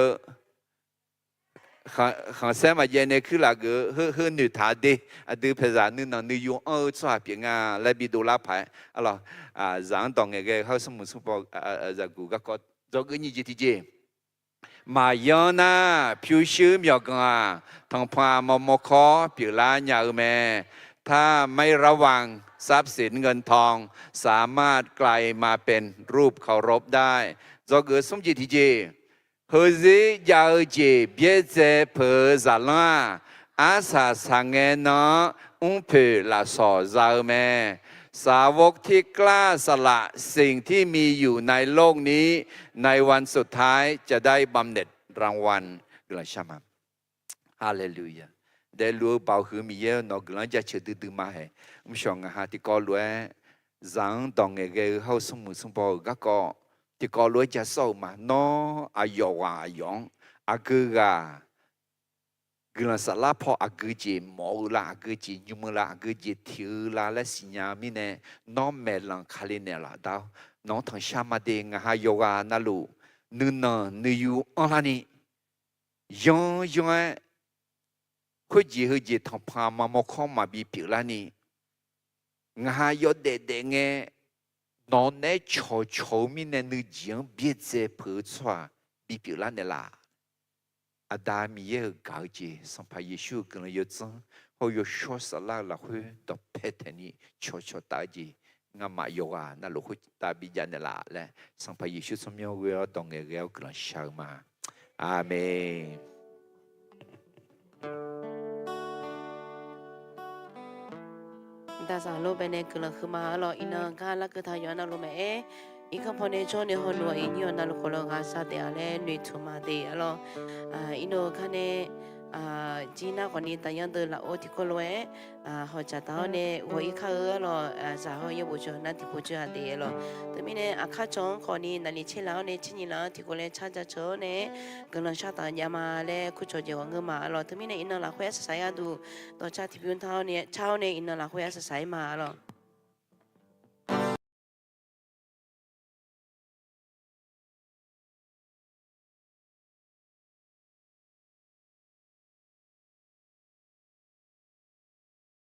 好像嘛，原来去那个很女他的，对ภาษานึน用抓饼啊，来比多拉牌，啊咯然当个好什么什么在古个做个你就听。mà giờ na phiêu sư miao gà thằng pha mò khó biểu la nhà mẹ ถ้าไม่ระวังทรัพย์สินเงินทองสามารถกลายมาเป็นรูปเคารพได้จอกเกิดสมจิตที่เจเฮซิยาเจเบียเจเพอซาลาอาสาสังเงนะเพลาสอซาแม่สาวกที่กล้าสละสิ่งที่มีอยู่ในโลกนี้ในวันสุดท้ายจะได้บำเหน็จรางวัลกลาชามาฮาเลลูยาได้รู้เบาหือมีเยอะนอกหลังจากเชื่อตื่นมาให้ผมชงหาที่ก็รู้จังตองเกย์เขาสมุสมบอกก็ที่ก็รู้จะสู้มาโนอายอายองอากูกากลังสลับพออากูจีหมอละอากูจียุมละอากูจีทิวละและสิญญามิเนน้องเมลังคาลิเนละดาวน้องทั้งชามาเดงหายกานาลูนึนนึยูอันละนี่ยองคุยจีทำพามาโมข้อมาบีผิวละนี่งายอเด็ดเงนอนเนโชมิเนนึจีงเบียเจเผือชัวบีผิวละเนี่ยละอาดามีเยอะกาวจีสัมภาเยซูกันเลยจังเขาอยู่ชัวสลาละคุยต่อเพศนี้ชัวตาจีงามาโยกานั่นลูกคุยตาบิจาเนี่ยละและสัมภาเยซูสมัยเวลาตองเกลียวกันชาวมาอาเมนแต่สาวโลกไปในกลุ่มคือมาหล่ออินกาลักทายอนาลูกแม่อีกคำพูดในช่วงนี้คนรวยอินยอนาลูกคนละกาซาเดียเลยหนุ่ยทุ่มมาเดียหล่ออินโนคันเนจีน่าคนนี้แต่ยังเดินละโอที่คนรวยเขาจะตอนนี้วัวอีกข้าหล่อสาวยังบุจนั่นที่บุจเดียหล่อแต่ไม่เนี่ยอาคาจงคนนี้นั่นนี่เช่นแล้วเนี่ยชิ้นนี้แล้วที่คนเลยชาจะเจอเนี่ยกำลังชาตายามาเลยคุยโจเจวังเงมาหล่อแต่ไม่เนี่ยอินนาละคุยสายดูตัวชาที่พิมพ์เท่าเนี่ยเช้าเนี่ยอินนาละคุยสายมาหล่อ